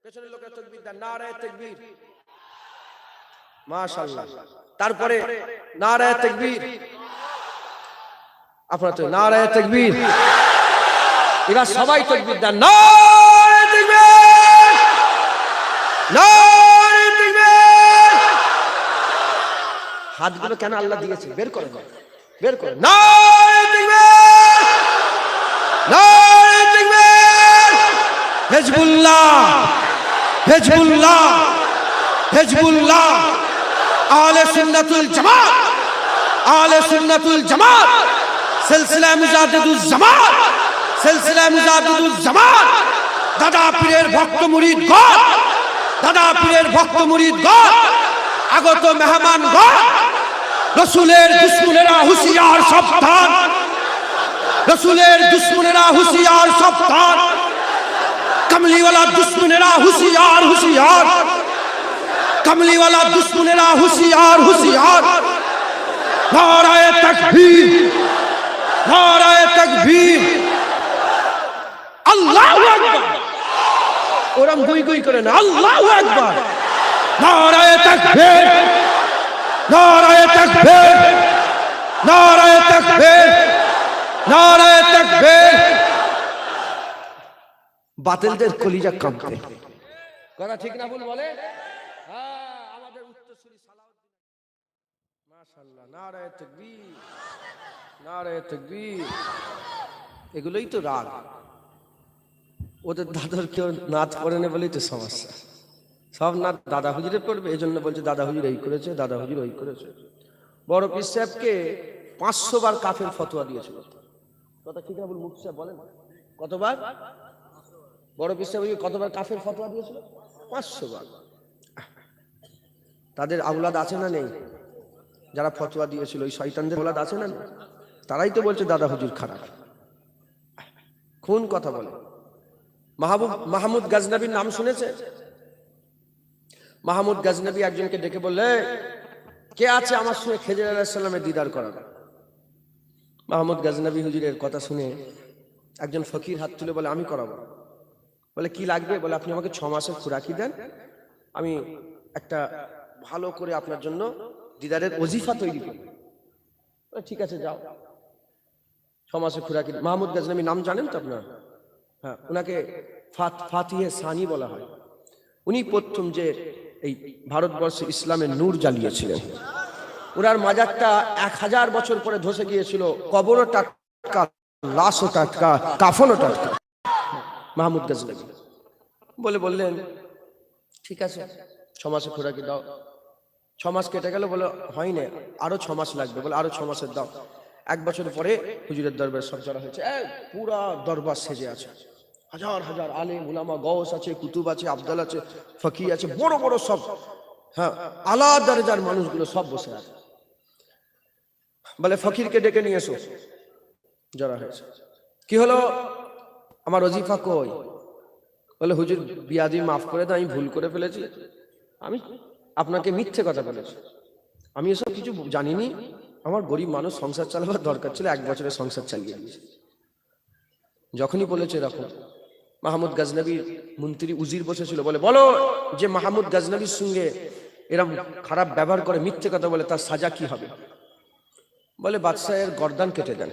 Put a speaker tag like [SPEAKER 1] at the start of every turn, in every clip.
[SPEAKER 1] পেছনের লোকের তাকবীর দেন, নারায়ে তাকবীর, মাশাআল্লাহ। তারপরে নারায়ে তাকবীর, আপনারা তো নারায়ে তাকবীর, এবার সবাই তাকবীর দেন, নারায়ে তাকবীর, নারায়ে তাকবীর। হাতগুলো কেন আল্লাহ দিয়েছে বের করে, বের করে, নারায়ে তাকবীর, নারায়ে তাকবীর। হিজবুল্লাহ, হিজবুল্লাহ, হিজবুল্লাহ, আহলে সুন্নাতুল জামাত, আহলে সুন্নাতুল জামাত, সিলসিলা মুজাদ্দিদুজ জামাত, সিলসিলা মুজাদ্দিদুজ জামাত। দাদা পীরের ভক্ত মুরিদ গণ, দাদা পীরের ভক্ত মুরিদ গণ, আগত মেহমান গণ, রাসূলের দুশমনেরা হুঁশিয়ার সাবধান, রাসূলের দুশমনেরা হুঁশিয়ার সাবধান, কমলিওয়ালা দুশমনেরা হুঁশিয়ার হুঁশিয়ার, কমলিওয়ালা দুশমনেরা হুঁশিয়ার হুঁশিয়ার। নারায়ে তাকবীর, নারায়ে তাকবীর, আল্লাহু আকবার। ওরম গুই গুই করে না, আল্লাহু আকবার। নারায়ে তাকবীর, নারায়ে তাকবীর, নারায়ে তাকবীর, নারায়ে তাকবীর। বাতিলদের কলিজা কাঁপবে, কথা ঠিক না ভুল বলে? হ্যাঁ, আমাদের উত্তরসূরি সালাউদ্দিন, মাশাআল্লাহ, নারায়ে তাকবীর, নারায়ে তাকবীর। এগুলোই তো রাগ। ওদের দাদার কেউ নাচ পড়ে না বলেই তো সমস্যা। সব নাচ দাদা হুজুরে পড়বে, এই জন্য বলছে দাদা হুজুর এই করেছে, দাদা হুজুর ওই করেছে। বড় পীর সাহেবকে 500 বার কাফের ফতোয়া দিয়েছিল, কথা ঠিক না ভুল? মুফতি সাহেব বলেন কতবার? বড় পীর সাহেব কতবার কাফের ফতোয়া দিয়েছিল? 500 বার। তাদের আওলাদ আছে না নেই? যারা ফতোয়া দিয়েছিল ওই শয়তানদের আওলাদ আছে না? তারাই তো বলছে দাদা হুজুর খারাপ। কোন কথা বলে? মাহমুদ গজনবীর নাম শুনেছে? মাহমুদ গজনবী একজনকে ডেকে বললে, কে আছে আমার সঙ্গে খেজর আলাইহিস সালামের দিদার করাবে? মাহমুদ গজনবী হুজুরের কথা শুনে একজন ফকির হাত তুলে বলে, আমি করাবো। বলে কি লাগবে? বলে আপনি আমাকে 6 মাসের খুরাকি দেন, আমি একটা ভালো করে আপনার জন্য দিদারের ওজিফা তৈরি করি। ঠিক আছে যাও। 6 মাসের খুরাকি। মাহমুদ গজনবী নাম জানেন তো আপনারা? হ্যাঁ, ওনাকে ফাতিহে সানি বলা হয়। উনি প্রথম যে এই ভারতবর্ষে ইসলামের নূর জ্বালিয়েছিলেন। ওনার মাজারটা 1000 বছর পরে ধসে গিয়েছিল, কবরও টাটকা, লাশও টাটকা, কাফনও টাটকা। মাহমুদ গজনবী বললেন ঠিক আছে 6 মাসের খোরাকি দাও। 6 মাস কেটে গেল, বলে হয়নি, আরো 6 মাস লাগবে। বলে আরো 6 মাসের দাও। 1 বছর পরে হুজুরের দরবার সব জড়া হয়েছে, পুরা দরবার সেজে আছে, হাজার হাজার আলেম উলামা, গওস আছে, কুতুব আছে, আফদাল আছে, ফকি আছে, বড় বড় সব, হ্যাঁ, আলা দরজার মানুষগুলো সব বসে আছে। বলে ফকিরকে ডেকে নিয়ে এসো। জড়া হয়েছে। কি হলো? আমার ওজিফা কই? বলে হুজুর বিয়াদি মাফ করে দাও, আমি ভুল করে ফেলেছি, আমি আপনাকে মিথ্যে কথা বলেছি, আমি এসব কিছু জানিনি, আমার গরিব মানুষ, সংসার চালাবার দরকার ছিল, 1 বছরের সংসার চালিয়ে দিয়েছে। যখনই বলেছে এরকম, মাহমুদ গজনবীর মন্ত্রী উজির বসেছিল, বলে বলো যে মাহমুদ গজনবীর সঙ্গে এরকম খারাপ ব্যবহার করে, মিথ্যে কথা বলে, তার সাজা কি হবে? বলে বাদশাহের গর্দান কেটে দেন।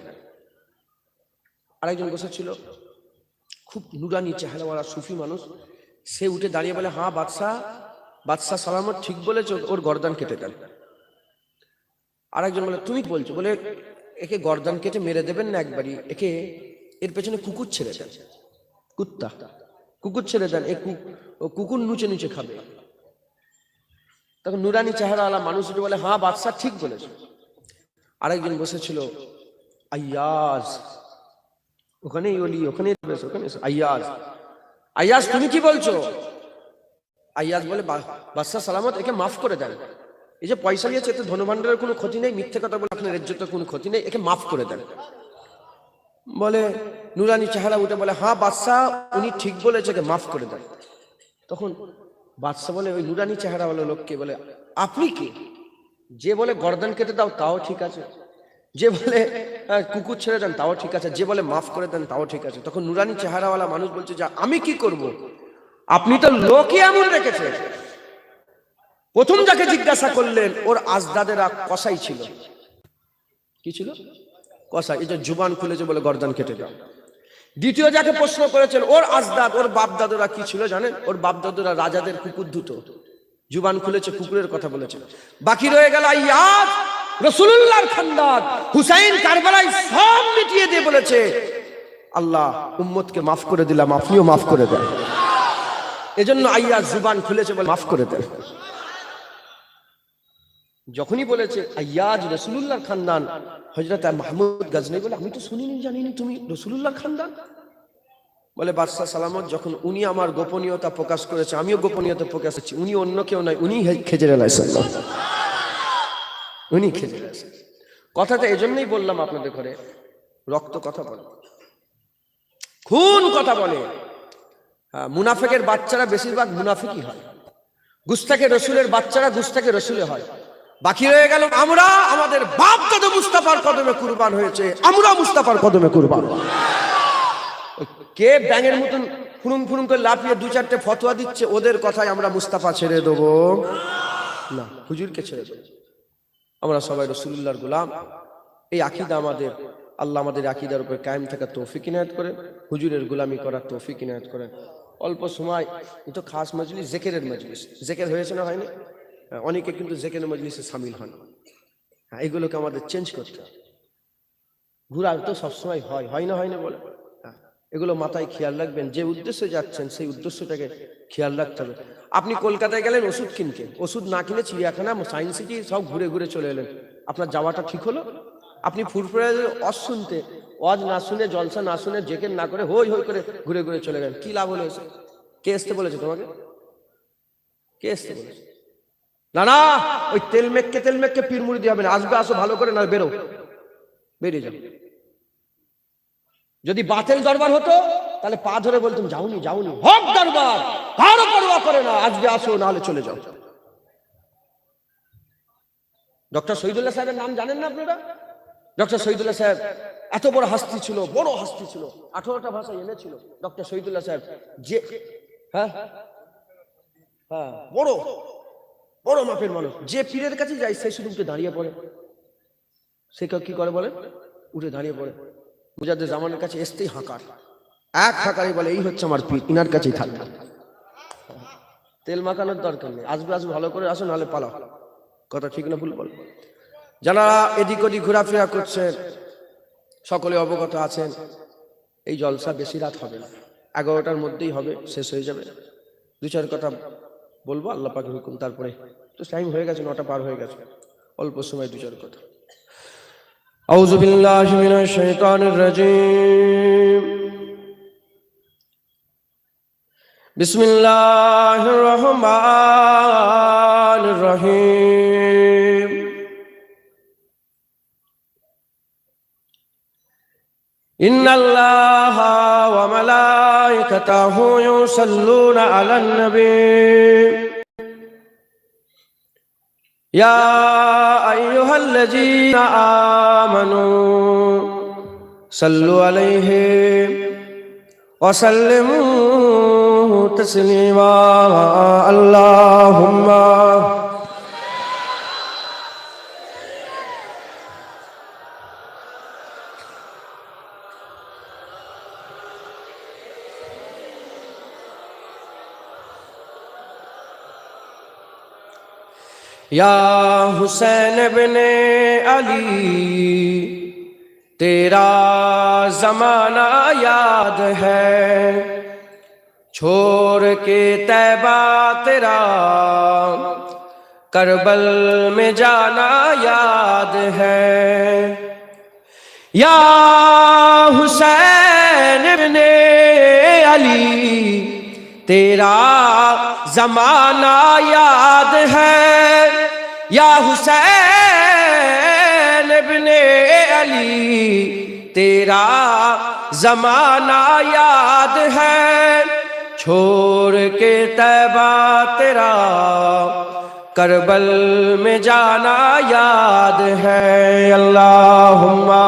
[SPEAKER 1] আরেকজন বসেছিল, খুব নুরানি চেহারাওয়ালা সুফি মানুষ, সে উঠে দাঁড়িয়ে বলে, হ্যাঁ বাদশাহ সালামত ঠিক বলেছে, ওর গর্দান কেটে দেন। আরেকজন বলে, তুমি বলছো? বলে একে গর্দান কেটে মেরে দেবেন না একবারই, এর পেছনে কুকুর ছেড়ে দেন, কুকুর ছেড়ে দেন, কুকুর নুচে নুচে খাবে। তখন নুরানি চেহারাওয়ালা মানুষ উঠে বলে, হ্যাঁ বাদশাহ ঠিক বলেছে। আরেকজন বসেছিল আইয়াজ, ওখানেই ওলি, ওখানে আইয়াজ তুমি কি বলছো? আইয়াজ বলে, বাদশাহ সালামত একে মাফ করে দেন, এই যে পয়সা নিয়েছে এতে ধনভাণ্ডারের কোনো ক্ষতি নেই, মিথ্যে কথা বলে আপনার ইজ্জতের কোনো ক্ষতি নেই, একে মাফ করে দেন। বলে নুরানি চেহারা উঠে বলে, হ্যাঁ বাদশাহ উনি ঠিক বলেছে, একে মাফ করে দেন। তখন বাদশাহ বলে ওই নুরানি চেহারাওয়ালা লোককে, বলে আপনি কি? যে বলে গর্দান কেটে দাও তাও ঠিক আছে, যে বলে কুকুর ছেড়ে দেন তাও ঠিক আছে, যে বলে মাফ করে দেন তাও ঠিক আছে। তখন নুরানি চেহারাওয়ালা মানুষ বলছে, যে আমি কি করব? আপনি তো লোকই এমন রেখেছেন। প্রথম যাকে জিজ্ঞাসা করলেন ওর আজদাদেরা কসাই ছিল। কি ছিল? কসাই। এই যে জুবান খুলেছে বলে গর্দান কেটে দাও। দ্বিতীয় যাকে প্রশ্ন করেছেন ওর আজদাদ, ওর বাপদাদুরা কি ছিল জানেন? ওর বাপদাদুরা রাজাদের কুকুর ধুত, জুবান খুলেছে, কুকুরের কথা বলেছে। বাকি রয়ে গেল আইয়াজ, রাসূলুল্লাহর খানদান, হুসাইন কারবালায় সব মিটিয়ে দিয়ে বলেছে, আল্লাহ উম্মতকে মাফ করে দিলাম, আপনিও মাফ করে দেন। এজন্য আইয়াজ জুবান খুলেছে বলে মাফ করে দেন। যখনই বলেছে আইয়াজ রাসূলুল্লাহর খানদান, হযরত মাহমুদ গজনবী বলে, আমি তো শুনিনি, জানিনি তুমি রাসূলুল্লাহর খানদান। বলে বাদশাহ সালামত, যখন উনি আমার গোপনীয়তা প্রকাশ করেছে, আমিও গোপনীয়তা প্রকাশ করছি। উনি অন্য কেউ নয়, উনি খেজর আলাইহিস সালাম, উনি খেজর আলাইহিস সালাম। কথাটা এজন্যই বললাম আপনাদের ঘরে রক্ত কথা বলে, খুন কথা বলে। হ্যাঁ, মুনাফিকের বাচ্চারা বেশিরভাগ মুনাফিকই হয়, গুস্তাখে রসুলের বাচ্চারা গুস্তাখে রসুলে হয়। বাকি রয়ে গেল আমরা, আমাদের বাপ দাদা মুস্তাফার কদমে কুরবান হয়েছে, আমরা মুস্তাফার কদমে কুরবান। কে ব্যাঙের মতন ফুরুম ফুরুম করে লাফিয়ে দু চারটে ফতোয়া দিচ্ছে, ওদের কথায় আমরা মুস্তাফা ছেড়ে দেবো না, হুজুরকে ছেড়ে দেবো। আমরা সবাই রাসূলুল্লাহর গোলাম। এই আকীদা আমাদের, আল্লাহ আমাদের আকীদার উপর কায়েম থাকার তৌফিক ইনায়াত করেন, হুজুরের গোলামি করার তৌফিক ইনায়াত করেন। অল্প সময়, এটা খাস মজলিস, জিকিরের মজলিস। জিকির হয়েছে না হয়নি? অনেকে কিন্তু জিকিরের মজলিসে শামিল হন। হ্যাঁ, এগুলোকে আমাদের চেঞ্জ করতে হবে। ঘুরা তো সবসময় হয়, হয় না, হয় না বলে। এগুলো মাথায় খেয়াল রাখবেন, যে উদ্দেশ্যে যাচ্ছেন সেই উদ্দেশ্যটাকে খেয়াল রাখতে হবে। আপনি কলকাতায় গেলেন ওষুধ কিনতে, ওষুধ না কিনে চিড়িয়াখানা, সায়েন্স সিটি সব ঘুরে ঘুরে চলে এলেন, আপনার যাওয়াটা ঠিক হলো? আপনি ফুরফুরে অজ শুনতে, অজ না শুনে, জলসা না শুনে, জেকের না করে, হই হই করে ঘুরে ঘুরে চলে গেলেন, কি লাভ হলো এসে? কে আসতে বলেছে তোমাকে? কে আসতে বলেছে? না না, ওই তেল মেঘকে পীর মুড়ি দিয়ে হবে না। আসবে, আসো ভালো করে, না বেরো, বেরিয়ে যাও। যদি বাতিল দরবার হতো তাহলে পা ধরে বলতাম, যাওনি যাওনি, হক দরবার, কারো পরোয়া করে না, আজকে আসো, নাহলে চলে যাও। ডক্টর শহীদুল্লাহ সাহেবের নাম জানেন না আপনারা? ডক্টর শহীদুল্লাহ সাহেব এত বড় হাস্তি ছিল, বড় হাস্তি ছিল, 18টা ভাষা এনেছিল ডক্টর শহীদুল্লাহ সাহেব। যে হ্যাঁ হ্যাঁ, বড় বড় মাপের মানুষ। যে পীরের কাছে যায় সে শুধু উঠে দাঁড়িয়ে পড়ে। সে কি করে বলে? উঠে দাঁড়িয়ে পড়ে। মুজাদ্দেদ জামানের কাছে আসতেই হাঁকার, এক হাঁকারি বলে, এই হচ্ছে আমার পীর, ইনার কাছেই থাকবে। তেল মাখানোর দরকার নেই, আসবে আসবে, ভালো করে আসো, নাহলে পালাও। কথা ঠিক না ভুল বল? যারা এদিক ওদিক ঘোরাফেরা করছেন সকলে অবগত আছেন, এই জলসা বেশি রাত হবে না, 11টার মধ্যেই হবে, শেষ হয়ে যাবে। দু চার কথা বলবো, আল্লাহ পাকের হুকুম। তারপরে তো টাইম হয়ে গেছে, 9টা পার হয়ে গেছে, অল্প সময় দু চার কথা। আউযু বিল্লাহি মিনাশ শাইতানির রাজীম। বিসমিল্লাহির রহমানির রহিম। ইন্নাল্লাহা ওয়া মালাইকাতাহু ইউসাল্লুনা আলান নবী ইয়া আইয়ুহাল্লাযীনা আমানু সাল্লু আলাইহি ওয়া সাল্লিমু তাসলিমা। আল্লাহুম্মা या हुसैन इब्ने अली तेरा जमाना याद है, छोड़ के तैबा तेरा करबल में जाना याद है। या हुसैन इब्ने अली तेरा जमाना याद है, या हुसैन इब्ने अली तेरा जमाना याद है, छोड़ के तैबा तेरा करबल में जाना याद है। अल्लाहुम्मा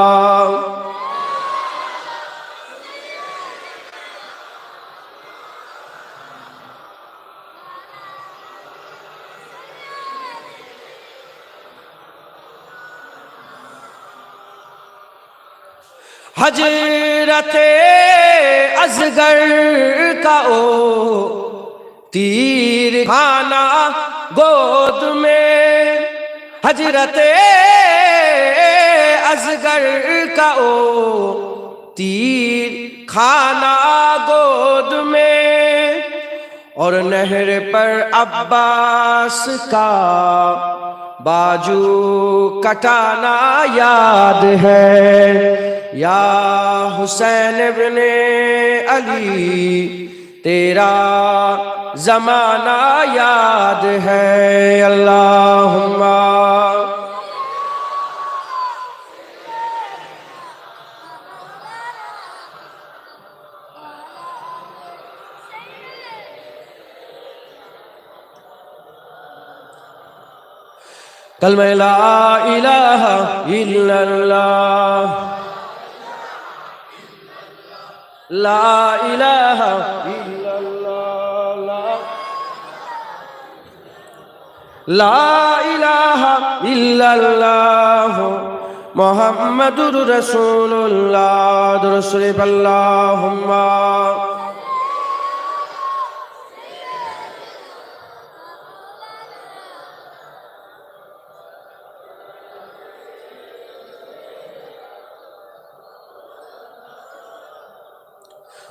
[SPEAKER 1] हजरते असगर का ओ तीर खाना गोद में, हजरते असगर का ओ तीर खाना गोद में, और नहर पर अब्बास का बाजू कटाना याद है। या हुसैन इब्ने अली तेरा जमाना याद है। अल्लाहुम्मा कलमा ला इलाहा इल्लल्लाह, ला इलाहा इल्लल्लाह, ला इलाहा इल्लल्लाह, मुहम्मदुर रसूलुल्लाह। दुरूद शरीफ अल्लाहुम्मा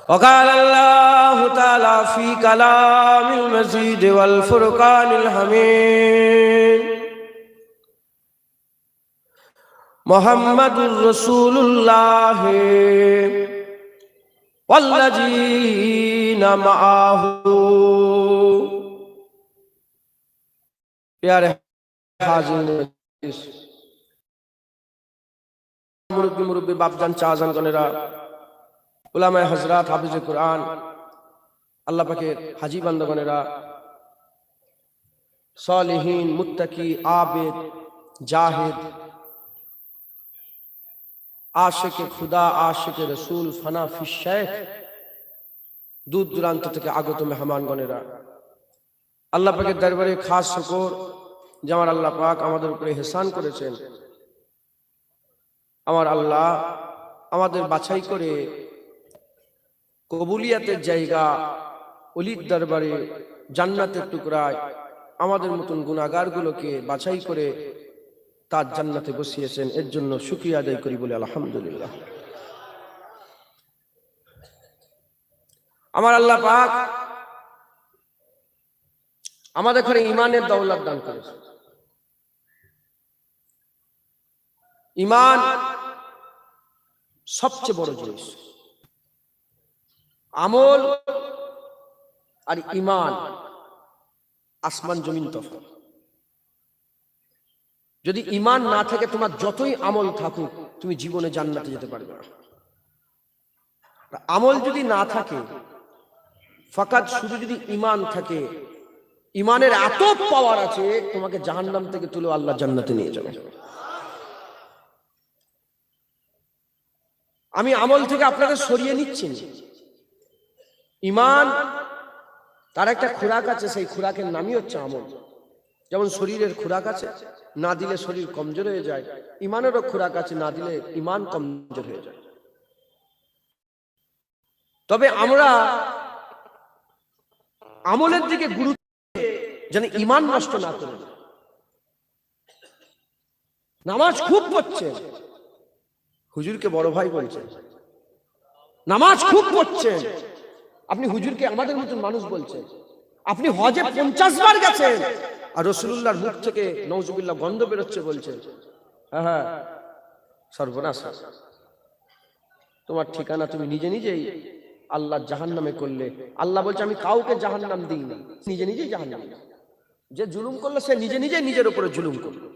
[SPEAKER 1] وقال الله تعالى في كلام المجيد والفرقان الحميد محمد رسول الله والذين معه। प्यारे हाज़िरीन, मुरब्बी बापजान चाचाजान गनेरा, उलामाए हजरात, हाफिज़े कुरान, अल्लाह पाकेर हाजी बांदागणेरा, सालिहीन, मुत्तकी, आबिद, जाहिद, आशिके खुदा, आशिके रसूल, फना फी शेख, दूर दूराন্ত থেকে আগত মেহমানগণেরা, আল্লাহ পাকের দরবারে খাস শুকর যে আমার আল্লাহ পাক আমাদের উপরে ইহসান করেছেন। আমার আল্লাহ আমাদের বাছাই করে কবুলিয়াতের জায়গা, ওলির দরবারে, জান্নাতের টুকরায় আমাদের মতন গুনাহগারগুলোকে বাছাই করে তার জান্নাতে বসিয়েছেন। এর জন্য শুকরিয়া আদায় করি, বলে আলহামদুলিল্লাহ। আমার আল্লাহ পাক আমাদের ঘরে ঈমানের দৌলত দান করেছেন। ঈমান সবচেয়ে বড় জিনিস। আমল আর ঈমান আসমান জমিন তফাৎ। যদি ঈমান না থাকে, তোমার যতই আমল থাকুক, তুমি জীবনে জান্নাতে যেতে পারবে না। আমল যদি না থাকে, ফাকাত শুধু যদি ঈমান থাকে, ঈমানের এত পাওয়ার আছে, তোমাকে জাহান্নাম থেকে তুলে আল্লাহ জান্নাতে নিয়ে যাবে। আমি আমল থেকে আপনাদের সরিয়ে নিচ্ছি। ঈমান তার একটা খোরাক আছে, সেই খোরাকের নামই হচ্ছে আমল। যেমন শরীরের খোরাক আছে, না দিলে শরীর কমজোর হয়ে যায়, ঈমানেরও খোরাক আছে, না দিলে ঈমান কমজোর হয়ে যায়। তবে আমরা আমলের দিকে গুরুত্ব যেন ঈমান নষ্ট না করে। নামাজ খুব পড়ছে, হুজুরকে বড় ভাই বলছেন। নামাজ খুব পড়ছেন, আপনি হুজুরকে আমাদের মতন মানুষ বলছেন। আপনি হজে 50 বার গেছেন, আর রাসূলুল্লাহর মুখ থেকে নাউজুবিল্লাহ গন্ধ বেরোচ্ছে বলছেন। হ্যাঁ হ্যাঁ, সর্বনাশ, তোমার ঠিকানা তুমি নিজে নিজেই আল্লাহ জাহান্নামে করলে। আল্লাহ বলছে আমি কাউকে জাহান্নাম দিই না, নিজে নিজেই জাহান্নাম। যে জুলুম করলো সে নিজে নিজেই নিজের উপরে জুলুম করলো।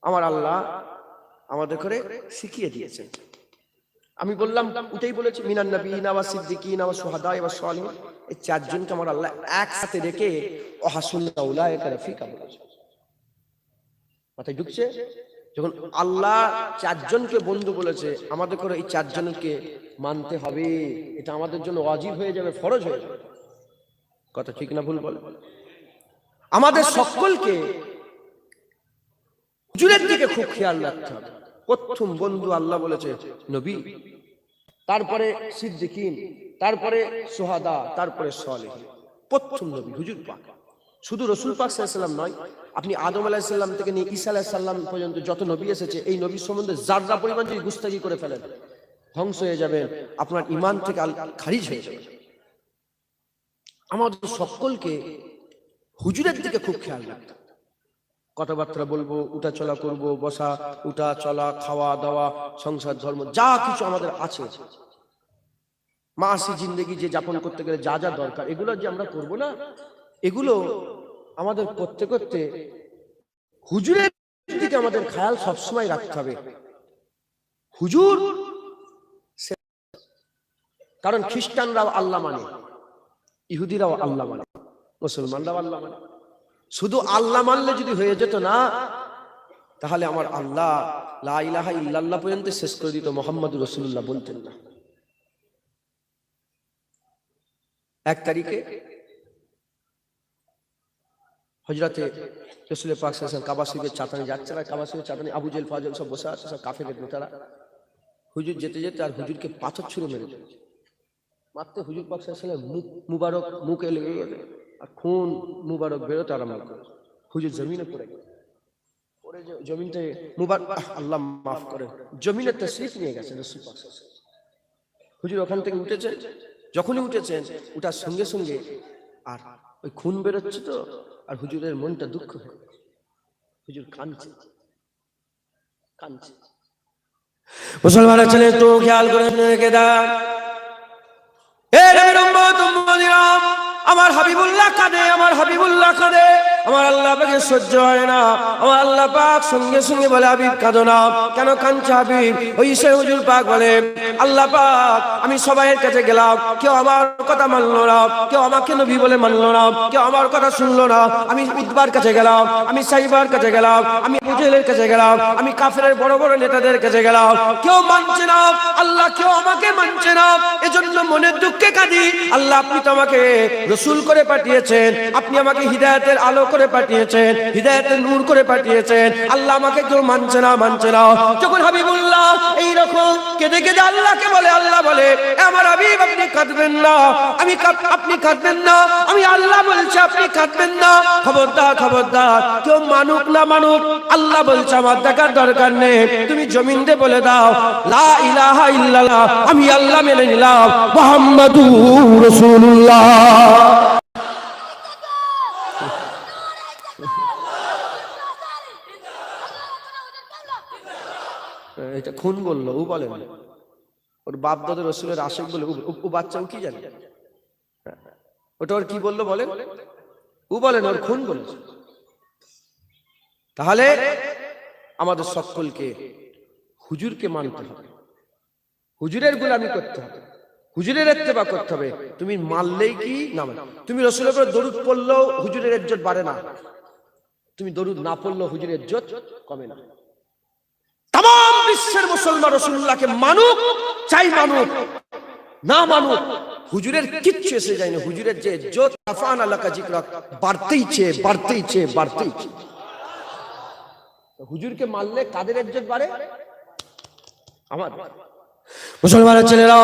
[SPEAKER 1] আমার আল্লাহ আমাদের করে শিখিয়ে দিয়েছেন। আমি বললাম, উঠেই বলেছি, মিনান নবিয়িনা ওয়া সিদ্দিকিনা ওয়া শুহাদা ওয়া সালিহিন, এই চারজনকে আমার আল্লাহ একসাথে রেখে ওয়াহাসুনা উলাইকা রাফিকা বলেছে। মাথায় ঢুকছে? যখন আল্লাহ চারজনকে বন্ধু বলেছে, আমাদের করে এই চারজনকে মানতে হবে। এটা আমাদের জন্য ওয়াজিব হয়ে যাবে, ফরজ হয়ে যাবে। কথা ঠিক না ভুল বলে? আমাদের সকলকে হুজুরের দিকে খুব খেয়াল রাখতে হবে। প্রথম বন্ধু আল্লাহ বলেছে নবী, তারপরে সিদ্দিকিন, তারপরে সুহাদা, তারপরে সালেহীন। প্রথম নবী হুজুর পাক। শুধু রাসূল পাক সাল্লাল্লাহু আলাইহি ওয়াসাল্লাম নয়, আপনি আদম আলাইহিস সালাম থেকে নিয়ে ঈসা আলাইহিস সালাম পর্যন্ত যত নবী এসেছে, এই নবী সম্বন্ধে যাররা পরিমাণ যদি গুস্তাখি করে ফেলেন, ধ্বংস হয়ে যাবেন, আপনার ঈমান থেকে খারিজ হয়ে যাবে। আমাদের সকলকে হুজুরের দিকে খুব খেয়াল রাখতে, কথাবার্তা বলবো, উঠা চলা করবো, বসা উঠা চলা, খাওয়া দাওয়া, সংসার ধর্ম যা কিছু আমাদের আছে, মাসি জিন্দেগি যে যাপন করতে গেলে যা যা দরকার, এগুলো যে আমরা করব না, এগুলো আমাদের করতে করতে হুজুরের দিকে আমাদের খেয়াল সবসময় রাখতে হবে। হুজুর, কারণ খ্রিস্টানরাও আল্লাহ মানে, ইহুদিরাও আল্লাহ মানে, মুসলমানরাও আল্লাহ মানে। শুধু আল্লাহ মানলে যদি হয়ে যেত না, তাহলে আমার আল্লাহ লা ইলাহা ইল্লাল্লাহ পর্যন্ত শেষ করে দিত, মুহাম্মাদুর রাসূলুল্লাহ বলতেন না। 1 তারিখে হযরতে রাসূল পাক সাল্লাল্লাহু আলাইহি ওয়াসাল্লাম কাবা শরীফের চাতানে যাচ্ছে, আর কাবা শরীফের চাতানে আবু জেল ফাজল সব বসে আছে, সব কাফেরের নেতারা। হুজুর যেতে যেতে আর হুজুরকে পাথর ছুঁড়ে মেরে দিয়েছে। মাত্র হুজুর পাক সাল্লাল্লাহু আলাইহি ওয়াসাল্লাম মুবারক মুখে লেগে গেছে, আর খুন মুবারক বেরোতে আরম্ভ করে। হুজুর জমিনে পড়ে গেছে, পড়ে জমিনতে মুবারক, আল্লাহ মাফ করে, জমিনে তাশরীফ নিয়ে গেছে রাসূল পাক সাল্লাল্লাহু আলাইহি ওয়াসাল্লাম। হুজুর ওখান থেকে উঠেছেন, যখনই উঠেছেন ওটার সঙ্গে সঙ্গে আর ওই খুন বেরোচ্ছে তো, আর হুজুরের মনটা দুঃখ হয়ে গেছে, হুজুর কাঁদছে কাঁদছে। মুসলমানের ছেলে তো খেয়াল করে রেখে দাও, আমার হাবিবুল্লাহ কাঁদে, আমার হাবিবুল্লাহ কাঁদে, আমার আল্লাহ পাকে সহ্য হয় না। আমার আল্লাহ পাক সঙ্গে সঙ্গে বলে, হাবিব কাঁদো না, কেন কাঁদছো হাবিব? ওই সে হুজুর পাক বলে, আল্লাহ পাক আমি সবাইয়ের কাছে গেলাম, কেউ আমার কথা মানলো না, কেউ আমাকে নবী বলে মানলো না, কেউ আমার কথা শুনলো না। আমি উতবার কাছে গেলাম, আমি সাইবার কাছে গেলাম, আমি আবু জেহেলের কাছে গেলাম, আমি কাফেরের বড় বড় নেতাদের কাছে গেলাম, কেউ মানছে না আল্লাহ, কেউ আমাকে মানছে না। এজন্য মনের দুঃখে কাঁদি। আল্লাহ আপনি তো আমাকে রাসূল করে পাঠিয়েছেন, আপনি আমাকে হিদায়াতের আলো করে পাঠিয়েছেন, হিদায়াতের নূর করে পাঠিয়েছেন। আল্লাহ আমাকে কেউ মানছে না, মানছে না। যখন হাবিবুল্লাহ এই রকম কেঁদে কেঁদে আল্লাহকে বলে, আল্লাহ বলে, আমার হাবিব আপনি কাঁদবেন না, আপনি কাঁদবেন না, আমি আল্লাহ বলছি আপনি কাঁদবেন না। খবরদার খবরদার, কেউ মানুক না মানুক, আল্লাহ বলছে আমার দেখার দরকার নেই, তুমি জমিনে বলে দাও লা ইলাহা ইল্লাল্লাহ, আমি আল্লাহ মেনে নিলাম, মুহাম্মাদুর রাসূলুল্লাহ। এটা খুন বললো, ও বলে ওর বাপ দাদা রাসূলের আশিক বলে, ও বাচ্চাও কি জানে ওটা ওর কি বললো বলেন? ও বলেন ওর খুন বলেছে। তাহলে আমাদের সকলকে হুজুরকে মানতে হবে, হুজুরের গোলামি করতে হবে, হুজুরের ইত্তেবা করতে হবে। তুমি মানলেই কি না, তুমি রাসূলের উপর দরুদ পড়লেও হুজুরের ইজ্জত বাড়ে না, তুমি দরুদ না পড়লেও হুজুরের ইজ্জত কমে না। তাম বিশ্বের মুসলমান রাসূলুল্লাহকে মানুক, চাই মানুক না মানুক, হুজুরের কিচ্ছু এসে যায় না। হুজুরের যে ইজ্জত আফানা লাকা যিকরাক বাড়তেই চেয়ে বাড়তেই চেয়ে বাড়তেই চেয়ে। হুজুরকে মানলে কাদের ইজ্জত বাড়ে? আমার মুসলমানের ছেলেরা,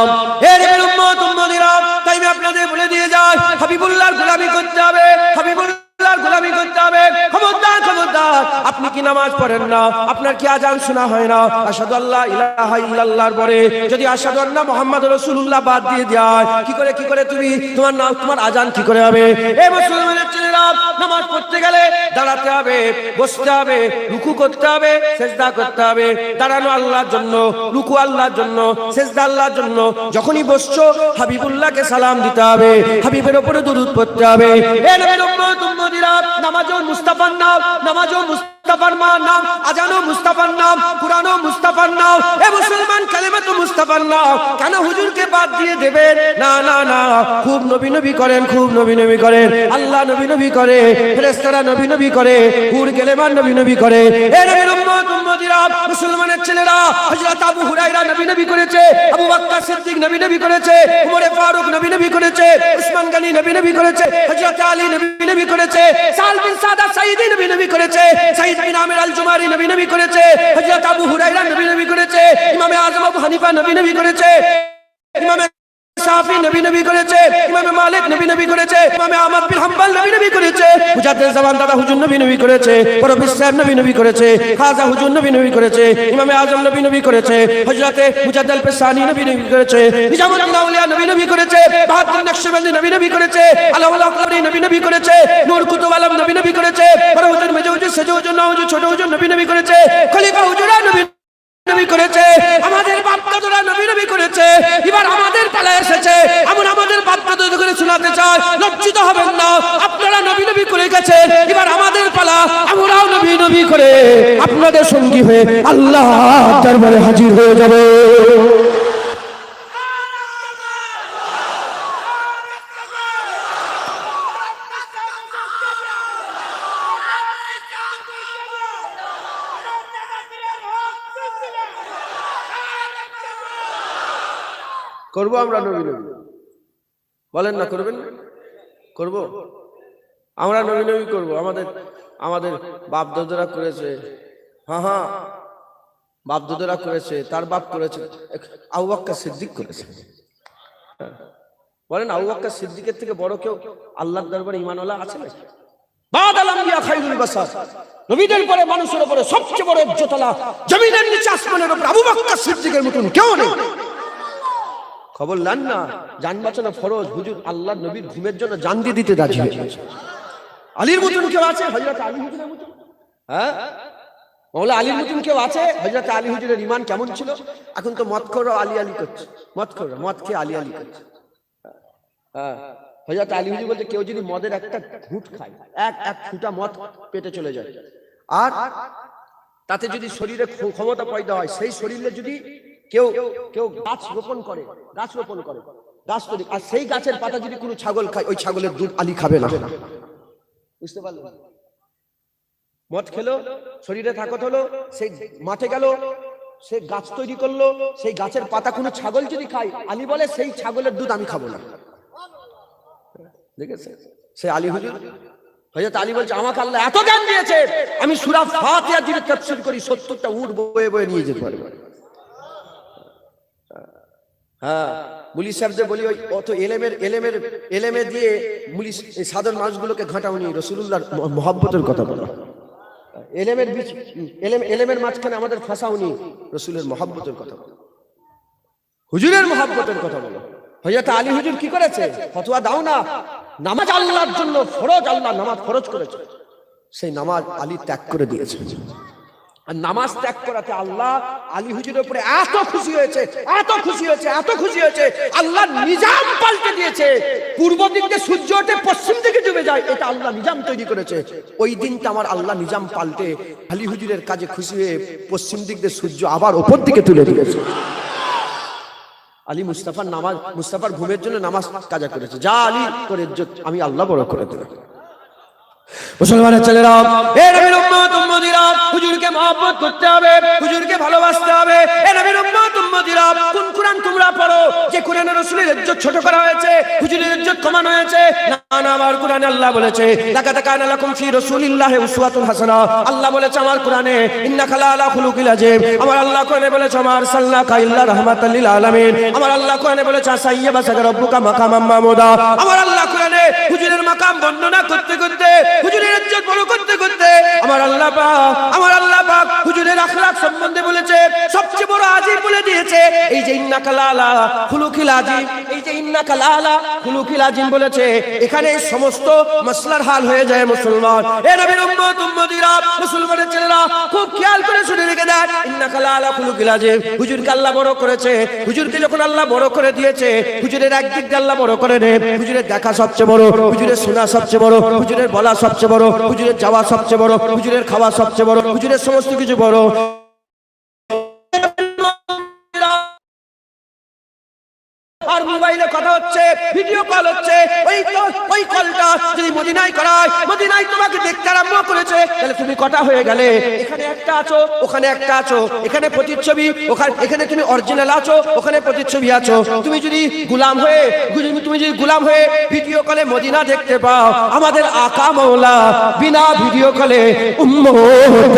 [SPEAKER 1] এর উম্মত উম্মতিরা, তাই আমি আপনাদের বলে দিয়ে যাই, হাবিবুল্লাহর গোলামি করতে হবে, হাবিবুল্লাহর গোলামি করতে হবে। খবরদার খবরদার, আপনি কি নামাজ পড়েন না, আপনার কি আযান শোনা হয় না? আশহাদু আল্লা ইলাহা ইল্লাল্লাহর পরে যদি আশহাদু আন্না মুহাম্মাদুর রাসূলুল্লাহ বাদ দিয়ে যায়, কি করে তুমি তোমার আযান কি করে হবে? এই মুসলমানের ছেলেরা, নামাজ পড়তে গেলে দাঁড়াতে হবে, বসতে হবে, রুকু করতে হবে, সিজদা করতে হবে। দাঁড়ানো আল্লাহর জন্য, রুকু আল্লাহর জন্য, সিজদা আল্লাহর জন্য। যখনই বসছো হাবিবুল্লাহকে সালাম দিতে হবে, হাবিবের উপরে দুরূদ পড়তে হবে। এ নবীর উম্মত উম্মতিরা, নামাজও মুস্তাফার নাম, নামাজও মুস্তাফার নাম, আযানও মুস্তাফার নাম, কুরআনও মুস্তাফার নাম। এ মুসলমান, কালেমাতও মুস্তাফার নাম। কেন হুজুরকে বাদ দিয়ে দেবেন? না না না, খুব নবী নবী করেন, খুব নবী নবী করেন, আল্লাহ নবী নবী করে, ফেরেশতারা নবী নবী করে, হুর গেলেমান নবী নবী করে। এ নবীর উম্মত উম্মতিরা, মুসলমানের ছেলেরা, হযরত আবু হুরায়রা নবী নবী করেছে, আবু বকর সিদ্দিক নবী নবী করেছে, ওমর ফারুক নবী নবী করেছে, উসমান গনি নবী নবী করেছে, হযরত আলী নবী নবী করেছে, সাল বিন সাদা সাঈদী নবী নবী করেছে, সাঈদ বিন আমির আল জুমারি নবী নবী করেছে, হযরত আবু হুরায়রা নবী নবী করেছে, ইমামে আযম আবু হানিফা নবী নবী করেছে, ইমামে শাফি নবী নবী করেছে, ইমামে মালিক নবী নবী করেছে, ইমামে আহমদ বিন হাম্বল নবী নবী করেছে, মুজাদ্দিদ জামান দাদা হুজুর নবী নবী করেছে, পরবিশ সাহেব নবী নবী করেছে, খাজা হুজুর নবী নবী করেছে, ইমামে আজম নবী নবী করেছে, হযরতে মুজাদ্দিদ পেশানি নবী নবী করেছে, নিজামুদ্দিন আউলিয়া নবী নবী করেছে, বাহাদুর নকশবন্দি নবী নবী করেছে, আলাউল আকবরি নবী নবী করেছে, নূর কুতুব আলম নবী নবী করেছে, বড় হুজুর মেজো হুজুর সেজো হুজুর নওয়াজ হুজুর ছোট হুজুর নবী নবী করেছে, খলিফা হুজুরা নবী নবী করেছে, আমাদের বাপ দাদুরা নবী নবী করেছে। এবার আমাদের পালা এসেছে, আমরা আমাদের বাপ দাদুদের করে শোনাতে চাই, লজ্জিত হবেন না, আপনারা নবী নবী করে গেছেন, এবার আমাদের পালা, আমরাও নবী নবী করে আপনাদের সঙ্গী হয়ে আল্লাহ দরবারে হাজির হয়ে যাবে। করবো আমরা নবী নবী, বলেন না করবেন? করবো আমরা নবী নবী করবো। আমাদের বাপ দাদারা করেছে, হ্যাঁ বাপ দাদারা করেছে, তার বাপ করেছে, আবু বকর সিদ্দিক করেছে। বলেন আবু বকর সিদ্দিকের থেকে বড় কেউ আল্লাহর দরবারে ঈমানওয়ালা আছে না? বাদাল আম্বিয়া খায়রুল বাশার, নবীদের পরে মানুষের উপরে সবচেয়ে বড় ইজ্জতওয়ালা, জমিনের নিচে আসমানের উপরে আবু বকর সিদ্দিকের মতন কেউ নেই। খবর লান না, জান বাঁচানো ফরজ। হুজুর আল্লাহর নবীর ঘুমের জন্য জান দিয়ে দিতে রাজি হয়েছে। আলীর মতন কেউ আছে? হযরত আলী হুজুরের মতন, হ্যাঁ মাওলা আলীর মতন কেউ আছে? হযরত আলী হুজুরের ঈমান কেমন ছিল? এখন তো মদখোররা আলী আলী করছে, মদখোররা মদ খেয়ে আলী আলী করছে। হ্যাঁ হযরত আলী হুজুর বলতে কেউ যদি মদের একটা ঘুঁট খায়, এক ফুটা মদ পেটে চলে যায়, আর তাতে যদি শরীরে ক্ষমতা পয়দা হয়, সেই শরীরে যদি কেউ গাছ রোপণ করে, গাছ তৈরি, আর সেই গাছের পাতা যদি কোনো ছাগল খায়, ওই ছাগলের দুধ আলী খাবে না। বুঝতে পারলেন? মদ খেলো, শরীরে তাকত হলো, সেই মাঠে গেল, সে গাছ তৈরি করলো, সেই গাছের পাতা কোনো ছাগল যদি খায়, আলী বলে সেই ছাগলের দুধ আমি খাবো না। দেখেছে সে আলী হুজুর? হযরত আলী বলছে আমাকে আল্লাহ এত জ্ঞান দিয়েছে, আমি সূরা ফাতিহা যদি তাফসীর করি 70টা উট বয়ে বয়ে নিয়ে যেতে পারবো। হ্যাঁ মুলি সাহেবদের বলি, ওই অত এলেমে দিয়ে মুলি সাধারণ মানুষগুলোকে ঘাঁটাওনি, রাসূলুল্লাহর মহব্বতের কথা বলো। এলেমের মাঝখানে আমাদের ফাঁসাওনি, রাসূলের মহব্বতের কথা বলো, হুজুরের মহব্বতের কথা বলো। হযরত আলী হুজুর কি করেছে? ফতোয়া দাও না, নামাজ আল্লাহর জন্য ফরজ, আল্লাহ নামাজ ফরজ করেছে, সেই নামাজ আলী ত্যাগ করে দিয়েছে। আর নামাজ ত্যাগ করাতে আল্লাহ আলী হুজুরের উপরে এত খুশি হয়েছে, আল্লাহ নিজাম পাল্টে দিয়েছে। পূর্ব দিক দিয়ে সূর্য ওঠে, পশ্চিম দিকে ডুবে যায়, এটা আল্লাহ নিজাম তৈরি করেছে। ওই দিনটা আমার আল্লাহ নিজাম পাল্টে আলী হুজুরের কাজে খুশি হয়ে পশ্চিম দিক দিয়ে সূর্য আবার ওপর দিকে তুলে দিয়েছে। আলী মুস্তাফার ঘুমের জন্য নামাজ কাজা করেছে, যা আলী করে আমি আল্লাহ বড় করে দেব। মুসলমানের ছেলেরা, এ নবীর উম্মত উম্মতিরা, হুজুরকে মহব্বত করতে হবে, হুজুরকে ভালোবাসতে হবে। এ নবীর উম্মত উম্মতিরা, কোন কুরআন তোমরা পড়ো যে কুরআনে রাসূলের ইজ্জত ছোট করা হয়েছে, হুজুরের ইজ্জত কমানো হয়েছে? না, আমার কুরআনে আল্লাহ বলেছে লাকাদ কানা লাকুম ফি রাসূলিল্লাহি উসওয়াতুন হাসানাহ। আল্লাহ বলেছে আমার কুরআনে ইন্নাকা লাআলা খুলুকিল আযীম। আমার আল্লাহ কুরআনে বলেছে আমার সাল্লাকা ইল্লা রাহমাতাল লিল আলামিন। আমার আল্লাহ কুরআনে বলেছে সাইয়্যাবা সাকা রাব্বুকা মাকামাম মাহমুদা। আমার আল্লাহ কুরআনে হুজুরের মাকাম বর্ণনা করতে করতে, হুজুরের ইজ্জত বড় করতে করতে আমার আল্লাহ পাক হুজুরের আখলাক সম্বন্ধে বলেছে, সবচেয়ে বড় আজিম বলে দিয়েছে। এই যে ইন্নাকা লাআলা খুলুকিল আযীম, এই যে ইন্নাকা লাআলা খুলুকিল আযীম বলেছে, এখানে সমস্ত মাসলার হাল হয়ে যায়। মুসলমান, এ নবীর উম্মত উম্মতিরা, মুসলমানের ছেলেরা খুব খেয়াল করে শুনে রেখে দেন, ইন্নাকা লাআলা খুলুকিল আযীম। হুজুরকে আল্লাহ বড় করেছে, হুজুরকে যখন আল্লাহ বড় করে দিয়েছে, হুজুরের একদিক দিয়ে আল্লাহ বড় করে নেন। হুজুরের দেখা সবচেয়ে বড়, হুজুরের শোনা সবচেয়ে বড়, হুজুরের বলা সবচেয়ে বড়, হুজুরের যাওয়া সবচেয়ে বড়, হুজুরের খাওয়া সবচেয়ে বড়, হুজুরের সমস্ত কিছু বড়। আর মোবাইলে কথা হচ্ছে, ভিডিও কল হচ্ছে, ওই কলটা জলসা যদি মদিনায় করায়, মদিনায় তোমাকে দেখতে আরম্ভ করেছে, তাহলে তুমি কটা হয়ে গেলে? এখানে একটা আছো, ওখানে একটা আছো, এখানে প্রতিচ্ছবি, এখানে তুমি অরিজিনাল আছো, ওখানে প্রতিচ্ছবি আছো। তুমি যদি গোলাম হয়ে ভিডিও কলে মদিনা দেখতে পাও, আমাদের আকা মাওলা বিনা ভিডিও কলে উম্মত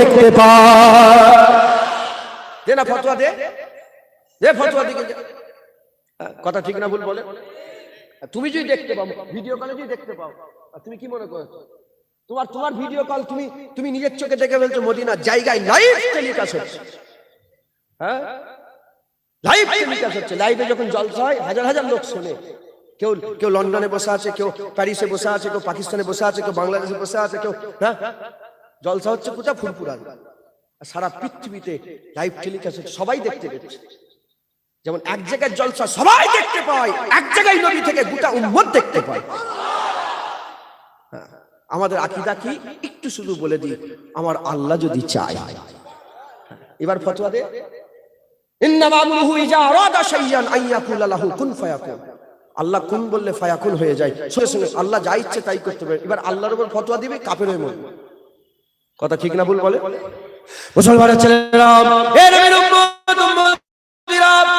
[SPEAKER 1] দেখতে পায়। দে না ফতোয়া, দে ফতোয়া দিকে। কথা ঠিক না ভুল বলে? তুমি যদি দেখতে পাও, ভিডিও কলে যদি দেখতে পাও, তুমি কি মনে করো? তোমার ভিডিও কল তুমি নিজের চোখে দেখে ফেলছো মদিনা জায়গায় লাইভ টেলিকাস্ট হচ্ছে। হ্যাঁ, লাইভ টেলিকাস্ট হচ্ছে। লাইভে যখন জলসা হয় হাজার হাজার লোক শোনে। কেউ লন্ডনে বসে আছে, কেউ প্যারিসে বসে আছে, কেউ পাকিস্তানে বসে আছে, কেউ বাংলাদেশে বসে আছে, কেউ হ্যাঁ জলসা হচ্ছে কোথা ফুরফুরান। সারা পৃথিবীতে লাইভ টেলিকাস্ট হচ্ছে, সবাই দেখতে পাচ্ছে। যেমন এক জায়গায় জলসা সবাই দেখতে পায়, এক জায়গায় নবী থেকে গোটা উম্মত দেখতে পায়। আমাদের আকীদা কি একটু শুধু বলে দিই, আমার আল্লাহ যদি চায়। এবার ফতোয়া দে। ইন্নামা আমরুহু ইজা আরাদা শাইআন আন ইয়াকুলা লাহু কুন ফায়াকুন। আল্লাহ কুন বললে ফায়াকুন হয়ে যায়, সঙ্গে সঙ্গে আল্লাহ যা ইচ্ছে তাই করতে পারে। এবার আল্লাহর উপর ফতোয়া দিবে, কাফের হয়ে মরবে। কথা ঠিক না ভুল বলে? মুসলমানের ছেলেরা, এ নবীর উম্মত,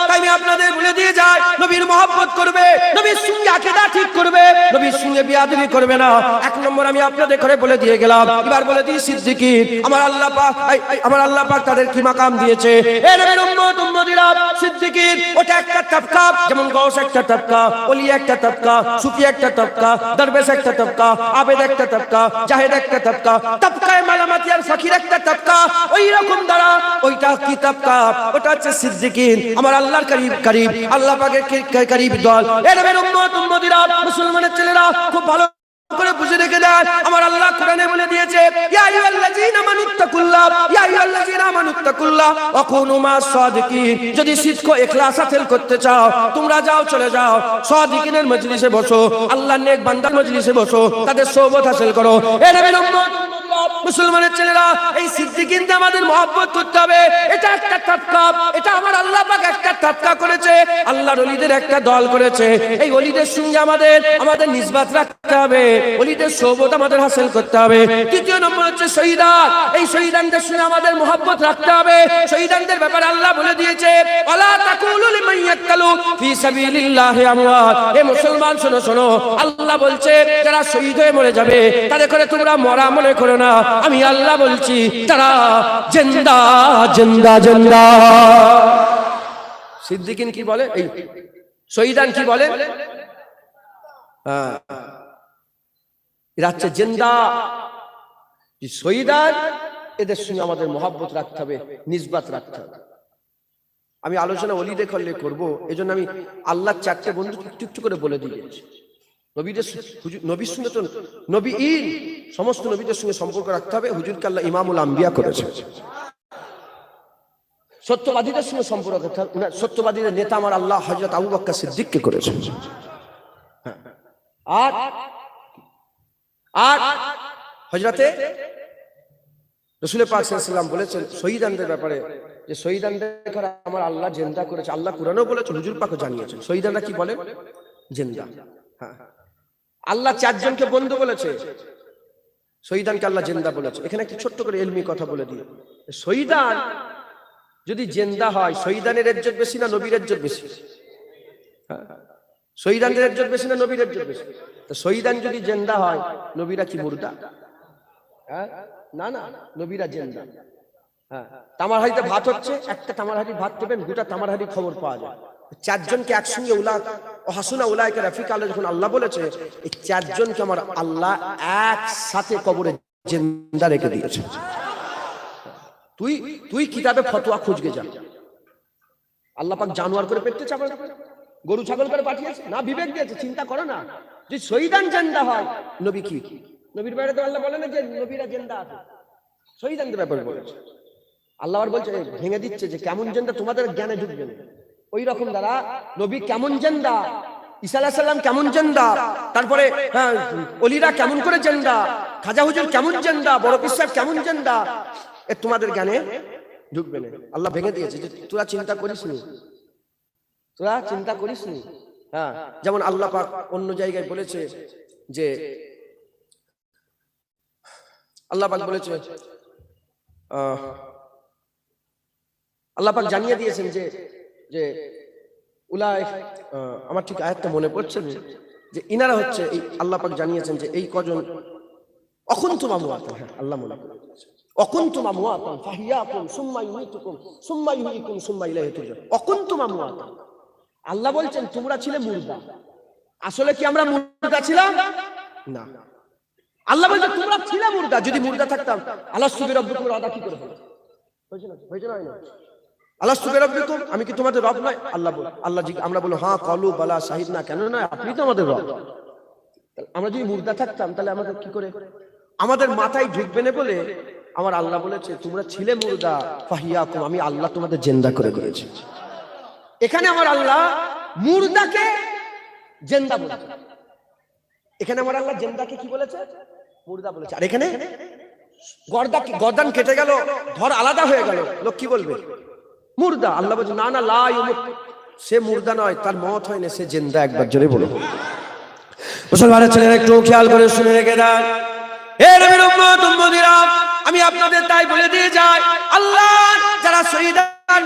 [SPEAKER 1] তাই আমি আপনাদের বলে দিয়ে যাই, নবীর মহব্বত করবে, নবীর সঙ্গে আকীদা ঠিক করবে, নবীর সঙ্গে বিয়াদবি করবে না। এক নম্বর আমি আপনাদের করে বলে দিয়ে গেলাম। এবার বলে দিই সিদ্দিকীন, আমার আল্লাহ পাক তাদের কি মাকাম দিয়েছে। এ নবীর উম্মতিরা, সিদ্দিকীন ওটা একটা তবকা, যেমন গৌস একটা তবকা, ওলি একটা তবকা, সুফি একটা তবকা, দরবেশ একটা তবকা, আবেদ একটা তবকা, জাহেদ একটা তবকা, তবকায়ে মালামাতি আর ফকির একটা তবকা। ওই রকম দ্বারা ওইটা কি তবকা? ওটা হচ্ছে সিদ্দিকীন, আমার আল্লাহর করিব, আল্লাহ পাকের করিব দল। এ নবীর উম্মতিরা, মুসলমানের ছেলেরা খুব ভালো করে বুঝে রেখে দেন। আমার আল্লাহ কোরআনে বলে দিয়েছে, ইয়া আইয়ুহাল্লাযীনা আমানুত্তাকুল্লাহ, ইয়া আইয়ুহাল্লাযীনা আমানুত্তাকুল্লাহ ওয়া কুনু মা'আস সাদিকিন। যদি সিদক ও ইখলাস হাসিল করতে চাও, তোমরা চলে যাও সাদিকিনের মজলিসে বসো, আল্লাহর নেক বান্দার মজলিসে বসো, তাদের সোহবত হাসিল করো। এ নবীর উম্মত, মুসলমানের ছেলেরা, এই সিদ্দিকীনকে আমাদের মহব্বত করতে হবে। এটা একটা তবকা, এটা আমার আল্লাহ পাক একটা তবকা করেছে, আল্লাহর ওলিদের একটা দল করেছে। এই ওলিদের সঙ্গে আমাদের নিসবত রাখতে হবে, ওলিদের সোহবত আমাদের হাসিল করতে হবে। দ্বিতীয় নম্বর হচ্ছে শহীদান, এই শহীদানদের সঙ্গে আমাদের মহব্বত রাখতে হবে। শহীদানদের ব্যাপারে আল্লাহ বলে দিয়েছে, ওয়ালা তাকুলু লিমান ইয়াকতালু ফি সাবিলিল্লাহি আমওয়াত। এ মুসলমান শোনো, আল্লাহ বলছে যারা শহীদ হয়ে মরে যাবে তাদের করে তোমরা মরা মনে করো না। আমি আল্লাহ বলছি তারা জিন্দা জিন্দা জিন্দা। সিদ্দিকীন কি বলে? এই শহীদান কি বলে? এরা হচ্ছে জিন্দা। শহীদান, এদের সঙ্গে আমাদের মহব্বত রাখতে হবে, নিসবত রাখতে হবে। আমি আলোচনা ওলিদের করলে করবো, এই জন্য আমি আল্লাহর চারটে বন্ধু একটু করে বলে দিয়েছি। নবীর সঙ্গে তো নবীন সমস্ত নবীদের সঙ্গে সম্পর্ক রাখতে হবে। হুজুরকে আল্লাহ ইমামুল আম্বিয়া করেছে। সত্যবাদীদের সঙ্গে সম্পর্ক রাখতে হবে। সত্যবাদীদের নেতা আমার আল্লাহ হযরত আবু বকর সিদ্দিককে করেছে। আর হযরতে রাসূল পাক সাল্লাল্লাহু আলাইহি ওয়াসাল্লাম বলেছেন শহীদানদের ব্যাপারে, যে শহীদানদের আমার আল্লাহ জিন্দা করেছে। আল্লাহ কোরআনেও বলেছেন, হুজুর পাকও জানিয়েছেন। শহীদানরা কি বলেন? জিন্দা। হ্যাঁ, আল্লাহ চারজনকে বন্ধু বলেছে, শহীদানকে আল্লাহ জিন্দা বলেছে। এখানে একটি ছোট্ট করে ইলমি কথা বলে দিই। শহীদান যদি জিন্দা হয়, শহীদানের ইজ্জত বেশি না নবীর ইজ্জত বেশি? শহীদানের ইজ্জত বেশি না নবীর ইজ্জত বেশি? তো শহীদান যদি জিন্দা হয়, নবীরা কি মুর্দা? না, নবীরা জিন্দা। হ্যাঁ, তামার হাড়িতে ভাত হচ্ছে, একটা তামার হাড়ি ভাত দেবেন, গোটা তামার হাড়ি খবর পাওয়া যায়। চারজনকে একসঙ্গে হাসুনা উলাইকা রফিকা আল্লাহ যখন আল্লাহ বলেছে, এই চারজনকে আমার আল্লাহ একসাথে কবরে জিন্দা রেখে দিয়েছে। তুই কিতাবে ফতোয়া খুঁজকে যা। আল্লাহ পাক জানোয়ার করে পেটতে চাবে, গরু ছাগল করে পাঠিয়েছে না, বিবেক দিয়েছে। চিন্তা করো না, যে শহীদান জিন্দা হয়, নবী কি? নবীর বাইরে তো আল্লাহ বলে না যে নবীরা জিন্দা আছে, শহীদানদের ব্যাপারে বলেছে। আল্লাহ আর বলছে, ভেঙে দিচ্ছে যে কেমন জিন্দা তোমাদের জ্ঞানে ঢুকবে না। ওই রকম দ্বারা নবী কেমন জিন্দা, ঈসা আলাইহিস সালাম কেমন জিন্দা, তারপরে ওলিরা কেমন করে জিন্দা, খাজা হুজুর কেমন জিন্দা, বড় পীর সাহেব কেমন জিন্দা, এ তোমাদের জ্ঞানে ঢুকবে না। আল্লাহ ভেঙে দিয়েছে যে তোরা চিন্তা করিস নি। হ্যাঁ, যেমন আল্লাহ পাক অন্য জায়গায় বলেছে যে আল্লাহ পাক বলেছে, আল্লাহ পাক জানিয়ে দিয়েছেন যে যে উলাই, আমার ঠিক আয়াতটা মনে পড়ছে না, যে ইনারা হচ্ছে এই আল্লাহ পাক জানিয়েছেন যে এই কজন অকুনতুম আমওয়াতান, হ্যাঁ আল্লাহ মনে করে অকুনতুম আমওয়াতান ফাহিয়াকুম সুম্মা ইউমীতুকুম সুম্মা ইহয়িকুম সুম্মা ইলাইহি তুরজাউন। অকুনতুম আমওয়াতান, আল্লাহ বলছেন তোমরা ছিলে মুর্দা। আসলে কি আমরা মুর্দা ছিলাম? না। আল্লাহ বলছেন তোমরা ছিলে মুর্দা। যদি মুর্দা থাকতাম আলাস্তু বিরাব্বিকুম আদা কি করে হলো? হয়েছে না আলাস্তু বিরাব্বিকুম, আমি কি তোমাদের রব নয়? আল্লাহ বল, আল্লাহ জি, আমরা বলো হ্যাঁ কলু বালা শাহিদনা, কেন নয়, আপনি তো আমাদের রব। আমরা যদি মুর্দা থাকতাম তাহলে আমাদের কি করে, আমাদের মাথায় ঢুকবে না বলে আমার আল্লাহ বলেছে তোমরা ছিলে মুর্দা ফাহিয়াকুম, আমি আল্লাহ তোমাদের জিন্দা করে দিয়েছি। এখানে আমার আল্লাহ মুর্দাকে জিন্দা বলেছে, এখানে আমার আল্লাহ জিন্দাকে কি বলেছে? মুর্দা বলেছে। আর এখানে গর্দান কেটে গেল, ধর আলাদা হয়ে গেল, লোক কি বলবে? মুর্দা। আল্লাহ বলছে না না, লা ইউমুত, সে মুর্দা নয়, তার মওত হয় না, সে জিন্দা। একবার জোরে বলো। মুসলমানের ছেলেরা একটু খেয়াল করে শুনে রেখে দেন, হে নবীর উম্মত উম্মতিরা, আমি আপনাদের তাই বলে দিয়ে যাই, আল্লাহ যারা শহীদ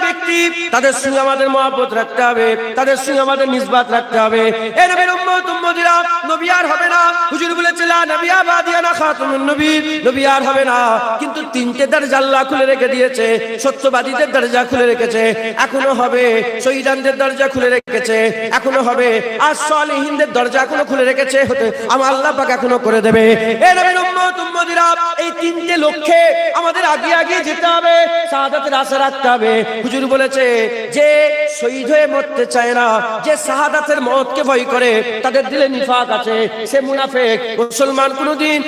[SPEAKER 1] ব্যক্তি তাদের সঙ্গে আমাদের মহব্বত রাখতে হবে, তাদের সঙ্গে আমাদের নিসবত রাখতে হবে। এই নবীর উম্মত উম্মতিরা, নবী আর হবে না। হুজুর বলেছিল নবী আবাদিয়ানা খাতুমুন নবী, নবী আর হবে না, কিন্তু তিনটে দরজা আল্লাহ খুলে রেখে দিয়েছে। সত্যবাদীদের দরজা খুলে রেখেছে, এখনো হবে। শহীদানদের দরজা খুলে রেখেছে, এখনো হবে। আর সালেহিনদের দরজা এখনো খুলে রেখেছে, হতে আমার আল্লাহ পাক এখনো করে দেবে। এই নবীর উম্মত উম্মতিরা, এই তিনটে লক্ষ্যে আমাদের আগে যেতে হবে, শাহাদাতের আশা রাখতে হবে। হুজুর বলেছে যে শহীদ হয়ে মরতে চায় না, যে শাহাদাতের মওতকে ভয় করে, তাদের দিলে নিফাক আছে, সে মুনাফিক। মুসলমান কোনদিন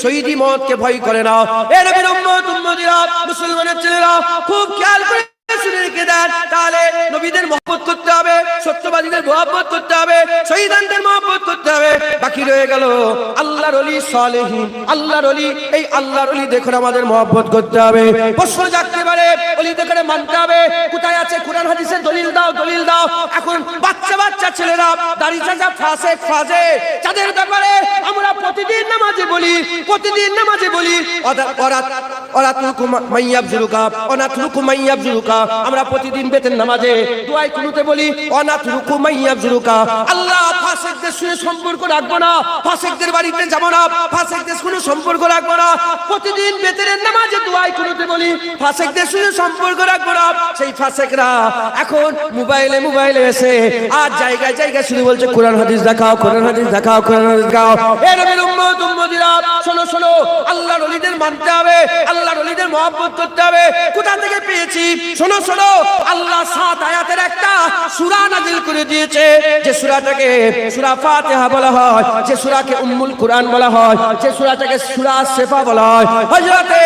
[SPEAKER 1] শহীদি মওতকে ভয় করে না। এ নবীর উম্মত উম্মতিরা, মুসলমানের ছেলেরা খুব খেয়াল করে শুনে রেখে দেন, তাহলে নবীদের মহব্বত করতে হবে, সত্যবাদীদের মহব্বত করতে হবে, শহীদানদের মহব্বত করতে হবে। বাকি রয়ে গেল আল্লাহর ওলি সালেহীন, আল্লাহর ওলি। এই আল্লাহর ওলি দেখুন আমাদের মহব্বত করতে হবে। প্রশ্ন জাগতে পারে, ওলি দেখে মানতে হবে। কোথায় আছে কোরআন হাদিসের দলিল দাও, দলিল দাও। এখন বাচ্চা ছেলেরা দাড়ি চাচা ফাসেক ফাজে, যাদের ব্যাপারে আমরা প্রতিদিন নামাজে বলি, অরাতুকুম মাইয়াবজুরুকা অনাতুকুম মাইয়াবজুরুকা, আমরা প্রতিদিন বেতের নামাজে দোয়ায় কুনুতে বলি অনাতুকুম মাইয়াবজুরুকা, আল্লাহ ফাসিকদের সঙ্গে সম্পর্ক রাখবো না, ফাসিকদের বাড়িতে যাব না, ফাসিকদের সঙ্গে সম্পর্ক রাখবো না। প্রতিদিন বেতের নামাজে দোয়ায় কুনুতে বলি ফাসিকদের সঙ্গে সম্পর্ক রাখবো না। সেই ফাসিকরা এখন মোবাইলে এসে আর জায়গায় শুধু বলছে কোরআন হাদিস দেখাও, কোরআন হাদিস দেখাও, কোরআন হাদিস দেখাও। এ নবীর উম্মত উম্মতিরা, শোনো, আল্লাহর ওলিদের মানতে হবে, আল্লাহর ওলিদের মহব্বত করতে হবে। কোথা থেকে পেয়েছি? শোনো, আল্লাহ 7 আয়াতের একটা সূরা নাযিল করে দিয়েছে, যে সূরাটাকে সূরা ফাতিহা বলা হয়, যে সূরাকে উম্মুল কুরআন বলা হয়, যে সূরাটাকে সূরা শিফা বলা হয়। হযরতে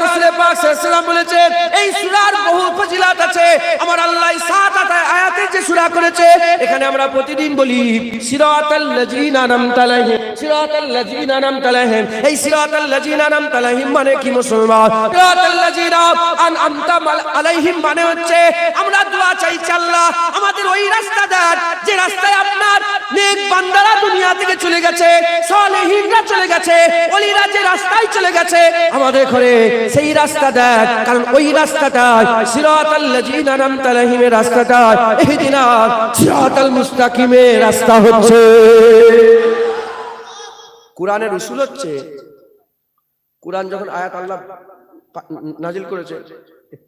[SPEAKER 1] রাসূল পাক সাল্লাল্লাহু আলাইহি ওয়াসাল্লাম বলেছেন এই সূরার বহু ফজিলত আছে। আমার আল্লাহ 7 আয়াতের যে সূরা করেছে, এখানে আমরা প্রতিদিন বলি সিরাতাল লাযিনা আনআমতা আলাইহিম, সিরাতাল লাযিনা আনআমতা আলাইহিম। এই সিরাতাল লাযিনা আনআমতা আলাইহিম মানে কি মুসলমান? সিরাতাল লাযিনা আনআমতা আলাইহিম মানে হচ্ছে আমরা দোয়া চাইছি, আল্লাহ আমাদের ওই রাস্তা দেন যে রাস্তায় আপনার নেক বান্দারা দুনিয়া থেকে চলে গেছে, সালেহিনরা চলে গেছে, ওলিরা যে রাস্তায় চলে গেছে, আমাদের ঘরে সেই রাস্তা দেন। কারণ ওই রাস্তাটা সিরাতাল লাযিনা আনআমতা আলাইহিমের রাস্তাটা ইহদিনা সিরাতাল মুস্তাকিমের রাস্তা হচ্ছে। কোরআনের উসুল হচ্ছে, কোরআন যখন আয়াত আল্লাহ নাজিল করেছে,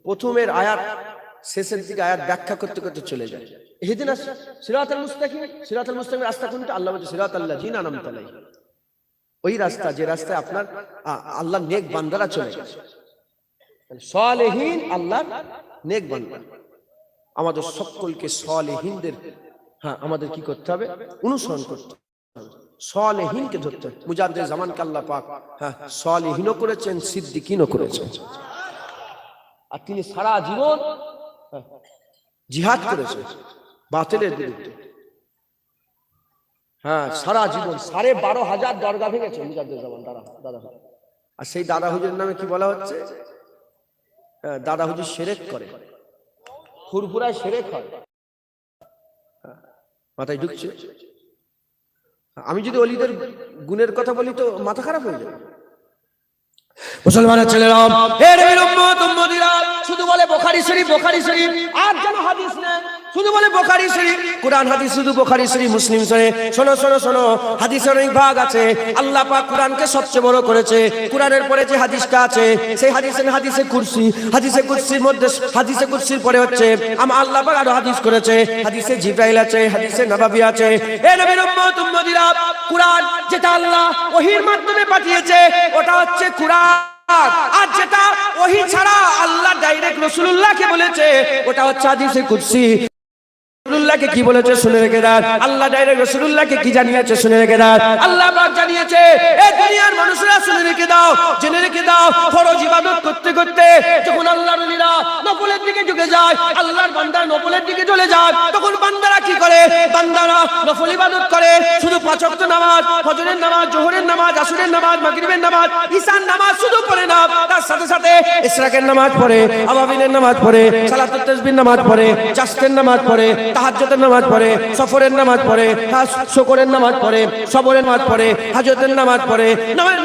[SPEAKER 1] প্রথমের আয়াত শেষের দিকে আয়াত ব্যাখ্যা করতে করতে চলে যায়। ইহদিনাস সিরাতাল মুস্তাকিম, সিরাতাল মুস্তাকিমের রাস্তা কোনটা? আল্লাহ বলছে সিরাতাল লাযিনা আনআমতা আলাইহিম, ওই রাস্তা যে রাস্তায় আপনার আল্লাহ নেক বান্দারা চলে গেছে। সালেহীন আল্লাহর নেক বান্দা। আমাদের সকলকে সালেহীনদের আমাদের কি করতে হবে? অনুসরণ করতে হবে, সালেহীনকে ধরতে হবে। মুজাদ্দিদ জামানকে আল্লাহ পাক সালেহীনও করেছেন, সিদ্দিকিনও করেছেন। আর তিনি সারা জীবন জিহাদ করেছেন বাতিলের বিরুদ্ধে। সারা জীবন 12,500 দরগা ভেঙেছে মুজাদ্দিদ জামান দাদা। আর সেই দাদা হুজুরের নামে কি বলা হচ্ছে? দাদা হুজুর শিরক করে, ফুরফুরায় শিরক হয়। মাথায় ঢুকছে? আমি যদি ওলিদের গুণের কথা বলি তো মাথা খারাপ হয়ে যাবে। মুসলমানের ছেলেরা, এ নবীর উম্মত উম্মতিরা, শুধু বলে বুখারী শরীফ বুখারী শরীফ, আর যেন হাদিস নেই, শুধু বলে বুখারী শরীফ, কোরআন হাদিস শুধু বুখারী শরীফ মুসলিম শরীফ। শোনো শোনো শোনো, হাদিসের অনেক ভাগ আছে। আল্লাহ পাক কোরআনকে সবচেয়ে বড় করেছে। কোরআনের পরে যে হাদিসটা আছে সেই হাদিসে কুরসি, হাদিসে কুরসির মধ্যে, হাদিসে কুরসির পরে হচ্ছে আল্লাহ পাক আরো হাদিস করেছে। হাদিসে জিবরাইল আছে, হাদিসে নববী আছে। এ নবীর উম্মত উম্মতিরা, কোরআন যেটা আল্লাহ ওহীর মাধ্যমে পাঠিয়েছে ওটা হচ্ছে কোরআন, আর যেটা ওহী ছাড়া আল্লাহ ডাইরেক্ট রাসূলুল্লাহকে বলেছে ওটা হচ্ছে হাদিসে কুরসি। রাসূলুল্লাহকে কি বলেছে শুনে রেখে দাও। আল্লাহ ডাইরেক্ট রাসূলুল্লাহকে কি জানিয়েছে শুনে রেখে দাও। আল্লাহ পাক জানিয়েছে, এই দুনিয়ার মানুষরা শুনে রেখে দাও, জেনে রেখে দাও, ফরজ ইবাদত করতে করতে যখন আল্লাহর ওলিরা নফলের দিকে ঝুঁকে যায়, আল্লাহর বান্দা নফলের দিকে চলে যায়, তখন বান্দারা কি করে? বান্দারা নফল ইবাদত করে, শুধু 5 ওয়াক্ত নামাজ, ফজরের নামাজ, জোহরের নামাজ, আসরের নামাজ, মাগরিবের নামাজ, ঈশার নামাজ শুধু পড়ে না, তার সাথে সাথে ইশরাকের নামাজ পড়ে, আওয়াবিনের নামাজ পড়ে, সালাতুত তাসবিহ নামাজ পড়ে, জাসতের নামাজ পড়ে, তাহাজ্জুদের নামাজ পড়ে, সফরের নামাজ পড়ে, শুকরের নামাজ পড়ে, সবরের নামাজ পড়ে, হাজতের নামাজ পড়ে,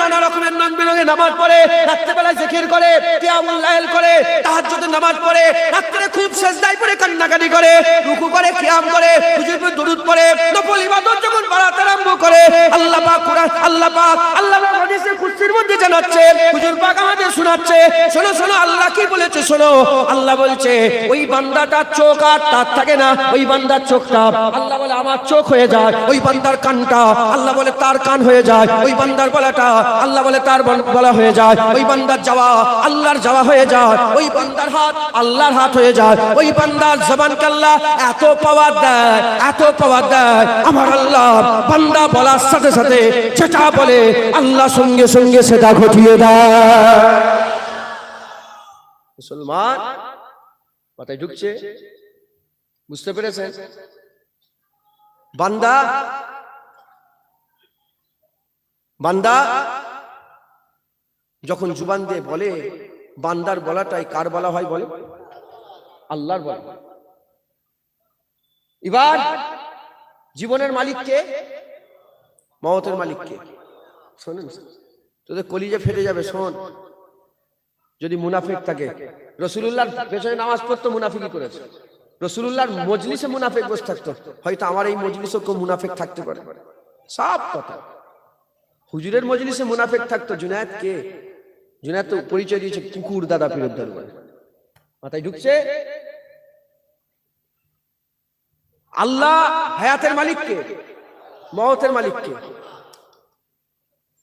[SPEAKER 1] নানা রকমের রং বেরঙের নামাজ পড়ে, রাত্রে বেলা জিকির করে, কিয়ামুল লাইল করে, তাহাজ্জুদের নামাজ পড়ে, রাত্রে খুব সিজদায় পড়ে কান্নাকাটি করে, রুকু করে, কিয়াম করে, হুজুর পর দরুদ পড়ে, নফল ইবাদত যখন বাড়াতে আরম্ভ করে, আল্লাহ পাক কোরআন, আল্লাহ পাক হাদিসে কুরসির মধ্যে জানাচ্ছে, হুজুর পাক আমাদের শোনাচ্ছে। শোনো শোনো, আল্লাহ কি বলেছে শোনো। আল্লাহ বলছে ওই বান্দাটার চোখ আর তার থাকে না, ওই বান্দার চোখটা আল্লাহ বলে আমার চোখ হয়ে যায়, ওই বান্দার কানটা আল্লাহ বলে তার কান হয়ে যায়, ওই বান্দার গলাটা আল্লাহ বলে তার গলা হয়ে যায়, ওই বান্দার যাওয়া আল্লাহর যাওয়া হয়ে যায়, ওই বান্দার হাত আল্লাহর হাত হয়ে যায়, ওই বান্দার জবানকে আল্লাহ এত পাওয়ার দেয়, এত পাওয়ার দেয়, আমার আল্লাহ বান্দা বলার সাথে সাথে যেটা বলে আল্লাহ সঙ্গে সঙ্গে সেটা ঘটিয়ে দেয়। মুসলমান মাথায় ঢুকছে? বুঝতে পেরেছেন? বান্দা বান্দা যখন জুবান দিয়ে বলে, বান্দার বলাটাই কার বলা হয় বলে? আল্লাহর বলা। এবার জীবনের মালিককে, মওতের মালিককে। শোনেন, তোদের কলিজা ফেটে যাবে। শোন, যদি মুনাফিক থাকে, রাসূলুল্লাহর পেছনে নামাজ পড়তো মুনাফিকই করেছে, রাসূলুল্লাহর মজলিসে মুনাফিক বসে থাকতো, হয়তো আমার এই মজলিসেও কেউ মুনাফিক থাকতে পারে। সব কথা। হুজুরের মজলিসে মুনাফিক থাকতো। জুনায়েদ কে? জুনায়েদ তো পরিচয় দিয়েছে কুকুর দাদা পীরের দরবারে। মাথায় ঢুকছে? আল্লাহ হায়াতের মালিককে, মওতের মালিককে।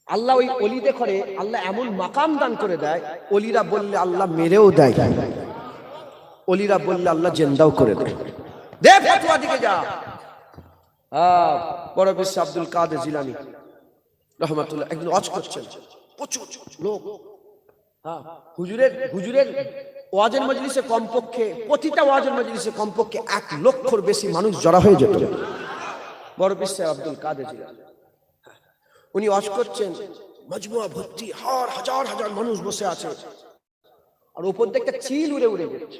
[SPEAKER 1] আল্লাহ ওই অলিতে করে আল্লাহ এমন মাকাম দান করে দেয়, অলিরা বললে আল্লাহ মেরেও দেয়, অলিরা বললে আল্লাহ জিন্দাও করে দেয়। দে ফতোয়া দিকে যা। বড় পীর আব্দুল কাদের জিলানী রহমাতুল্লাহ একদিন ওয়াজ করছেন, প্রচুর লোক। হুজুরের ওয়াজের মজলিসে কমপক্ষে, প্রতিটা ওয়াজের মজলিসে কমপক্ষে 1 লক্ষর বেশি মানুষ জড়া হয়ে যেত। বড় পীর আব্দুল কাদের জিলানী উনি ওয়াজ করছেন, মজমুয়া ভর্তি, হাজার হাজার মানুষ বসে আছে, আর উপর থেকে চিল উড়ে উড়ে যাচ্ছে,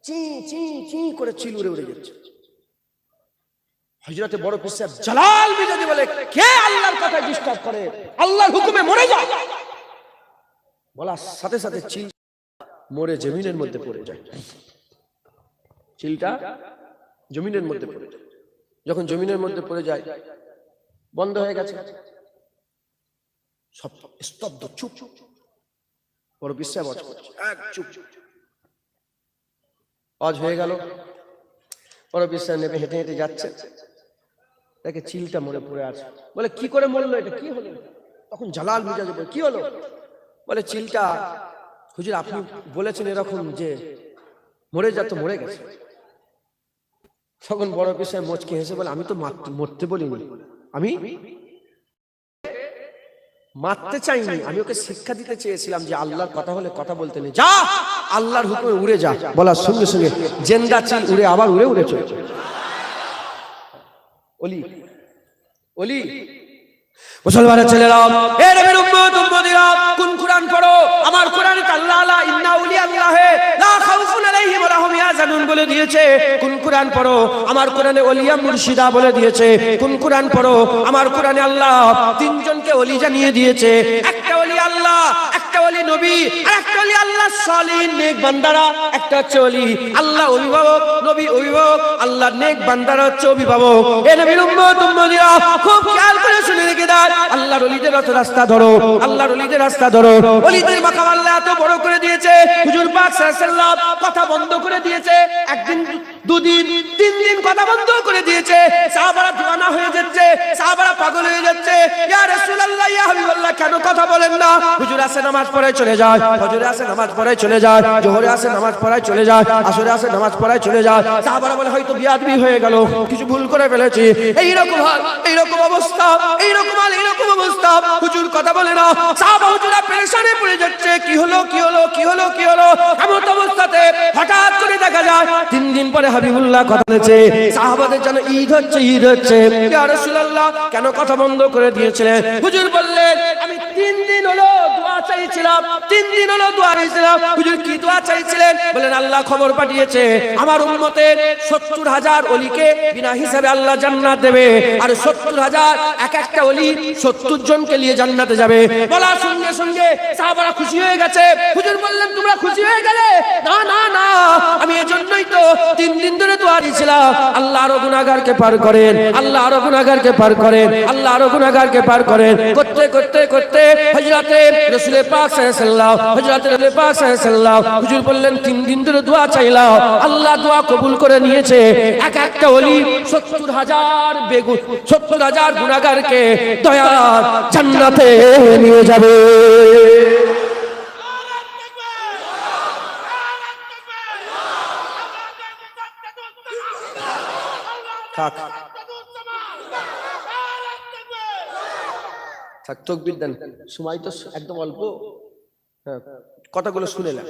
[SPEAKER 1] চি চি চি করে চিল উড়ে উড়ে যাচ্ছে। হযরতে বড় পীর সাহেব জালাল বিজাদি বলে, কে আল্লাহর কথায় ডিস্টার্ব করে? আল্লাহর হুকুমে মরে যায়। বলার সাথে সাথে চিল মরে জমিনের মধ্যে পড়ে যায়। চিলটা জমিনের মধ্যে পড়ে যায়। যখন জমিনের মধ্যে পড়ে যায়, বন্ধ হয়ে গেছে, সব স্তব্ধ, চুপ। বড় পীর সাহেব ওয়াজ করছে, এক চুপ। ওয়াজ হয়ে গেল, বড় পীর সাহেব নেমে হেঁটে হেঁটে যাচ্ছে, দেখে চিলটা মরে পড়ে আছে। বলে কি করে মরলো, এটা কি হলো? তখন জালাল মিজাজে বলে, কি হলো? বলে চিলটা হুজুর আপনি বলেছেন এরকম যে মরে যা, তো মরে গেছে। তখন বড় পীর সাহেব মুচকি হেসে বলে, আমি তো মরতে বলিনি, আমি মারতে চাইনি, আমি ওকে শিক্ষা দিতে চেয়েছিলাম যে আল্লাহর কথা হলে কথা বলতে নেই, যা আল্লাহর হুকুমে উড়ে যা। বলার সঙ্গে সঙ্গে জেন্দা চিল উড়ে আবার উড়ে চলে। ওলি ওলি মুসলমানের ছেলেরা, এ নবীর উম্মত উম্মতিরা, কোন কোরআন পড়ো? আমার কোরআনে আল্লাহ ইন্না আউলিয়া আল্লাহে লা খাউফুন আলাইহিম ওয়া লা হুম ইয়াহজানুন বলে দিয়েছে। কোন কোরআন পড়ো? আমার কোরআনে ওলিয়া মুর্শিদা বলে দিয়েছে। কোন কোরআন পড়ো? আমার কোরআনে আল্লাহ 3 জনকে ওলি জানিয়ে দিয়েছে। একটা ওলি আল্লাহ, একটা একটা ওলি নবী, আর একটা ওলি আল্লাহ সালিহিন নেক বান্দারা। একটা হচ্ছে ওলি আল্লাহ অভিভাবক, নবী অভিভাবক, আল্লাহ নেক বান্দারা হচ্ছে অভিভাবক। এ নবীর উম্মত উম্মতিরা খুব খেয়াল করে শুনে রেখে দাও, আল্লাহর ওলিদের রাস্তা ধরো, আল্লাহর ওলিদের রাস্তা ধরো। ওলিদের মাকাম আল্লাহ এত বড় করে দিয়েছে, হুজুর পাক সাল্লাল্লাহু আলাইহি ওয়াসাল্লাম কথা বন্ধ করে দিয়েছে, একদিন দুদিন তিন দিন কথা বন্ধ করে দিয়েছে। সাহাবারা দিওয়ানা হয়ে যাচ্ছে, সাহাবারা পাগল হয়ে যাচ্ছে, ইয়া রাসূলুল্লাহ ইয়া হাবিবাল্লাহ কেন কথা বলেন না? হুজুর আসে নামাজ পড়ায় চলে যায়, ফজরে আসে নামাজ পড়ায় চলে যায়, জোহরে আসে নামাজ পড়ায় চলে যায়, আসরে আসে নামাজ পড়ায় চলে যায়। সাহাবারা বলে হয়তো বিয়াদবি হয়ে গেল, কিছু ভুল করে ফেলেছি, এইরকম হাল, এইরকম অবস্থা, এইরকম হাল, এইরকম অবস্থা, হুজুর কথা বলে না। সাহাবা হুজুরা পেরেশানে পড়ে যাচ্ছে, কি হলো কি হলো কি হলো কি হলো? এমন অবস্থাতে হঠাৎ করে দেখা যায় 3 দিন পরে হাবিবুল্লাহ কথা বলেছে। সাহাবাদের যেন ঈদ হচ্ছে, ঈদ হচ্ছে। ইয়া রাসূলুল্লাহ কেন কথা বন্ধ করে দিয়েছিলেন? হুজুর বললেন আমি 3 দিন হলো দোয়া চাইছিলাম, 3 দিন হলো দোয়া চাইছিলাম। হুজুর কি দোয়া চাইছিলেন? বলেন আল্লাহ খবর পাঠিয়েছে আমার উম্মতের 70,000 ওলিকে বিনা হিসাবে আল্লাহ জান্নাত দেবে, আর 70,000 এক একটা ওলি 70 জনকে নিয়ে জান্নাতে যাবে। বলার সঙ্গে সঙ্গে সাহাবারা খুশি হয়ে গেছে। হুজুর বললেন তোমরা খুশি হয়ে গেলে? না না না, আমি এজন্যই তো 3 দিন ধরে দোয়া দিয়েছিলাম আল্লাহ আরো গুনাহগারকে পার করেন, আল্লাহ আরো গুনাহগারকে পার করেন, আল্লাহ আরো গুনাহগারকে পার করেন। করতে করতে করতে হযরতে রাসূল পাক সাল্লাল্লাহু আলাইহি ওয়াসাল্লাম, হযরতে রাসূল পাক সাল্লাল্লাহু আলাইহি ওয়াসাল্লাম হুজুর বললেন 3 দিন ধরে দোয়া চাইলাম, আল্লাহ দোয়া কবুল করে নিয়েছে। এক একটা ওলি 70,000 বেগুন, 70,000 গুনাহগারকে দয়ার জান্নাতে নিয়ে যাবে। থাক থাক, তাকবীর দেন, সময় তো একদম অল্প। হ্যাঁ, কথাগুলো শুনে নেন,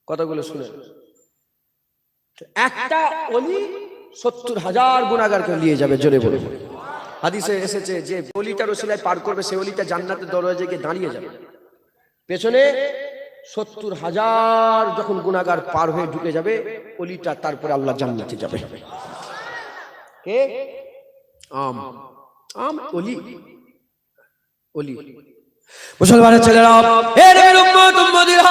[SPEAKER 1] কথাগুলো শুনে নেন। একটা ওলি 70,000 গুনাহগারকে নিয়ে যাবে, জোরে বলে। হাদিসে এসেছে যে ওলিটা রসিলায় পার করবে সে ওলিটা জান্নাতের দরজায় গিয়ে দাঁড়িয়ে যাবে। পেছনে 70,000 যখন গুনাহগার পার হয়ে ঢুকে যাবে ওলিটা, তারপরে আল্লাহ জান্নাতে যাবে। কে? আম আম ওলি, ওলি। মুসলমানের ছেলেরা, এ নবীর উম্মত উম্মতিরা,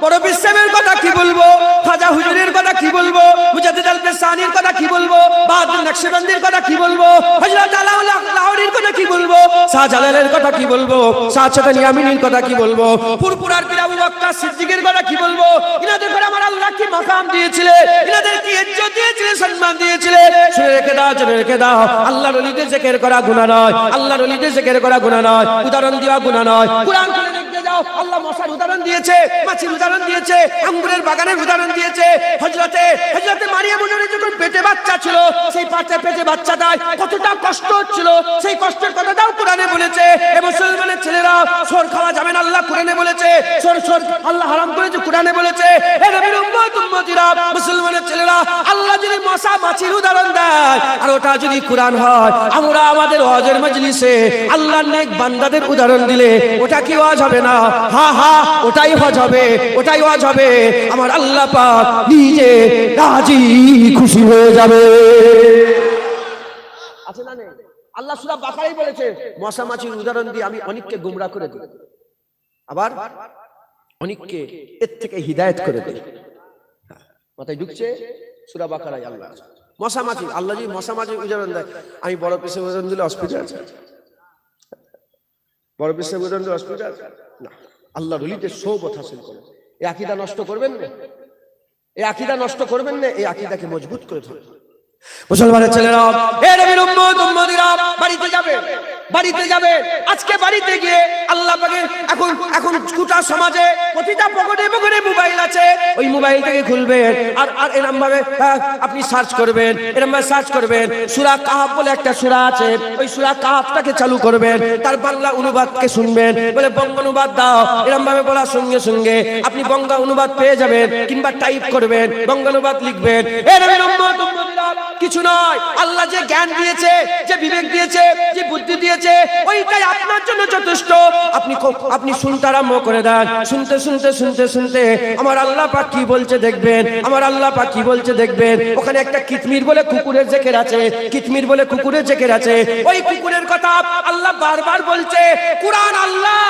[SPEAKER 1] বড় বিশ্বের কথা কি বলবো, খাজা হুজুরের কথা কি বলবো, মুজাদ্দিদ আল-ফিসানির কথা কি বলবো, বাহাদুর নকশবন্দির কথা কি বলবো, হযরত আলাউল্লাহ লাহোরীর কথা কি বলবো, শাহজালালের কথা কি বলবো, শাহ চাঁদানী আমিনীর কথা কি বলবো, ফুরফুরার পীর আবু বকর সিদ্দিকের কথা কি বলবো। ইনাদের করে আমার আল্লাহ কি মাকাম দিয়েছিলেন, ইনাদের কি ইজ্জত দিয়েছিলেন, সম্মান দিয়েছিলেন। শুনে রেখে দাও, জেনে রেখে দাও, আল্লাহর ওলিদের জিকির করা গুনাহ নয়, আল্লাহর ওলিদের জিকির করা গুনাহ নয়, উদাহরণ দেওয়া গুনাহ নয়। কুরআন খুলে দেখতে যাও, আল্লাহ মশার উদাহরণ দিয়েছে, মাছির উদাহরণ দিয়েছে, আঙ্গুরের বাগানের উদাহরণ দিয়েছে। হযরতে মারিয়াম যখন পেটে বাচ্চা ছিল, সেই পেটে বাচ্চাটায় কতটা কষ্ট হচ্ছিল, সেই কষ্টের কথাটাও কোরআনে বলেছে। এ মুসলমানের ছেলেরা, সর খাওয়া যাবে না আল্লাহ কোরআনে বলেছে, সর আল্লাহ হারাম করেছে কোরআনে বলেছে। এ নবীর উম্মত উম্মতিরা, মুসলমানের ছেলেরা, আল্লাহ যদি মশা মাছির উদাহরণ দেয় আর ওটা যদি কোরআন হয়, আমরা আমাদের ওয়াজের মজলিসে আল্লাহর নেক বান্দাদের উদাহরণ দিলে ওটা কি ওয়াজ হবে না? হ্যাঁ হ্যাঁ, ওটাই ওয়াজ হবে, ওটাই ওয়াজ হবে। আমার আল্লাহ পাক নিজে রাজি খুশি হয়ে যাবে। আছে না নেই? আল্লাহ সূরা বাকারায় বলেছে মশা মাছির উদাহরণ দিয়ে আমি অনেককে গোমরাহ করে দিই, আবার অনেককে এর থেকে হিদায়াত করে দিই। মাথায় ঢুকছে? সূরা বাকারায় আল্লাহ মশা মাছি, আল্লাহ যদি মশা মাছির উদাহরণ দেয়, আমি বড় পিসে উদাহরণ দিলে অসুবিধা আছে? বড় পিসে উদাহরণ দিলে অসুবিধা আছে না। আল্লাহর ওলিদের সোহবত হাসিল করুন। এই আকীদা নষ্ট করবেন না, এই আকীদা নষ্ট করবেন না, এই আকীদাকে মজবুত করে ধরুন। মুসলমানের ছেলেরা, হে নবীর উম্মত উম্মতিরা, বাড়িতে যাবে, বাড়িতে যাবে। আজকে বাড়িতে গিয়ে আল্লাহ পাকের এখন গোটা সমাজে প্রতিটা পকেটে পকেটে মোবাইল আছে, ওই মোবাইল থেকে খুলবেন আর এরকম ভাবে আপনি সার্চ করবেন, এরকম ভাবে সার্চ করবেন সূরা কাহফ বলে একটা সূরা আছে, ওই সূরা কাহফটাকে চালু করবেন, তার বাংলা অনুবাদকে শুনবেন, বলে বঙ্গ অনুবাদ দাও, এরকম ভাবে বলার সঙ্গে সঙ্গে আপনি বঙ্গ অনুবাদ পেয়ে যাবেন, কিংবা টাইপ করবেন, বঙ্গ অনুবাদ লিখবেন। হে নবীর উম্মত উম্মতিরা, কিছু নয়, আল্লাহ যে জ্ঞান দিয়েছে, যে বিবেক দিয়েছে, যে বুদ্ধি দিয়েছে, ওইটাই আপনার জন্য যথেষ্ট। আপনি শুনতে আরম্ভ করে দেন, শুনতে শুনতে শুনতে শুনতে আমার আল্লাহ পাক কি বলছে দেখবেন, আমার আল্লাহ পাক কি বলছে দেখবেন। ওখানে একটা কিতমির বলে কুকুরের জিকির আছে, কিতমির বলে কুকুরের জিকির আছে। ওই কুকুরের কথা আল্লাহ বারবার বলছে। কুরআন আল্লাহ,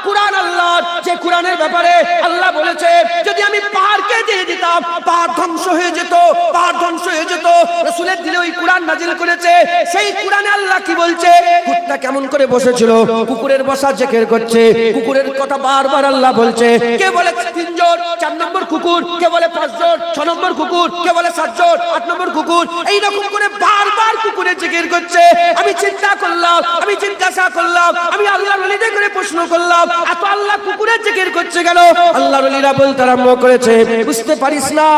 [SPEAKER 1] কুরআন আল্লাহ, যে কুরআনের ব্যাপারে আল্লাহ বলেছে যদি আমি পাহাড়কে দিয়ে দিতাম পাহাড় ধ্বংস হয়ে যেত, পাহাড় ধ্বংস হয়ে যেত। রাসূলের দিলে ওই কুরআন নাজিল করেছে। সেই কুরআনে আল্লাহ কি বলছে? কুকুরটা কেমন করে বসেছিল, কুকুরের বসা জিকির করছে, কুকুরের কথা বারবার আল্লাহ বলছে। কে বলে 3 জন, 4 নম্বর কুকুর, কে বলে 5 জন, 6 নম্বর কুকুর, কে বলে 7 জন, 8 নম্বর কুকুর, এইরকম করে বারবার কুকুরের জিকির করছে। আমি চিন্তা করলাম, আমি জিজ্ঞাসা করলাম, আমি আল্লাহর ওলিদের করে প্রশ্ন করলাম, এত আল্লাহ কুকুরের জিকির করছে কেন? আল্লাহর ওলিরা বলতে আরম্ভ করেছে, বুঝতে পারিস না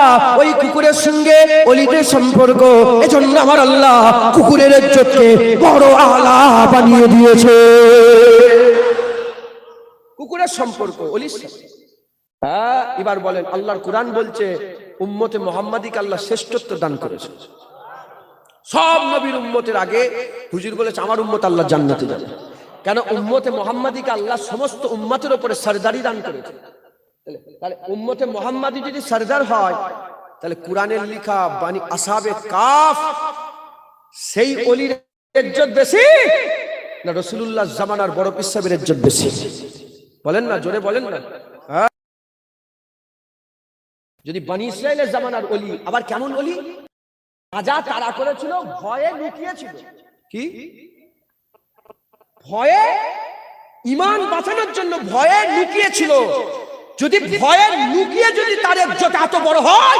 [SPEAKER 1] ওই কুকুরের সঙ্গে ওলিদের সম্পর্ক, এজন্য আমার আল্লাহ কুকুরের ইজ্জতকে বড় আলা বানিয়ে দিয়েছে। কুকুরের সম্পর্ক ওলির সাথে। হ্যাঁ, এবার বলেন আল্লাহর কুরআন বলছে উম্মতে মুহাম্মাদিকে আল্লাহ শ্রেষ্ঠত্ব দান করেছে। সব নবীর উম্মতের আগে হুজুর বলেছে আমার উম্মত আল্লাহ জান্নাতে যাবে। কেন? উম্মতে মুহাম্মাদিকে আল্লাহ সমস্ত উম্মতের উপরে সরদারি দান করেছে। তাহলে উম্মতে মুহাম্মাদি যদি সরদার হয়, তাহলে কুরআনের লেখা বানি আসহাবে কাফ সেই ওলির ইজ্জত বেশি না রাসূলুল্লাহ জামানার বড় পীর সাহেবের ইজ্জত বেশি? বলেন না, জোরে বলেন না। যদি বনি ইসরাইলের জামানার ওলি, আবার কেমন ওলি? রাজা তারা করেছিল, ভয়ে লুকিয়েছিল। কি ভয়ে? ঈমান বাঁচানোর জন্য ভয়ে লুকিয়েছিল। যদি ভয়ে লুকিয়ে যদি তার ইজ্জত এত বড় হয়,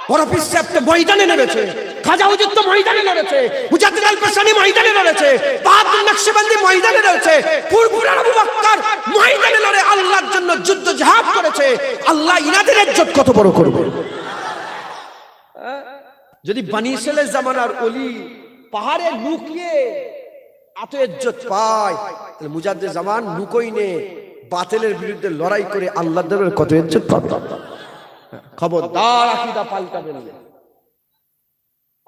[SPEAKER 1] বড় পীর সাহেব তো ময়দানে নেমেছে, খাজা হুজুর তো ময়দানে নেমেছে, মুজাদ্দিদ আল-পেশানি ময়দানে নেমেছে, বাহাদুর নকশবন্দি ময়দানে নেমেছে, ফুরফুরা আবু বকর ময়দানে লড়ে আল্লাহর জন্য যুদ্ধ জিহাদ করেছে। আল্লাহ ইনাদের ইজ্জত কত বড় করবে? যদি বনি ইসরাইলের জামানার ওলি পাহাড়ে লুকিয়ে এত ইজ্জত পায়, তাহলে মুজাদ্দিদ জামান লুকোইনে বাতিলের বিরুদ্ধে লড়াই করে আল্লাহর দরবারে কত ইজ্জত পাবে। খবরদার আকীদা পাল্টাবেন না,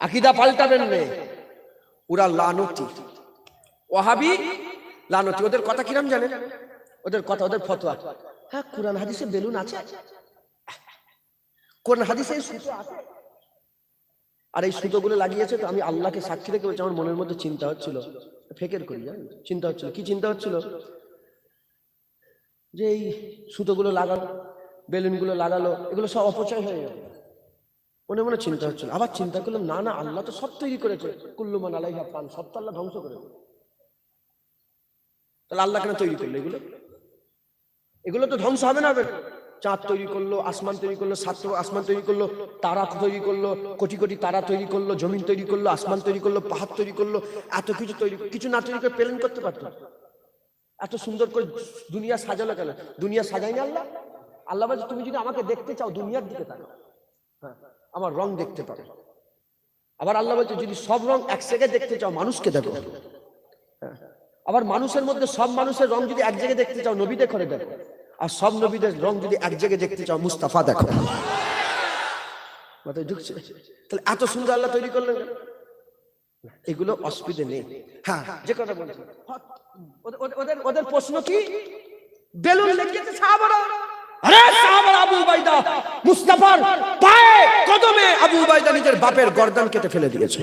[SPEAKER 1] আকীদা পাল্টাবেন না। ওরা লানতি, ওয়াহাবি লানতি। ওদের কথা কিরম জানেন? ওদের কথা, ওদের ফতোয়া, হ্যাঁ কোরআন হাদিসে বেলুন আছে, কোরআন হাদিসে সুতো আছে, আর এই সুতোগুলো লাগিয়েছে। তো আমি আল্লাহকে সাক্ষী রেখে বলছি, আমার মনের মধ্যে চিন্তা হচ্ছিল, ফেকের করি জানেন, চিন্তা হচ্ছিল। কি চিন্তা হচ্ছিল? যে এই সুতোগুলো লাগালো, বেলুনগুলো লাগালো, এগুলো সব অপচয় হয়ে যাবে, মনে মনে চিন্তা হচ্ছিল। আবার চিন্তা করলাম, না না, আল্লাহ তো সব তৈরি করেছে, কুল্লু মান আলাইহা ফান, সব তো আল্লাহ ধ্বংস করে দেবে। তাহলে আল্লাহ কেন তৈরি করলো এগুলো? এগুলো তো ধ্বংস হবে না। চাঁদ তৈরি করলো, আসমান তৈরি করলো, 7 আসমান তৈরি করলো, তারা তৈরি করলো, কোটি কোটি তারা তৈরি করলো, জমিন তৈরি করলো, আসমান তৈরি করলো, পাহাড় তৈরি করলো, এত কিছু তৈরি, কিছু না তৈরি করে প্লেন করতে পারতো? এত সুন্দর করে দুনিয়া সাজালো কেন? দুনিয়া সাজায়নি আল্লাহ? আল্লাহ বলছে তুমি যদি আমাকে দেখতে চাও দুনিয়ার দিকে তাকাও, হ্যাঁ আমার রং দেখতে পাবে। আবার আল্লাহ বলছে যদি সব রং এক জায়গায় দেখতে চাও মানুষকে দেখো। হ্যাঁ, আবার মানুষের মধ্যে সব মানুষের রং যদি এক জায়গায় দেখতে চাও নবী দেখো দেখো, আর সব নবীদের রং যদি এক জায়গায় দেখতে চাও মুস্তাফা দেখো। মাথায় ঢুকছে? তাহলে এত সুন্দর আল্লাহ তৈরি করলেন, এগুলো অসুবিধে নেই। হ্যাঁ, যে কথা বলছি, ওদের প্রশ্ন কি? বেলুন লেগেছে সাহাবারা। আরে সাহাবারা আবু উবাইদা মুস্তাফার পায়ে কদমে আবু উবাইদা নিজের বাপের গর্দান কেটে ফেলে দিয়েছে।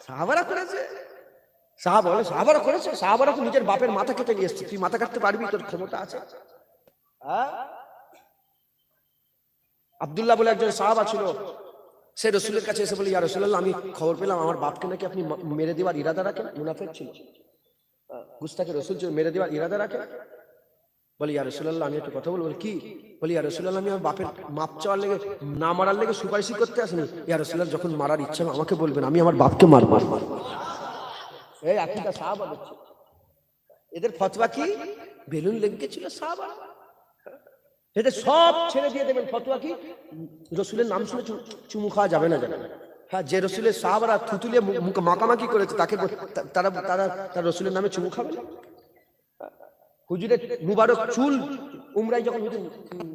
[SPEAKER 1] সাহাবারা করেছে? সাহাবারা করেছে? সাহাবারা তো নিজের বাপের মাথা কেটে নিয়ে এসেছে। তুই মাথা কাটতে পারবি? তোর ক্ষমতা আছে? আব্দুল্লাহ বলে একজন সাহাবা ছিল, সে রাসূলের কাছে এসে বলে, ইয়া রাসূলুল্লাহ, আমি খবর পেলাম আমার বাপকে নাকি আপনি মেরে দেওয়ার ইরাদা রাখেন। মুনাফিক ছিল, গুস্তাখে রাসূল ছিল, মেরে দেওয়ার ইরাদা রাখেন। বলে, ইয়া রাসূলুল্লাহ, আমি একটা কথা বলবো। বলে কি? বলি, ইয়া রাসূলুল্লাহ, আমি আমার বাপের মাপ চাওয়ার লেগে, না মারার লেগে সুপারিশ করতে আসিনি। ইয়া রাসূলুল্লাহ, যখন মারার ইচ্ছা আমাকে বলবেন, আমি আমার বাপকে মারব। এই আকীদা সাহাবা হচ্ছে। এদের ফতোয়া কি? বেলুন লেগেছিল সাহাবা, এদের সব ছেড়ে দিয়ে দেবেন। ফতোয়া কি? রসুলের নাম শুনে চুমু খাওয়া যাবে না, যাবে না। হ্যাঁ, যে রসুলের সাহাবারা থুতুলিয়ে মাকামাকি করেছে তাকে তারা রসুলের নামে চুমু খাবে না। হুজুরের মুবারক চুল উমরায় যখন হুজুর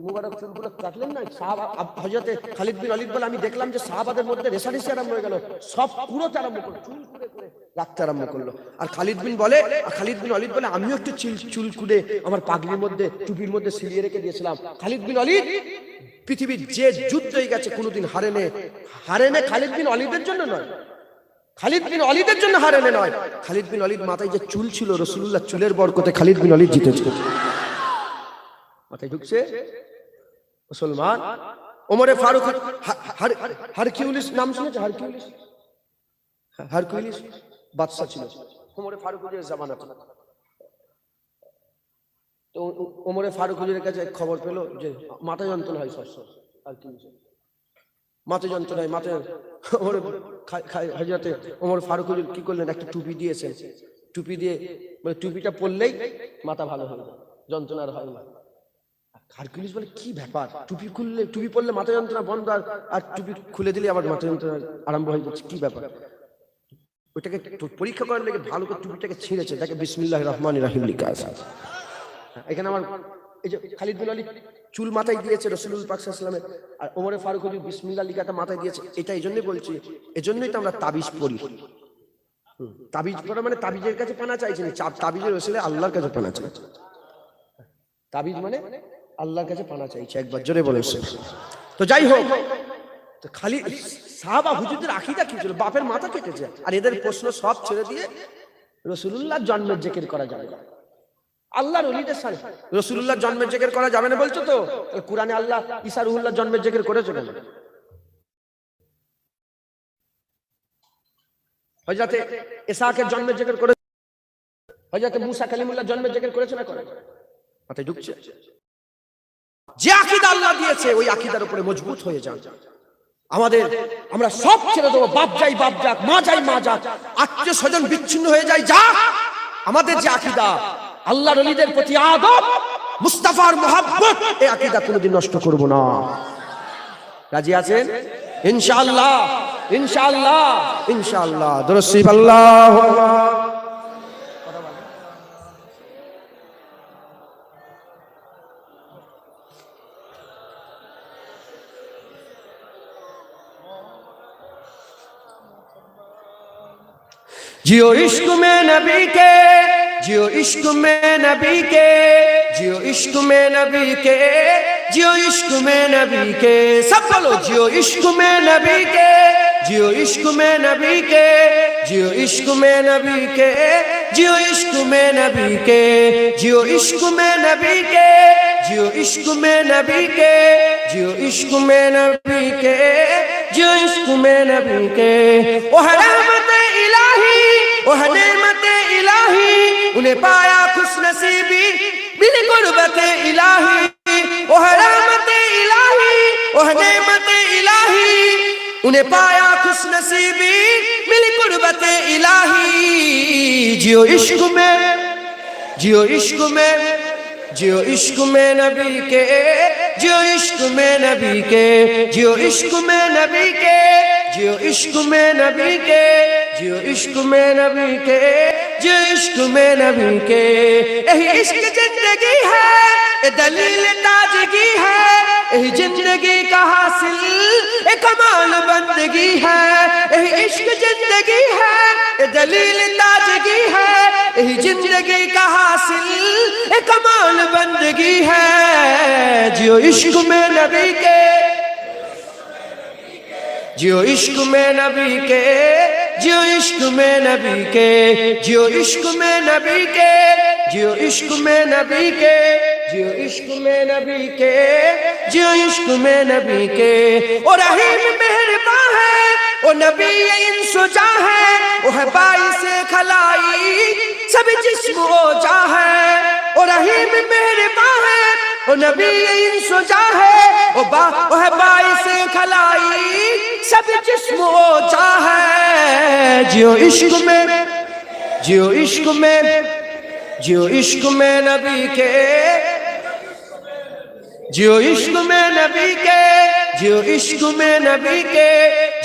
[SPEAKER 1] মুবারক চুলগুলো কাটলেন না, সাহাবা হযরতে খালিদ বিন ওয়ালিদ বলে, আমি দেখলাম যে সাহাবাদের মধ্যে রেষারেষি আরম্ভ হয়ে গেল, সব পুরোতে আরম্ভ করলো, চুল কুড়ে কুড়ে রাখতে আরম্ভ করলো। আর খালিদ বিন ওয়ালিদ বলে, আমিও একটু চুল কুড়ে আমার পাগড়ির মধ্যে, টুপির মধ্যে সিলিয়ে রেখে দিয়েছিলাম। খালিদ বিন ওয়ালিদ পৃথিবীর যে যুদ্ধ হয়ে গেছে কোনোদিন হারেনে খালিদ বিন ওয়ালিদের জন্য নয়, খালিদ বিন ওয়ালিদের জন্য হারেনে নয়, খালিদ বিন ওয়ালিদ মাথায় যে চুল ছিল রাসূলুল্লাহ চুলের বরকতে খালিদ বিন ওয়ালিদ জিতেছে। মাথায় ঢুকছে? মুসলমান ওমরে ফারুক হারকিউলিস নাম শুনেছে? হারকিউলিস বাদশা ছিল ওমরে ফারুক হুজুরের জামানাতে। তো ওমরে ফারুক হুজুরের কাছে খবর পেল যে মাথা যন্ত্রণা হয় সবসময়, মাথা যন্ত্রণা হয়, মাথা হযরতে ওমর ফারুক হুজুর কি করলেন, একটা টুপি দিয়েছেন, টুপি দিয়ে বলে টুপিটা পরলেই মাথা ভালো হবে, যন্ত্রণা আর হয় না। হারকিউলিস বলে কি ব্যাপার, টুপি খুললে, টুপি পরলে মাথা যন্ত্রণা বন্ধ, আর টুপি খুলে দিলে আবার মাথা যন্ত্রণা আরম্ভ হয়ে যাচ্ছে, কি ব্যাপার? ওইটাকে পরীক্ষা করার লেগে ভালো করে টুপিটাকে ছিঁড়েছে, দেখে বিসমিল্লাহির রহমানির রহিম লেখা আছে। এখানে আমার এই যে খালিদ বিন ওয়ালিদ চুল মাথায় দিয়েছে রাসূলুল্লাহ পাক সাল্লাল্লাহু আলাইহি ওয়াসাল্লাম, আর ওমরে ফারুক হুজুর বিসমিল্লাহ লেখাটা মাথায় দিয়েছে। এটা এইজন্যই বলছি, এজন্যই তো আমরা তাবিজ পড়ি। তাবিজ পড়া মানে তাবিজের কাছে পানা চাইছি না, তাবিজের ওসিলায় আল্লাহর কাছে পানা চাইছি। তাবিজ মানে আল্লাহর কাছে পানা চাইছে, একবার জোরে বলেন। তো যাই হোক, তো খালি সাহাবা হুজুরদের আকীদা কি ছিল? বাপের মাথা কেটেছে, আর এদের প্রশ্ন সব ছেড়ে দিয়ে রাসূলুল্লাহর জন্মের জিকির করা যাবে না। আল্লাহর ওলিদের সাথে রাসূলুল্লাহর জন্মের জিকির করা যাবে না বলছো তো? কুরআনে আল্লাহ ঈসা রুহুল্লাহর জন্মের জিকির করেছে কেন? হযরতে ইসাকের জন্মের জিকির করেছে, হযরতে মুসা কালিমুল্লাহর জন্মের জিকির করেছে না করে? মাথায় ঢুকছে? যে আকীদা আল্লাহ দিয়েছে ওই আকীদার উপরে মজবুত হয়ে যান। আমরা সব ছেড়ে দেবো, বাপ যাই বাপ যাক, মা যাই মা যাক, আত্মীয় স্বজন বিচ্ছিন্ন হয়ে যায় যা, আমাদের যে আকীদা আল্লাহর ওলিদের প্রতি আদব, মুস্তাফার মুহাব্বত, এই আকীদা কোনোদিন নষ্ট করব না। রাজি আছেন? ইনশাআল্লাহ, ইনশাআল্লাহ, ইনশাআল্লাহ। দরুদ শরীফ আল্লাহু আকবার। जियो इश्क में नबी के, जियो इश्क में नबी के, जियो इश्क में नबी के, जियो इश्क में नबी के, सब बोलो जियो इश्क में नबी के, जियो इश्क में नबी के, जियो इश्क में नबी के, जियो इश्क में नबी के, जियो इश्क में नबी के, जियो इश्क में नबी के, जियो इश्क में नबी के, जियो इश्क में नबी के। ओ है रहमत इलाही, ओ है नेमत इलाही, उन्हें पाया खुश नसीबी बिल गुरबत इलाही। ओ है रहमत इलाही, ओ है नेमत इलाही, उन्हें पाया खुश नसीबी बिल गुरबत इलाही। जियो इश्क में, जियो इश्क में, जियो इश्क में नबी के, जियो इश्क में नबी के, जियो इश्क में नबी के, जियो इश्क में नबी के, जियो इश्क में नबी के, जियो इश्क में नबी के। यही इश्क जिंदगी है, ये दलील ताजगी है, यही जिंदगी का हासिल एक कमाल बंदगी है। यही इश्क जिंदगी है, ये दलील ताजगी है, यही जिंदगी का हासिल एक कमाल बंदगी है। जियो इश्क में नबी के, जियो इश्क में नबी के, जियो इश्क में नबी के, जियो इश्क में नबी के, जियो इश्क में नबी के, जियो इश्क में नबी के, जियो इश्क में नबी के। ओ रहीम मेहरबान है, ओ नबी इंसुजा है, ओ है बाइस खलाई सब जिस्म ओ जा है। ओ रहीम मेहरबान है, ओ नबी इंसुजा है, ओ है बाइस खलाई सब जिस्म ओ जा है। जियो इश्क में, जियो इश्क में, जियो इश्क में नबी के, जियो इश्क में नबी के, जियो इश्क में नबी के,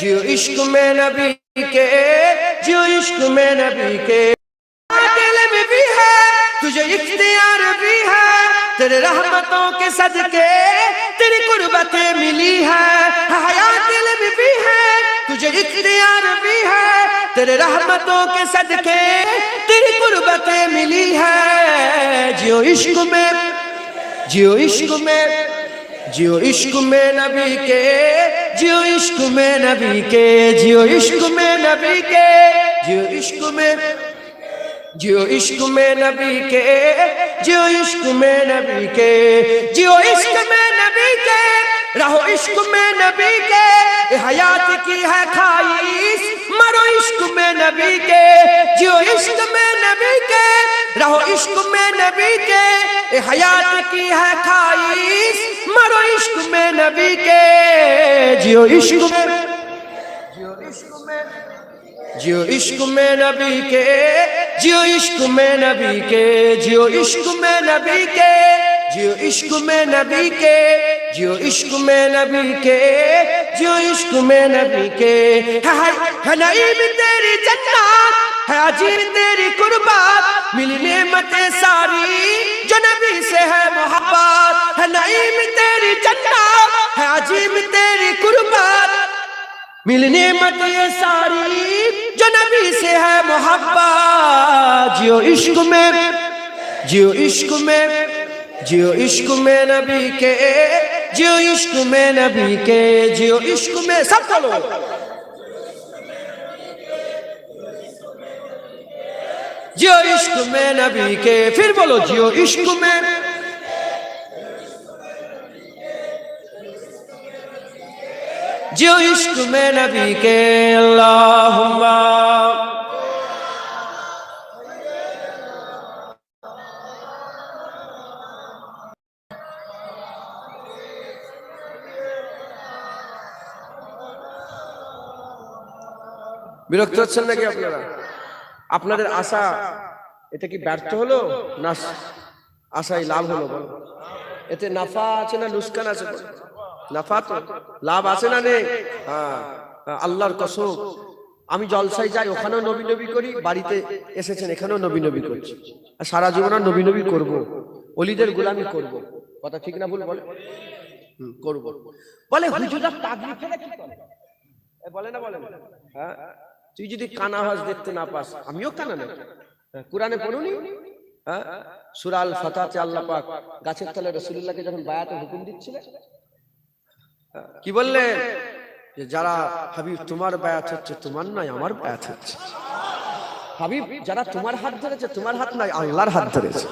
[SPEAKER 1] जियो इश्क में नबी के, जियो इश्क में नबी के। दिल में भी है तुझे इख्तियार भी है, तेरे रहमतों के सदके तेरी कुर्बतें मिली है। हयात दिल में भी है तुझे इख्तियार भी है, तेरे रहमतों के सदके तेरी कुर्बतें मिली है। जियो इश्क में, जियो इश्क में, जियो इश्क में नबी के, जियो इश्क में नबी के, जियो इश्क में नबी के, जियो इश्क में, जियो इश्क में नबी के, जियो इश्क में नबी के, जियो इश्क में नबी के, रहो इश्क में नबी के, हयात की है ख्वाहिश, मरो इश्क में नबी के, जियो इश्क में नबी के, रहो इश्क में नबी के, हयात की है ख्वाहिश, मरो इश्क में नबी के, जियो इश्क में, जियो इश्क में, जियो इश्क में नबी के, जियो इश्क में नबी के, जियो इश्क में नबी के, जियो इश्क में नबी के, जियो इश्क में नबी के, जियो इश्क में नबी के, है नईम तेरी जन्नत, है अजीब तेरी कुर्बात, मिली नेमतें सारी जो नबी से है मोहब्बत, है नईम तेरी जन्नत, है अजीब तेरी कुर्बात, मिलने मत ये सारी जो नबी से है मोहब्बत, जियो इश्क में, जियो इश्क में, जियो इश्क में नबी के, जियो इश्क में नबी के, जियो इश्क में, सब बोलो, जियो इश्क में नबी के, फिर बोलो जियो इश्क में, जियो इश्क में नबी के, अल्लाहुम्मा বিরক্ত হচ্ছেন নাকি আপনারা? আপনাদের আশা এটা কি ব্যর্থ হলো না আশায় লাভ হলো? বলো, এতে নাফা আছে না নুকসান আছে? নাফা তো, লাভ আছে না নেই? হ্যাঁ, আল্লাহর কসম, আমি জলসায় যাই, ওখানেও নবী নবী করি, বাড়িতে এসেছেন এখানেও নবী নবী করছি, আর সারা জীবন আর নবী নবী করবো, ওলিদের গোলামি করব। কথা ঠিক না ভুল? বলে করব। বলে হুজুরা তাগলি ফেলে কি করে? বলে না, বলে না? হ্যাঁ, তুই যদি কানা হজ দেখতে না পাস, আমিও কানা না। কোরআনে পড়ুনি? হ্যাঁ, সূরা আল ফাতহাতে আল্লাহ পাক গাছের তলায় রাসূলুল্লাহকে যখন বায়াতের হুকুম দিচ্ছিলেন, কি বললেন? যে যারা হাবিব তোমার বায়াত হচ্ছে, তোমার নয় আমার বায়াত হচ্ছে। হাবিব যারা তোমার হাত ধরেছে, তোমার হাত নয় আল্লাহর হাত ধরেছে।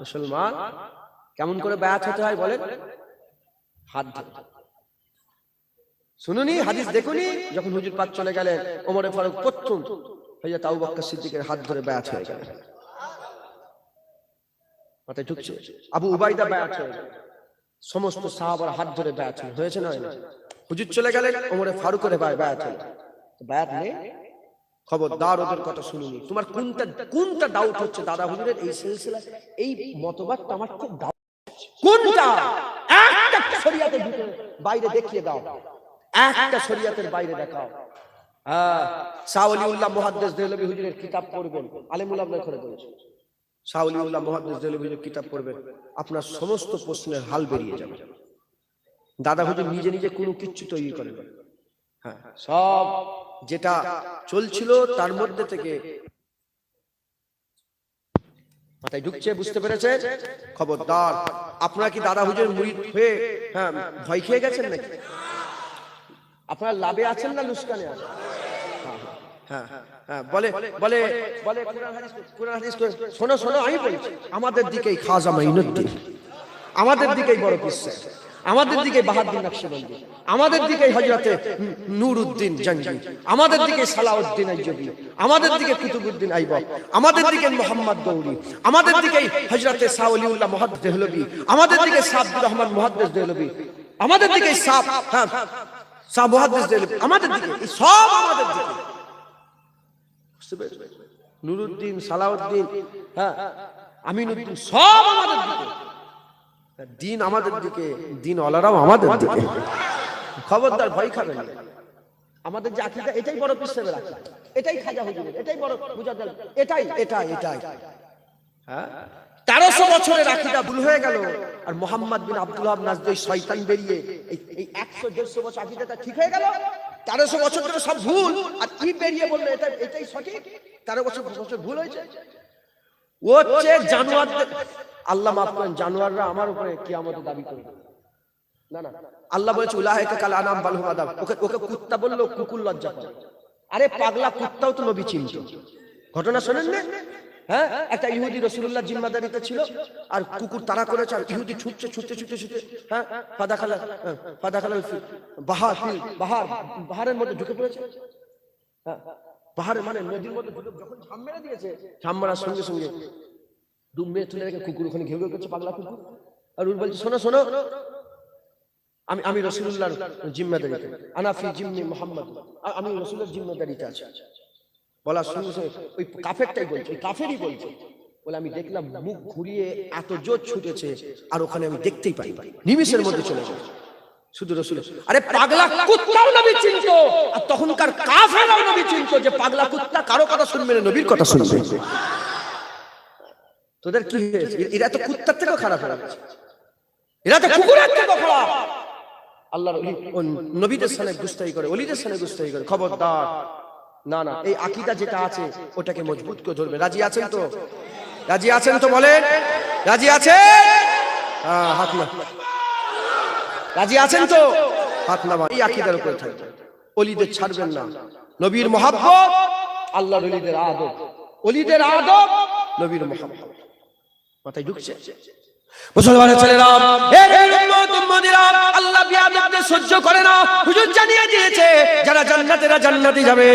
[SPEAKER 1] মুসলমান কেমন করে বায়াত হতে হয় বলেন? হাত ধরে। শুনুনি হাদিস, দেখুনি, যখন হুজুর পাক চলে গেলেন, ওমরে ফারুক প্রথম হযরত আবু বকর সিদ্দিকের হাত ধরে বায়াত হয়ে গেলেন। মাথায় ঢুকছে? আবু উবাইদা বায়াত হয়ে গেলেন, সমস্ত সাহাবার হাত ধরে বায়াত হয়েছে না? হুজুর চলে গেলেন, ওমরে ফারুকের বায়াত হলো। বায়াত নেই, খবরদার ওদের কথা শুনুনি। তোমার কোনটা ডাউট হচ্ছে দাদা হুজুরের এই সিলসিলা, এই মতবাদটা আমার খুব ডাউট, কোনটা? একটা শরীয়তের ভিতরে বাইরে দেখিয়ে দাও, একটা শরীয়তের বাইরে দেখাও। হ্যাঁ, শাহ ওলিউল্লাহ মুহাদ্দিস দেহলভী হুজুরের কিতাব পড়বেন, আলেমুল আপনার করে বলেছে, শাহ ওলিউল্লাহ মুহাদ্দিস দেহলভী হুজুরের কিতাব পড়বেন, আপনার সমস্ত প্রশ্নের হাল বেরিয়ে যাবে। দাদা হুজুর নিজে নিজে কোনো কিচ্ছু তৈরি করেন। হ্যাঁ, সব যেটা চলছিল তার মধ্যে থেকে মাথায় ঢুকছে, বুঝতে পেরেছে? খবরদার, আপনারা কি দাদা হুজুরের মুরিদ হয়ে হ্যাঁ ভয় খেয়ে গেছেন নাকি? আপনারা লাভে আছেন না লুস্কানে আছেন? হ্যাঁ হ্যাঁ, বলে বলে বলে কোরআন হাদিস শোনো শোনো, আমি বলছি, আমাদের দিকেই খাজা মাইনুদ্দিন, আমাদের দিকেই বড় পীর সাহেব, আমাদের দিকে বাহাদুর নকশবন্দি, আমাদের দিকে হযরতে নূরউদ্দিন জঙ্গি, আমাদের দিকে সালাউদ্দিন আইয়ুবী, আমাদের দিকে কুতুবউদ্দিন আইবক, আমাদের দিকে মোহাম্মদ গৌরী, আমাদের দিকে হযরতে শাহ ওলিউল্লাহ মুহাদ্দিস দেহলভী, আমাদের দিকে শাহ আব্দুর রহমান মুহাদ্দিস দেহলভী, আমাদের দিকে শাহ মুহাদ্দিস দেহলভী, আমাদের দিকে সব আমাদের দিকে। নূরউদ্দিন, সালাউদ্দিন, হ্যাঁ আমিনুদ্দিন, সব আমাদের দিকে। দিন আমাদের দিকে, দিন ওয়ালারাও আমাদের দিকে। খবরদার, ভয় খাবেন না। আমাদের যে আকীদা, এটাই বড় পীর সাহেবের আকীদা, এটাই খাজা হুজুরের, এটাই বড় মুজাদ্দিদ, এটাই এটাই এটাই। হ্যাঁ, 1300 বছরের আকীদা ভুল হয়ে গেল, আর মুহাম্মদ বিন আব্দুল ওয়াহাব নাজদী শয়তান বেরিয়ে এই 100-150 বছর আকীদাটা ঠিক হয়ে গেল। 1300 বছর ধরে সব ভুল, আর কি বেরিয়ে বললো এটাই সঠিক। 13 বছর ভুল হয়েছে। ও হচ্ছে জানোয়ারদের, আল্লাহ মাফ করেন, জানোয়াররা আমার উপরে কিয়ামতের দাবি করবে না। না, আল্লাহ বলেছে উলাইকা কাল আনাম বাল হুম আদাল। ওকে কুত্তা বললো, কুকুর লজ্জা পায়। আরে পাগলা, কুত্তাও তো নবী চিনত। ঘটনা শোনেন না? হ্যাঁ, একটা ইহুদি রাসূলুল্লাহ জিম্মাদারিতে ছিল, আর কুকুর তাড়া করেছে, আর ইহুদি ছুটছে ছুটতে ছুটতে ছুটতে হ্যাঁ ফাদাখালা বাহারের মধ্যে ঢুকে পড়েছে। হ্যাঁ, পাহাড়ে মানে নদীর মধ্যে ঢুকে যখন ঝাম মেরে দিয়েছে, ঝাম মারার সঙ্গে সঙ্গে ডুব মেরে তুলে রেখে কুকুর ওখানে ঘেউ ঘেউ করছে, পাগলা কুকুর। আর ওর বলছে, শোনো শোনো, আমি রাসূলুল্লাহর জিম্মাদারিতে, আনা ফি জিম্মি মুহাম্মদ, আমি রাসূলের জিম্মাদারিতে আছি। বলার সঙ্গে সঙ্গে ওই কাফেরটাই বলছে, ওই কাফেরই বলছে, বলে আমি দেখলাম মুখ ঘুরিয়ে এত জোর ছুটেছে, আর ওখানে আমি দেখতেই পাই, নিমিষের মধ্যে চলে গেল। শুধু রাসূল, আরে পাগলা কুত্তাও নবী চিনতো, আর তখনকার কাফেররাও নবী চিনতো যে পাগলা কুত্তা কারো কথা শুনবে না, নবীর কথা শুনবে। তোদের কি হয়েছে? এরা তো কুত্তার থেকেও খারাপ হয়ে গেছে, এরা তো কুকুরের থেকেও খারাপ। আল্লাহর নবীদের সামনে গুস্তাখি করে, ওলিদের সামনে গুস্তাখি করে। খবরদার, না না, এই আকীদা যেটা আছে ওটাকে মজবুত করে ধরবে। রাজি আছেন তো? রাজি আছেন তো বলেন? রাজি আছেন? হ্যাঁ, হাত না। রাজি আছেন তো? হাত না। এই আকীদার উপরে থাকবে, ওলিদের ছাড়বেন না। নবীর মহব্বত, আল্লাহর ওলিদের আদব, ওলিদের আদব, নবীর মহব্বত মাথায় ঢুকছে? মুসলমানের ছেলেরা, আল্লাহ বিয়াদবদের সহ্য করে না। হুজুর জানিয়ে দিয়েছে, যারা জান্নাতীরা জান্নাতে যাবে,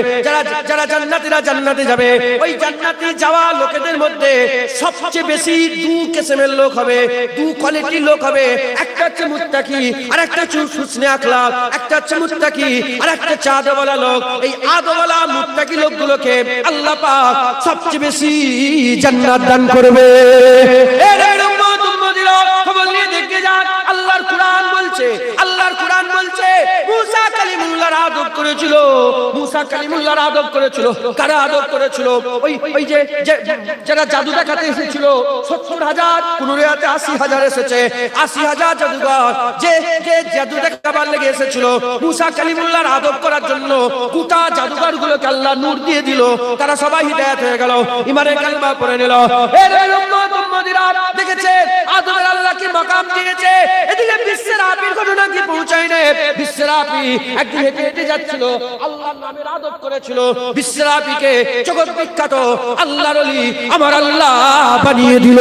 [SPEAKER 1] যারা জান্নাতীরা জান্নাতে যাবে, ওই জান্নাতে যাওয়া লোকেদের মধ্যে সবচেয়ে বেশি দু কিসমের লোক হবে, দু কোয়ালিটির লোক হবে। একটা হচ্ছে মুত্তাকি, আর একটা হচ্ছে হুসনে আখলাক। একটা হচ্ছে মুত্তাকি, আর একটা হচ্ছে আদবওয়ালা লোক। এই আদবওয়ালা মুত্তাকি লোকগুলোকে আল্লাহ পাক সবচেয়ে বেশি জান্নাত দান করবে। খবর নিয়ে দেখে যান, আল্লাহর কোরআন বলছে, আল্লাহর কোরআন বলছে মুসা কালিমুল্লাহর আদব করেছিল, মুসা কালিমুল্লাহর আদব করেছিল। কারা আদব করেছিল? ওই যে যারা জাদু দেখাতে এসেছিল ৭০,০০০, ৮০,০০০ এসেছে, ৮০,০০০ জাদুঘর যে জাদু দেখাবার লেগে এসেছিল। মুসা কালিমুল্লাহর আদব করার জন্য গোটা জাদুঘর গুলোকে আল্লাহ নূর দিয়ে দিল, তারা সবাই হিদায়াত হয়ে গেল, ইমানের কালিমা পড়ে নিল। দেখেছে আদমের আল্লাহ কি মাকাম দিয়েছে। এদিকে বিশ্বের আপির ঘটনা কি পৌঁছায় না? বিশ্বের আপি একদিন হেঁটে হেঁটে যাচ্ছিল, আল্লাহর নামের আদব করেছিল। বিশ্বের আপিকে জগৎ বিখ্যাত আল্লাহর ওলি আমার আল্লাহ বানিয়ে দিল।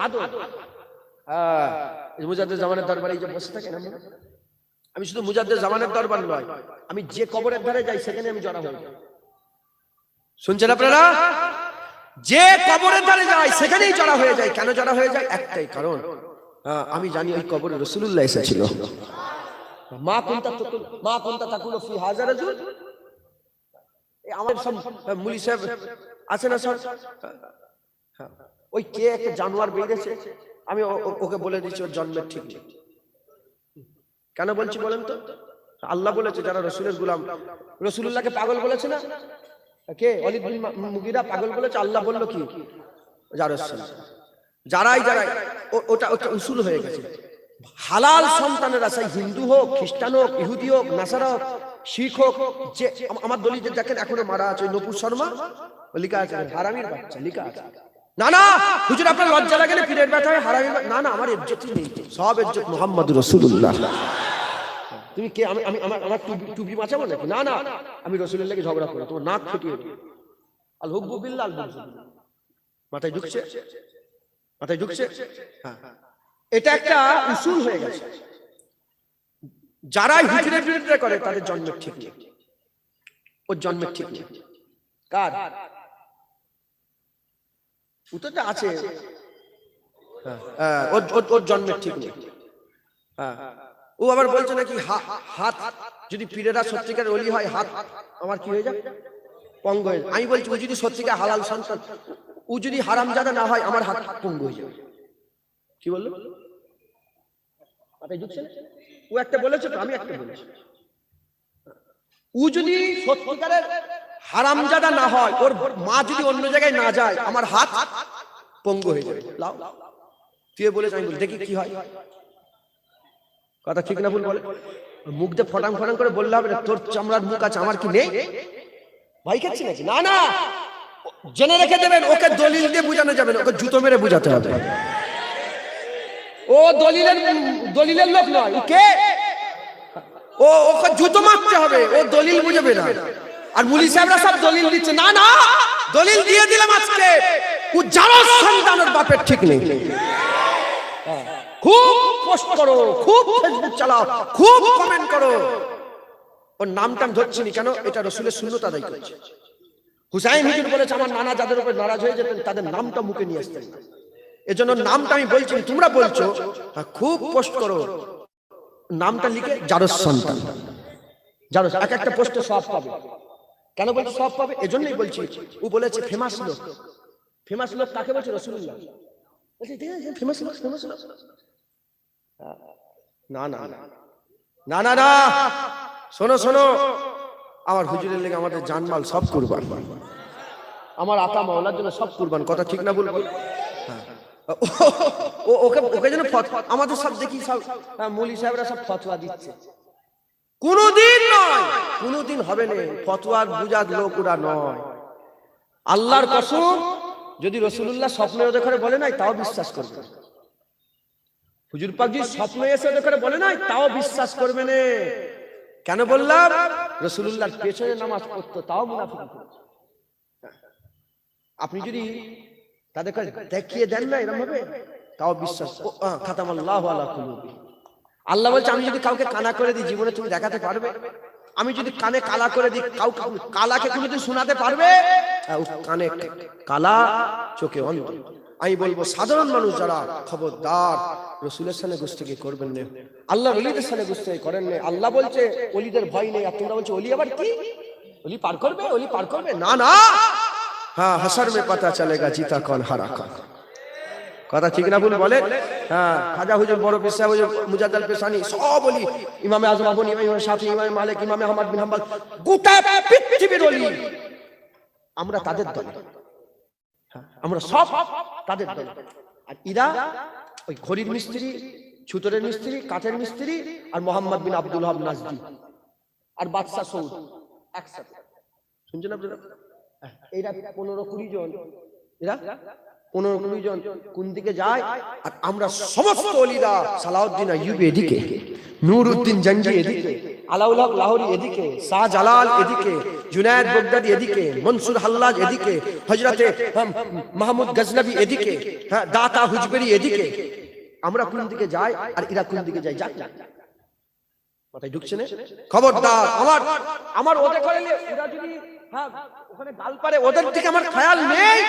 [SPEAKER 1] আদব। হ্যাঁ, মুজাদ্দেদ জামানের দরবারে এই যে বসে থাকেন, আমি শুধু মুজাদ্দেদ জামানের দরবার নয়, আমি যে কবরের ধারে যাই সেখানে আমি জড়া হয়ে যাই। শুনছেন আপনারা? যে কবরের ধারে যায় সেখানেই জড়া হয়ে যায়। কেন জড়া হয়ে যায়? একটাই কারণ, আমি জানি ওই কবরে রাসূলুল্লাহ এসেছিল। মা কুনতা তাকুলু ফি হাযা রাজুল। আমার সব মুলি সাহেব আছে না স্যার, ওই কে একটা জানোয়ার বেরিয়েছে, আমি ওকে বলে দিচ্ছি ওর জন্মের ঠিক নেই। কেন বলছি বলেন তো? আল্লাহ বলেছে যারা রাসূলের গোলাম, রাসূলুল্লাহকে পাগল বলেছে না? কে? ওয়ালিদ বিন মুগীরা পাগল বলেছে। আল্লাহ বলল কি? যারাই ওটা উসুল হয়ে গেছে। হালাল সন্তানেরা, সেই হিন্দু হোক, খ্রিস্টান হোক, ইহুদি হোক, নাসারা হোক, শিখ হোক, যে আমার দলিতে দেখেন এখনো মারা আছে নূপুর শর্মা, লিখা আছে হারামির বাচ্চা, লিখা আছে। না না হুজুর, আপনার লজ্জা লাগে না? পীরের ব্যথা হয় হারামির? না না, আমার ইজ্জতই নেই, সব ইজ্জত মুহাম্মদ রাসূলুল্লাহ। তুমি কে? আমার টুপি বাঁচাবো নাকি? না না, আমি রাসূলের লাগে ঝগড়া করো, তোমার নাক ফুটিয়ে দেবো। আল হুব্বু বিল্লাহ আল বুগযু। মাথায় ঢুকছে? মাথায় ঢুকছে? হ্যাঁ, এটা একটা উসুল হয়ে গেছে। যারা হিজরতের বিরুদ্ধে করে তাদের জন্মের ঠিক নেই, ওর জন্মের ঠিক নেই। কার উত্তরটা আছে? হ্যাঁ, ওর জন্মের ঠিক নেই। হ্যাঁ, ও আবার বলছে নাকি হাত যদি পীরেরা সত্যিকার ওলি হয়, হাত আমার কি হয়ে যায়? পঙ্গ হয়ে যায়। আমি বলছি ও যদি সত্যিকার হালাল সন্তান, ও যদি হারামজাদা না হয়, আমার হাত পঙ্গ হয়ে যাবে। কি বললো? মাথায় ঢুকছে? ও একটা বলেছে তো, আমি একটা বলেছি। ও যদি সত্যিকারের হারামজাদা না হয়, ওর মা যদি অন্য জায়গায় না যায়, আমার হাত পঙ্গ হয়ে যাবে। লাও তুই বলেছ, আমি বলি দেখি কি হয়। কথা ঠিক না ভুল বলে? মুখ দিয়ে ফটাং ফটাং করে বললে হবে না, তোর চামড়ার মুখ আছে, আমার কি নেই? ভাই খাচ্ছি নাকি? না না, জেনে রেখে দেবেন, ওকে দলিল দিয়ে বোঝানো যাবে না, ওকে জুতো মেরে বোঝাতে হবে। ও দলিলের লোক নয়, ও কে? ওকে জুতো মারতে হবে, ও দলিল বুঝাবে না। আর মুলি সাহেবরা সব দলিল দিচ্ছে, না না দলিল দিয়ে দিলাম আজকে, ও যারা সন্তানের বাপের ঠিক নেই। খুব পোস্ট করো, খুব ফেসবুক চালাও, খুব কমেন্ট করো, ওর নামটা ধরছি না কেন, এটা রসুলের সুন্নত আদায় করেছে। হুসাইন হুজুর বলেছে আমার নানা যাদের উপর নারাজ হয়ে যেতেন তাদের নামটা মুখে নিয়ে আসতেন, এজন্য নামটা আমি বলছি। তোমরা বলছো খুব পোস্ট করো, নামটা লিখে জারস সন্তান, জারস এক একটা পোস্টে সব পাবে। কেন বলছি সব পাবে? এজন্যই বলছি। ও বলেছে ফেমাস লোক, ফেমাস লোক কাকে বলছে? রাসূলুল্লাহ। বলছে ফেমাস লোক, ফেমাস লোক। না না না না না না, শোনো শোনো, আমার হুজুরের লেগে আমাদের জানমাল সব কুরবান, আমার আকা মাওলার জন্য সব কুরবান, কথা ঠিক না বলবো? ওকে ওকে যেন আমাদের সব দেখি সব মৌলী সাহেবরা সব ফতোয়া দিচ্ছে, কোনদিন নয়, কোনদিন হবে না। ফতোয়ার বুঝার লোক ওরা নয়। আল্লাহর কসম, যদি রাসূলুল্লাহ স্বপ্নে ওদের করে বলে নাই তাও বিশ্বাস করবে। হুজুর পাক যদি স্বপ্নে এসে ওদের করে বলে নাই তাও বিশ্বাস করবে না। কেন বললাম? রাসূলুল্লাহর পেছনে নামাজ পড়তো তাও মুনাফিক। আপনি যদি তাদেরকে দেখিয়ে দেন না এরকম ভাবে তাও বিশ্বাস। খাতামাল্লাহু আলা কুলুবি, আল্লাহ বলছে আমি যদি কাউকে কানা করে দিই জীবনে তুমি দেখাতে পারবে? আমি যদি কানে কালা করে দিই, কাউকে কালাকে কোনোদিন শোনাতে পারবে? কানে কালা চোখে অন্ধ। আমি বলবো সাধারণ মানুষ যারা, খবরদার রাসূলের সামনে গুস্তাখি করবেন না, আল্লাহ ওলিদের সামনে গুস্তাখি করেন না। আল্লাহ বলছে ওলিদের ভয় নেই, আর তোমরা বলছো ওলি আবার কি? ওলি পার করবে, ওলি পার করবে? না না, হ্যাঁ হাসর মে পাতা চলেগা জিতা কौन হারা কौन, কথা ঠিক না ভুল বলেন? হ্যাঁ, খাজা হুজুর, বড় পীর সাহেব হুজুর, মুজাদ্দাল পেশানি সব বলি, ইমামে আজম আবু হানিফা, ইমাম শাফি, ইমাম মালিক, ইমাম আহমদ বিন হাম্বল, গোটা পৃথিবীর ওলি আমরা তাদের দলে, আমরা সব তাদের দলে। আর ইরা ওই ঘড়ির মিস্ত্রি, ছুতরের মিস্ত্রি, কাঠের মিস্ত্রি, আর মোহাম্মদ বিন আব্দুল ওয়াহাব নাজদি আর বাদশা সৌদ একসাথে, শুনছেন আপনারা? এরা 15-20 জন, এরা 15-20 জন কোন দিকে যায়? আর আমরা সমস্ত ওলিরা, সালাউদ্দিন আইয়ুবী এদিকে, নূরউদ্দিন জঙ্গি এদিকে, আলাউল হক লাহোরী এদিকে, শাহজালাল এদিকে, জুনায়েদ বাগদাদি এদিকে, মনসুর হাল্লাজ এদিকে, হযরতে মাহমুদ গজনবী এদিকে, হ্যাঁ দাতা হুজবেরি এদিকে। আমরা কোন দিকে যাই আর এরা কোন দিকে যায়? যাক কথাই ঢুকছে না। খবরদার, আমার ওদের করে এরা যদি হ্যাঁ ওখানে গাল পারে, ওদের দিকে আমার খেয়াল নেই।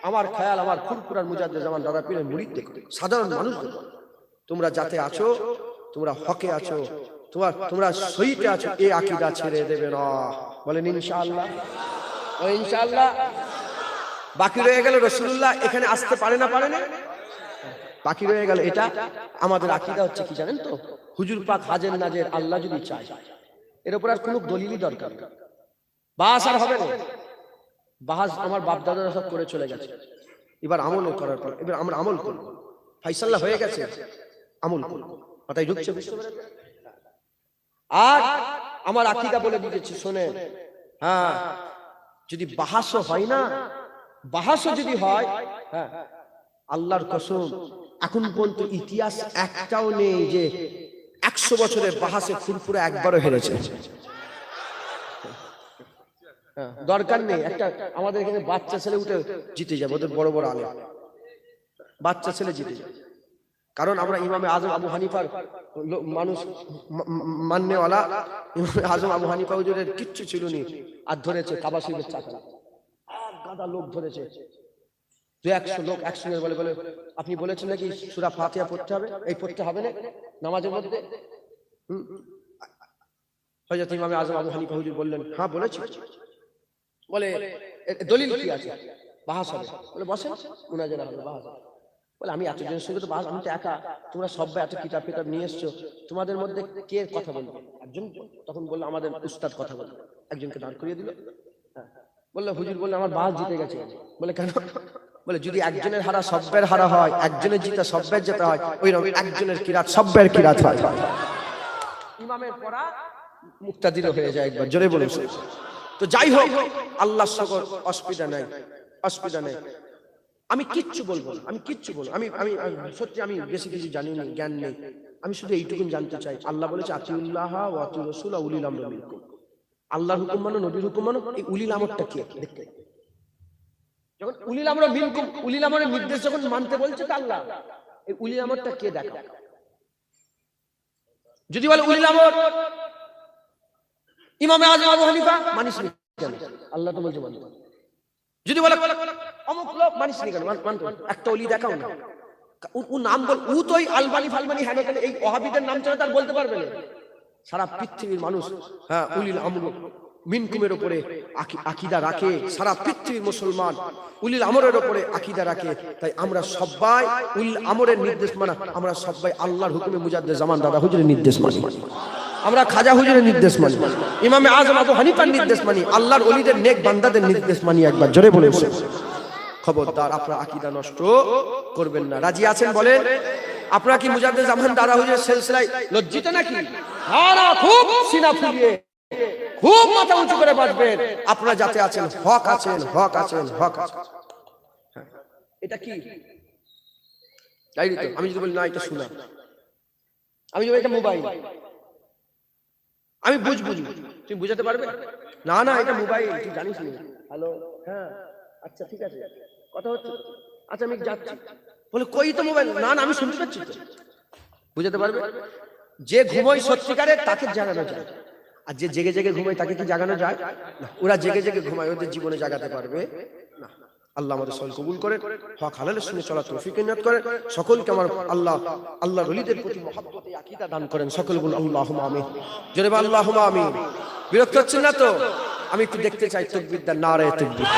[SPEAKER 1] আমার খেয়াল আমার ফুরফুরার মুজাদ্দেদ জামান দাদা পীরের মুরিদদের, সাধারণ মানুষদের। তোমরা যাতে আছো, তোমরা হকে আছো, তোমরা সহিতে আছো, এই আকীদা ছেড়ে দেবে না। বলেন ইনশাআল্লাহ, ও ইনশাআল্লাহ। বাকি রয়ে গেল রাসূলুল্লাহ এখানে আসতে পারে না, পারে না, বাকি রয়ে গেল এটা। আমাদের আকীদা হচ্ছে কি জানেন তো? হুজুর পাক হাজের নাজের, আল্লাহ যদি চায়। এর উপর আর কোনো দলিলই দরকার নেই, বাস আর হবে না। বাস আমার বাপ দাদারা সব করে চলে গেছে, এবার আমল করার পর এবার আমরা আমল করব, ফাইসাল্লাহ হয়ে গেছে, আমল করব। কথাই ঢুকছে? আর আমার আকীদা বলে দিয়েছি, শোনেন, হ্যাঁ যদি বাহাসও হয় না, বাহাসও যদি হয়, হ্যাঁ আল্লাহর কসম এখন পর্যন্ত ইতিহাস একটাও নেই যে 100 বছরের বাহাসে ফুরফুরা একবারও হেরেছে। দরকার নেই। একটা আমাদের এখানে বাচ্চা ছেলে উঠে জিতে যাবে, ওদের বড় বড় আলেম, বাচ্চা ছেলে জিতে যাবে। কারণ আমরা ইমামে আজম আবু হানিফার মানুষ মাননেওয়ালা, ইমামে আজম আবু হানিফা হুজুরের কিচ্ছু ছিল নি, আর ধরেছে কাবা শরীফের চাকরা, এক গাদা লোক ধরেছে, 200 লোক একসঙ্গে বলে বলে আপনি বলেছেন নাকি সূরা ফাতিহা পড়তে হবে? এই পড়তে হবে না নামাজের মধ্যে? হযরত ইমামে আজম আবু হানিফা হুজুর বললেন হ্যাঁ বলেছি। বলে দলিল কি আছে? বাহাস হবে। বলে বসেন, মুনাজারা হবে, বাহাস। বলে আমি এতজনের সঙ্গে তো বাহাস, আমি তো একা, তোমরা সবাই এত কিতাব কিতাব নিয়ে এসছো, তোমাদের মধ্যে কে কথা বলবে? একজন তখন বললো আমাদের উস্তাদ কথা বলবে, একজনকে দাঁড় করিয়ে দিল। বললো হুজুর, বললে আমার বাহাস জিতে গেছে। বলে কেন? বলে যদি একজনের হারা সব্বের হারা হয়, একজনের জিতা সব্বের জেতা হয়, ওইরকম একজনের কিরাত সব্বের কিরাত হয়। ইমামের পড়া মুক্তাদির হয়ে যায় একবার, জোরে বলুন। তো যাই হোক, আল্লাহর শকর, অসুবিধা নাই, অসুবিধা নেই। আমি কিচ্ছু বলবো না, আমি কিচ্ছু বলবো, আমি সত্যি আমি বেশি কিছু জানি না, জ্ঞান নেই। আমি শুধু এইটুকুন জানতে চাই, আল্লাহ বলেছে আতিউল্লাহ ওয়া আতিউর রাসূল ওয়া উলিল আমরি মিনকুম। আল্লাহর হুকুম মানো, নবীর হুকুম মানো। এই উলিল আমরটা কি দেখতে, যখন উলিল আমর মিনকুম, উলিল আমরের নির্দেশ যখন মানতে বলছে তো আল্লাহ, এই উলিল আমরটা কে দেখা? যদি বলে উলিল আমর ইমামে আযম আবু হানিফা, মানিস নি কেন? আল্লাহ তো বলছে মানতে। যদি বলে অমুক লোক, মানিস নি কেন? মানতে। একটা ওলি দেখাও না, ও নাম বল, ও তো ওই আলবানি ফালবানি হ্যাঁ এই ওয়াহাবিদের নাম ছাড়া তার বলতে পারবে না। সারা পৃথিবীর মানুষ হ্যাঁ উলিল আমর মিনকুমের উপরে আকীদা রাখে, সারা পৃথিবীর মুসলমান উলিল আমরের উপরে আকীদা রাখে। তাই আমরা সবাই উলিল আমরের নির্দেশ মানা, আমরা সবাই আল্লাহর হুকুমে মুজাদ্দিদ জামান দাদা হুজুরের নির্দেশ মানি, আমরা খাজা হুজুরের নির্দেশ মানি, ইমামে আযম আবু হানিফার নির্দেশ মানি, আল্লাহর ওলিদের নেক বান্দাদের নির্দেশ মানি। একবার জোরে বলে খবরদার আপনারা আকীদা নষ্ট করবেন না। রাজি আছেন বলেন? আপনারা কি মুজাদ্দিদ জামান দাদা হুজুরের সিলসিলায় লজ্জিত নাকি? না, খুব সিনা ফুলিয়ে খুব মাথা উঁচু করে বাঁচবেন। আপনারা যাতে আছেন হক আছেন, হক আছেন, হক আছেন। এটা কি ডায়েরি? তো আমি যদি বলি না এটা শোনা, আমি যদি এটা মোবাইল, আমি বুঝবো, তুই বুঝাতে পারবে? না না এটা মোবাইল, তুই জানিস না। হ্যালো, হ্যাঁ আচ্ছা ঠিক আছে, কথা হচ্ছে, আচ্ছা আমি যাচ্ছি। বলে কই তো মোবাইল? না না আমি শুনতে পাচ্ছি তো। বুঝাতে পারবে? যে ঘুমোয় সত্যিকারের তাকে জাগানো যায়, আর যে জেগে জেগে ঘুমায় তাকে কি জাগানো যায়? না। ওরা জেগে জেগে ঘুমায়, ওদের জীবনে জাগাতে পারবে না। আল্লাহ আমাদের সকল কবুল করেন, হক হালালের সঙ্গে চলার তৌফিক নিয়ত করেন। সকলকে আমার আল্লাহর ওলিদের প্রতি মহব্বতে আকীদা দান করেন। সকল বলুন আল্লাহুম্মা আমিন। জোরে বল আল্লাহুম্মা আমিন। বিরক্ত হচ্ছেন না তো? আমি একটু দেখতে চাই তাকবীর দেন, নারে তাকবীর।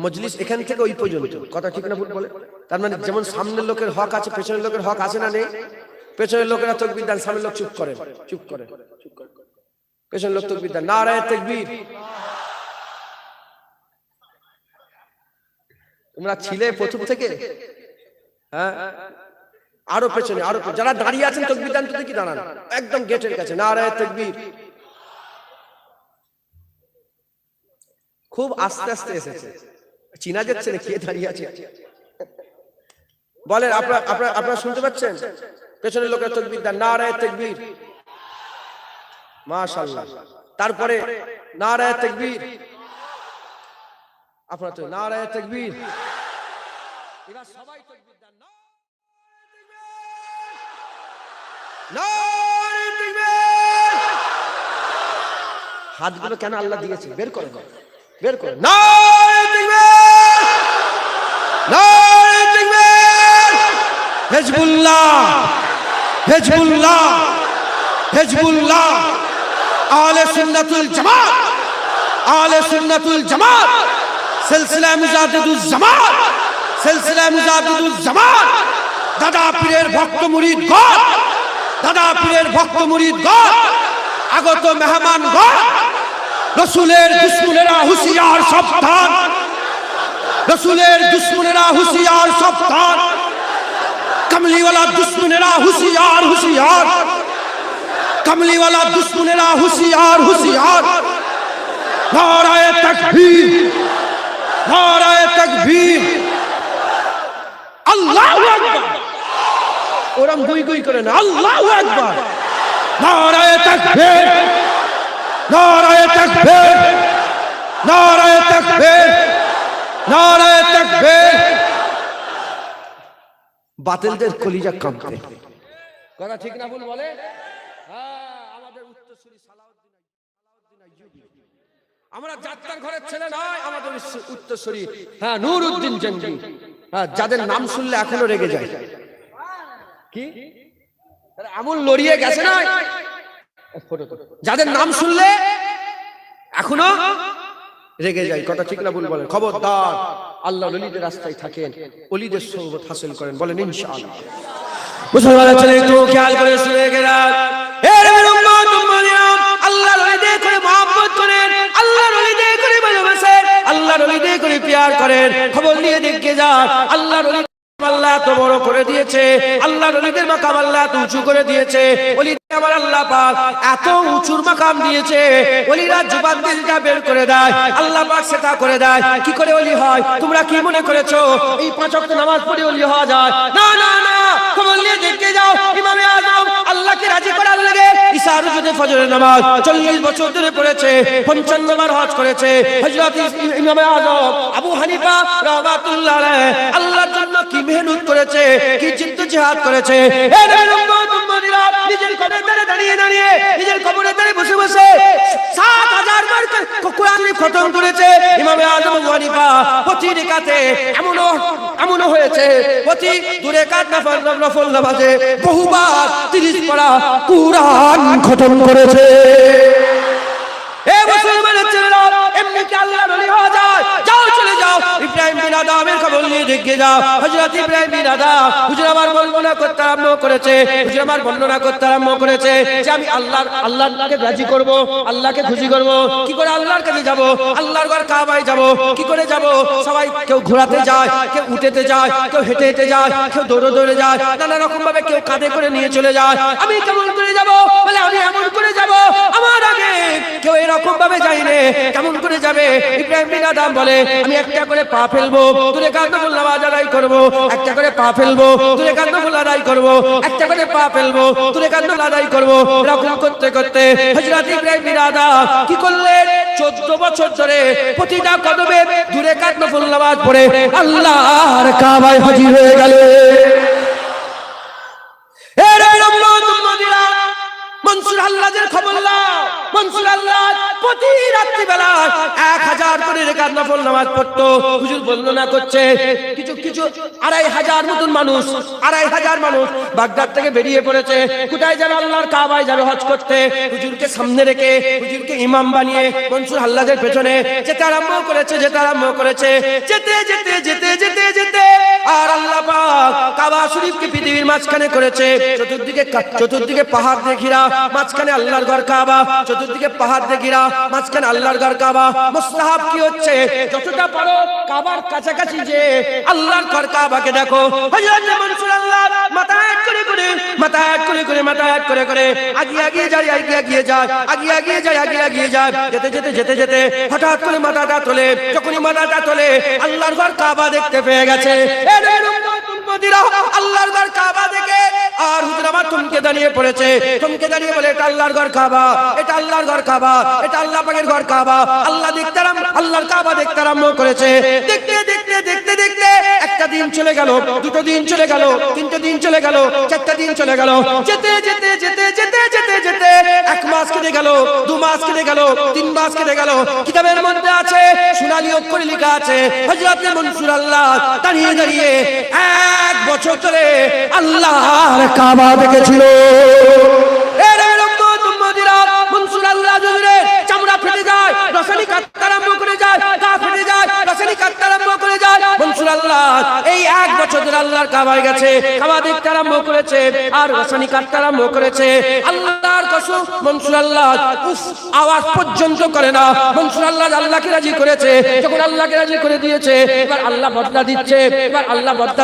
[SPEAKER 1] মজলিস এখান থেকে ওই পর্যন্ত, কথা ঠিক না ভুল বলে? তার মানে যেমন সামনের লোকের হক আছে, পেছনের লোকের হক আছে না নেই? পেছনের লোকেরা তাকবীর দেন, সামনের লোক চুপ করেন, চুপ করেন, চুপ করেন। পেছনের লোক তাকবীর দেন, নারে তাকবীর। তোমরা ছিলে প্রথম থেকে? হ্যাঁ আরো পেছনে, আরো যারা দাঁড়িয়ে আছেন তাকবীর দেন, তো দেখি দাঁড়ান একদম গেটের কাছে, নারে তাকবীর। খুব আস্তে আস্তে এসেছে, চিনা যাচ্ছে না কে দাঁড়িয়ে আছে। বলেন আপনারা শুনতে পাচ্ছেন? পেছনের লোকের তাকবীর দেন, নারে তাকবীর। মাশাআল্লাহ। তারপরে নারে তাকবীর। আপনারা তো নারে তাকবীর। এবার সবাই তাকবীর দেন, নারে তাকবীর। হাতগুলো কেন আল্লাহ দিয়েছে? বের করে দাও, বের করে। নারে তাকবীর, নারে তাকবীর। Hezbollah, Hezbollah, Hezbollah. আহলে সুন্নাতুল জামাত, আহলে সুন্নাতুল জামাত, সিলসিলা মুজাদ্দিদুজ জামাত, সিলসিলা মুজাদ্দিদুজ জামাত। দাদা পীরের ভক্ত মুরিদগণ, দাদা পীরের ভক্ত মুরিদগণ, আগত মেহমানগণ, রাসূলের দুশমনেরা হুঁশিয়ার সাবধান, রাসূলের দুশমনেরা হুঁশিয়ার সাবধান, কমলিওয়ালা দুশমনেরা হুঁশিয়ার হুঁশিয়ার, কমলিওয়ালা দুশমনেরা হুঁশিয়ার হুঁশিয়ার। নারায়ে তাকবীর, নারায়ে তাকবীর। আল্লাহু আকবার। ওরম গুই গুই করে না, আল্লাহু আকবার। নারায়ে তাকবীর, নারায়ে তাকবীর, নারায়ে তাকবীর, নারায়ে তাকবীর। বাতিলদের কলিজা কাঁপবে, কথা ঠিক না ভুল বলে? হ্যাঁ আমাদের উত্তরসূরি সালাউদ্দিন আইয়ুবী, আমরা যাত্রার ঘরের ছেলে নয়, আমাদের উত্তরসূরি হ্যাঁ নূরউদ্দিন জঙ্গি, হ্যাঁ যাদের নাম শুনলে এখনো রেগে যায়। কি এমন লড়িয়ে গেছে না, যাদের নাম শুনলে এখনো রেগে যায়, কথা ঠিক না ভুল বলেন? খবরদার আল্লাহর ওলিদের রাস্তায় থাকেন, ওলিদের সোহবত হাসিল করেন, বলেন ইনশাআল্লাহ। মুসলমানের ছেলে একটু খেয়াল করে শুনে গেলাম, এর উম্মত উম্মানিয়া আল্লাহর ওলিদের করে মহব্বত করেন, আল্লাহর ওলিদের করে ভালোবাসেন, আল্লাহর ওলিদের করে প্যার করেন। খবর নিয়ে দেখে যান আল্লাহর ওলি আল্লাহ এত বড় করে দিয়েছে, আল্লাহর ওলিদের মাকাম আল্লাহ এত উঁচু করে দিয়েছে, ওলিদের আমার আল্লাহ পাক এত উঁচুর মাকাম দিয়েছে, ওলিরা জবান দিয়ে বের করে দেয়, আল্লাহ পাক সেটা করে দেয়। কি করে ওলি হয়? তোমরা কি মনে করেছো এই 5 ওয়াক্ত নামাজ পড়ে ওলি হওয়া যায়? না না না, খবর নিয়ে দেখতে যাও ইমামে আযম আল্লাহকে রাজি করার লাগে ইশার যদি ফজরের নামাজ 40 বছর ধরে পড়েছে 55 বার হজ করেছে হযরত ইমামে আযম আবু হানিফা রাহমাতুল্লাহ আলাইহি আল্লাহর জন্য কি মেহনত করেছে কি জিহাদ করেছে নিজের কবরে দাঁড়িয়ে দাঁড়িয়ে নিজের কবরে দাঁড়িয়ে বসে বসে 7000 বার কোরআন খতম করেছে ইমামে আযম আবু হানিফা প্রতি রাকাতে এমন হয়েছে প্রতি দুই রাকাত নফল নামাজে বহুবার 30 পারা কোরআন খতম করেছে। এ মুসলমানের ছেলেরা এমনি কি আল্লাহর ওলি হয়ে যায়? যাও চলে যাও ইব্রাহিম বিন আদমের খবর নিয়ে দেখে যাও হযরত ইব্রাহিম বিন আদম হুজুর আমার বর্ণনা করতে আরম্ভ করেছে যে আমি আল্লাহকে রাজি করব আল্লাহকে খুশি করব কি করে আল্লাহর কাছে যাব আল্লাহর ঘর কাবায় যাব কি করে যাব সবাই কেউ ঘোড়াতে যায় কেউ উঠেতে যায় কেউ হেঁটে হেঁটে যায় কেউ দৌড়ে দৌড়ে যায় নানা রকম ভাবে কেউ কাঁধে করে নিয়ে চলে যায় আমি কেমন করে যাব বলে আমি এমন করে যাব আমার আগে কেউ এরকম ভাবে যায়নি কেমন করে যাবে ইব্রাহিম বিন আদম বলে আমি একটা করে পা ফেলবো দুই রাকাত নফল নামাজ আদায় করব একটা করে পা ফেলবো দুই রাকাত নফল আদায় করব একটা করে পা ফেলবো দুই রাকাত নফল আদায় করব এরকম করতে করতে হযরত ইব্রাহিম বিন আদম কি করলেন 14 বছর ধরে প্রতিটা কদমে দুই রাকাত নফল নামাজ পড়ে আল্লাহর কাবায় হাজির হয়ে গেলেন। মনসুর আল্লাহর খবর নাও মনসুর আল্লাহ প্রতি রাত্রি বেলা 1000 করে রাকাত নফল নামাজ পড়তো হুজুর বর্ণনা করছে কিছু 2500 মতন মানুষ 2500 মানুষ বাগদাদ থেকে বেরিয়ে পড়েছে কোথায় যাবে আল্লাহর কাবায় যাবে হজ করতে হুজুরকে সামনে রেখে হুজুরকে ইমাম বানিয়ে মনসুর আল্লাহর পেছনে যেতে আরম্ভ করেছে যেতে যেতে আর আল্লাহ পাক কাবা শরীফকে পৃথিবীর মাঝখানে করেছে চতুর্দিকে পাহাড় দিয়ে ঘেরা মাঝখানে আল্লাহর ঘর কাবা চতুর্দিকে পাহাড় দিয়ে ঘেরা মাঝখানে আল্লাহর ঘর কাবা মুস্তাহাব কি হচ্ছে যতটা পারো কাবার কাছাকাছি যে আল্লাহর ঘর কাবাকে দেখো হযরত মনসুর আল্লাহ মাথা এক করে আগিয়ে যায় যেতে হঠাৎ করে মাথাটা তোলে যখনই মাথাটা তোলে আল্লাহর ঘর কাবা দেখতে পেয়ে গেছে আল্লাহর ঘর কাবা দেখে আর হুজুর আমার থমকে দাঁড়িয়ে বলে এটা আল্লাহর ঘর কাবা এটা আল্লাহর ঘর কাবা এটা আল্লাহ পাকের ঘর কাবা আল্লাহর কাবা দেখতে আরম্ভ করেছে দেখতে একটা দিন চলে গেল দুটো দিন চলে গেল তিনটে দিন চলে গেল চারটা দিন চলে গেল যেতে এক মাস কেটে গেল 2 মাস কেটে গেল 3 মাস কেটে গেল কিতাবের মধ্যে আছে সোনালী অক্ষরে লেখা আছে হযরত মনসুর আল্লাহ দাঁড়িয়ে 1 বছর ধরে আল্লাহর কাবা দেখেছিল। মনসুর আল্লাহ জুড়ে চামড়া ফেটে যায় রসানি কাটতে আরম্ভ করে যায় গা ফেটে যায় রসানি কাটতে আরম্ভ করে যায় মনসুর আল্লাহ এই 1 বছর ধরে আল্লাহর কাবায় গেছে কাবা দেখতে আরম্ভ করেছে আর রসানি কাটতে আরম্ভ করেছে আল্লাহর কসম মনসুর আল্লাহ আওয়াজ পর্যন্ত করে না মনসুর আল্লাহ আল্লাহকে রাজি করেছে যখন আল্লাহকে রাজি করে দিয়েছে এবার আল্লাহ বদলা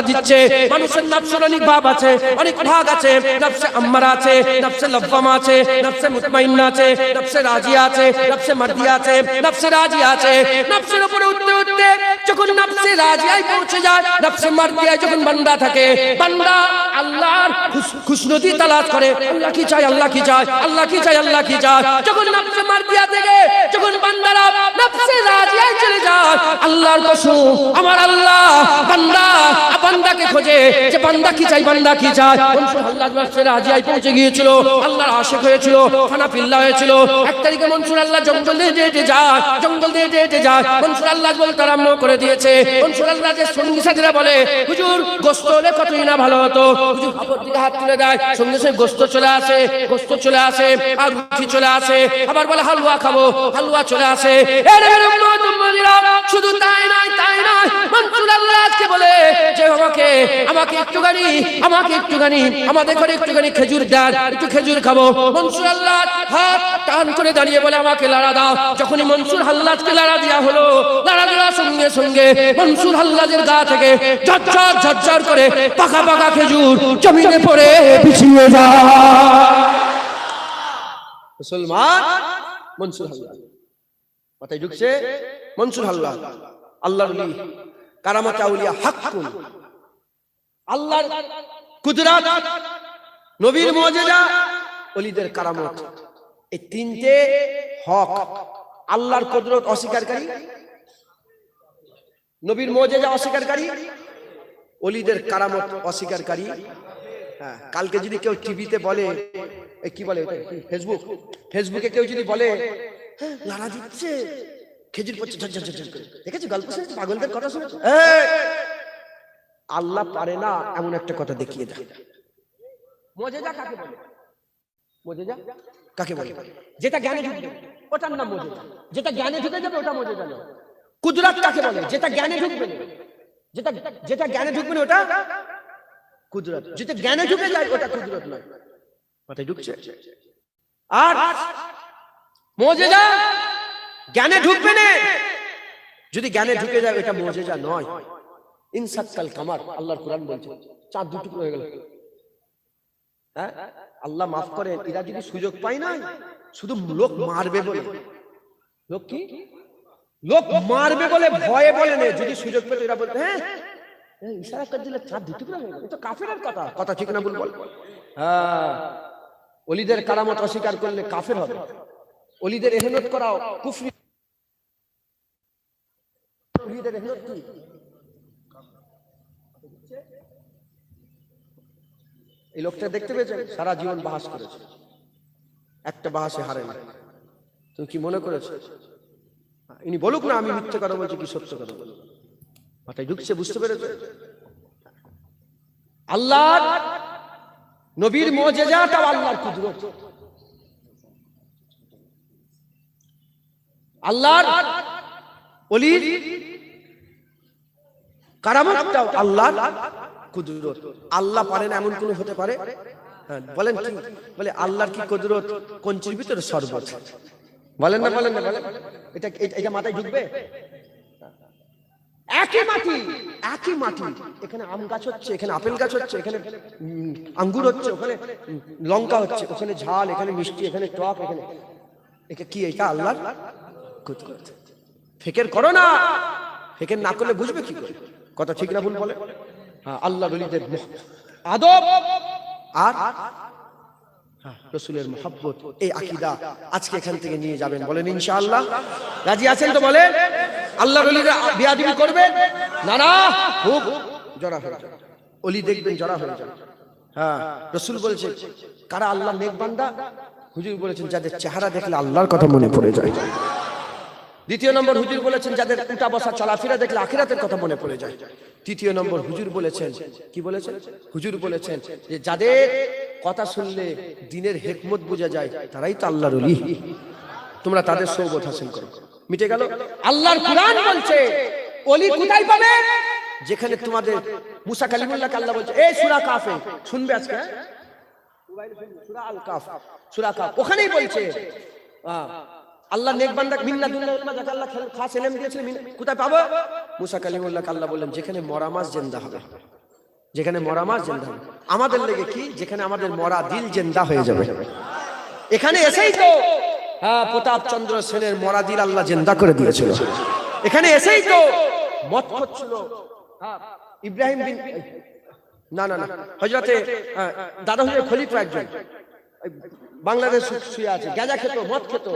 [SPEAKER 1] দিচ্ছে মানুষের নফসের অনেক ভাব আছে অনেক ভাগ আছে নফসে আম্মারা আছে নফসে লব্বামা আছে নফসে মুতমাইন্না আছে নফসে রাজিয়া আছে নফসে মারদিয়া আছে নফসে রাজিয়া আছে নফসের উপরে উঠতে যখন নফসে রাজিয়ায় পৌঁছে যায় নফসে মারদিয়ায় যখন বান্দা থাকে বান্দা আল্লাহর খুশনুদি তালাশ করে আল্লাহ কি চায় যখন নফসে মারদিয়া থেকে যখন বান্দারা নফসে রাজিয়ায় চলে যায় আল্লাহর কসম আমার আল্লাহ বান্দাকে খোঁজে যে বান্দা কি চাই মনসুর আল্লাহ নফসে রাজিয়ায় পৌঁছে গিয়েছিল আল্লাহর আশিক হয়েছিল ফানাফিল্লাহ হয়েছিল 1 তারিখে মনসুর আল্লাহ জঙ্গল দিয়ে হেঁটে যায় মনসুর আল্লাহ বলতে আরম্ভ করে দিয়েছে মনসুর আল্লাহ যে সঙ্গী সাথীরা বলে হুজুর গোশত হলে কতই না ভালো হতো হুজুর হাতের দিকে হাত তুলে দেয় সঙ্গে সঙ্গে গোশত চলে আসে আর রুটি চলে আসে আবার বলে হালুয়া খাবো হালুয়া চলে আসে শুধু তাই নয় মনসুর আল্লাহ আজকে বলে যে আমাকে একটুখানি আমাদের ঘরে একটুখানি খেজুর দেন একটু খেজুর খাবো মনসুর আল্লাহ হাত টান করে দাঁড়িয়ে বলে আমাকে লাড়া দাও যখনই মনসুর আল্লাহকে লাড়া দেওয়া হলো লাড়া দেওয়ার সঙ্গে সঙ্গে মনসুর আল্লাহের গা থেকে ঝরঝর করে পাকা খেজুর জমিনে পড়ে পিছিয়ে যায় মুসলমান মনসুর আল্লাহ মাথায় ঢুকছে মনসুর আল্লাহ আল্লাহর ওলি কারামাত আউলিয়া হাক্কুন আল্লাহর কুদরত, নবীর মুজিজা, ওলিদের কারামত, এই তিনটে হক। আল্লাহর কুদরত অস্বীকারী, নবীর মুজিজা অস্বীকারী, ওলিদের কারামত অস্বীকারী। হ্যাঁ, কালকে যদি কেউ টিভিতে বলে, কি বলে ফেসবুকে কেউ যদি বলে লাড়া দিচ্ছে, খেজুর পড়ছে ঝরঝর ঝরঝর করে, দেখেছি গল্প শুনেছি, পাগলদের কথা শুনেছি। আল্লাহ পারে না এমন একটা কথা দেখিয়ে দেয়। মুজিজা কাকে বলে? মুজিজা কাকে বলে? যেটা জ্ঞানে ঢুকবে ওটার নাম মুজিজা, যেটা জ্ঞানে ঢুকে যাবে ওটা মুজিজা নয়। কুদরত কাকে বলে? যেটা জ্ঞানে ঢুকবে না, যেটা জ্ঞানে ঢুকবে না ওটা কুদরত, যেটা জ্ঞানে ঢুকে যায় ওটা কুদরত নয়। মাথায় ঢুকছে? আর মুজিজা জ্ঞানে ঢুকবে না, যদি জ্ঞানে ঢুকে যায় এটা মুজিজা নয়। ইনসাক্কাল কামার, আল্লাহর কোরআন বলছে চাঁদ দু টুকরো হয়ে গেল। হ্যাঁ, আল্লাহ মাফ করে, এরা যদি সুযোগ পায় না, শুধু লোক মারবে বলে, লোক কি লোক মারবে বলে ভয়ে বলে না, যদি সুযোগ পেত এরা বলতে হ্যাঁ ইশারা করে দিলে চাঁদ দু টুকরো হয়ে গেল। এটা কাফেরের কথা, কথা ঠিক না বল? হ্যাঁ, ওলিদের কারামত অস্বীকার করলে কাফের হবে। ওলিদের ইহনত করাও কুফরি। ওলিদের ইহনত কি? এই লোকটা দেখতে পেয়েছেন, সারা জীবন বাহাস করেছে, একটা বাহাসে হারে না। তুমি কি মনে করেছো ইনি বলুক না আমি মিথ্যে কথা বলছি কি সত্য কথা বলছি? মাথায় ঢুকছে, বুঝতে পেরেছে? আল্লাহর নবীর মুজিজাটাও আল্লাহর কুদরত, আল্লাহর ওলির কারামতটাও আল্লাহর কুদরত। আল্লাহ পারেন এমন কোন হতে পারে? হ্যাঁ, বলেন কি? বলে আল্লাহর কি কুদরত কঞ্চির ভিতরে শরবত। বলেন না, বলেন না, বলেন। এটা মাথায় ঢুকবে? একই মাটি, একই মাটি, এখানে আম গাছ হচ্ছে, এখানে আপেল গাছ হচ্ছে, এখানে আঙ্গুর হচ্ছে, ওখানে লঙ্কা হচ্ছে, ওখানে ঝাল, এখানে মিষ্টি, এখানে টক, এখানে কি? এটা আল্লাহর কুদরত। ফিকির করো না, ফিকির না করলে বুঝবে কি করে? কথা ঠিক না ভুল বলে? হ্যাঁ, আল্লাহর ওলিদের আদব আর রাসূলের মুহাব্বত, এই আকীদা আজকে এখান থেকে নিয়ে যাবেন। বলেন ইনশাআল্লাহ? রাজি আছেন তো? বলেন আল্লাহর ওলিরা বেয়াদবি করবে না? না, খুব জড়া হয়ে যাবে। ওলি দেখবেন জড়া হয়ে যাবে। হ্যাঁ, রাসূল বলেছেন কারা আল্লাহর নেক বান্দা? হুজুর বলেছেন যাদের চেহারা দেখলে আল্লাহর কথা মনে পড়ে যায়। দ্বিতীয় নম্বর হুজুর বলেছেন যাদের উঠা বসা চলাফেরা দেখলে আখিরাতের কথা মনে পড়ে যায়। তৃতীয় নম্বর হুজুর বলেছেন, কি বলেছেন? হুজুর বলেছেন যে যাদের কথা শুনলে দিনের হিকমত বোঝা যায় তারাই তো আল্লাহর ওলি। তোমরা তাদের সোহবত হাসিল করো। মিটে গেল? আল্লাহর কুরআন বলছে ওলি কোথায় পাবে? যেখানে তোমাদের মুসা কালিমুল্লাহকে আল্লাহ বলছে এই সূরা কাফে শুনবে আজকে, সূরা আল কাফ, সূরা কাফ, ওখানেই বলছে আল্লাহ নেক বান্দা মিন্না দুনিয়া যাকে আল্লাহ খাস ইলম দিয়েছিলেন কোথায় পাবো? মুসা কালিমুল্লাহকে আল্লাহ বললেন যেখানে মরা মাছ জিন্দা হবে, যেখানে মরা মাছ জিন্দা হবে। আমাদের লেগে কি? যেখানে আমাদের মরা দিল জিন্দা হয়ে যাবে। এখানে এসেই তো প্রতাপ চন্দ্র সেনের মরা দিল আল্লাহ জিন্দা করে দিয়েছিল। এখানে এসেই তো মত হচ্ছিল ইব্রাহিম বিন না না না হযরতে দাদা হুজুর খলিফা একজন বাংলাদেশ শুয়ে আছে, গাঁজা খেত, মদ খেত,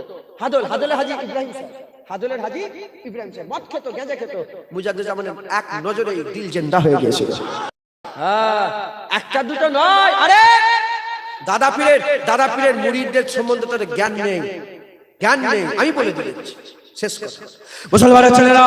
[SPEAKER 1] হাদলের হাজী ইব্রাহিম সাহেব, হাদলের হাজী ইব্রাহিম সাহেব মদ খেত, গাঁজা খেত। মুজাদ্দিদ জামানে এক নজরে দিল জিন্দা হয়ে গিয়েছিল। একটা দুটো নয়, আরে দাদা পীরের মুরিদদের সম্বন্ধে তাদের জ্ঞান নেই, জ্ঞান নেই। আমি বলে দিচ্ছি শেষ কথা, মুসলমানের ছেলেরা,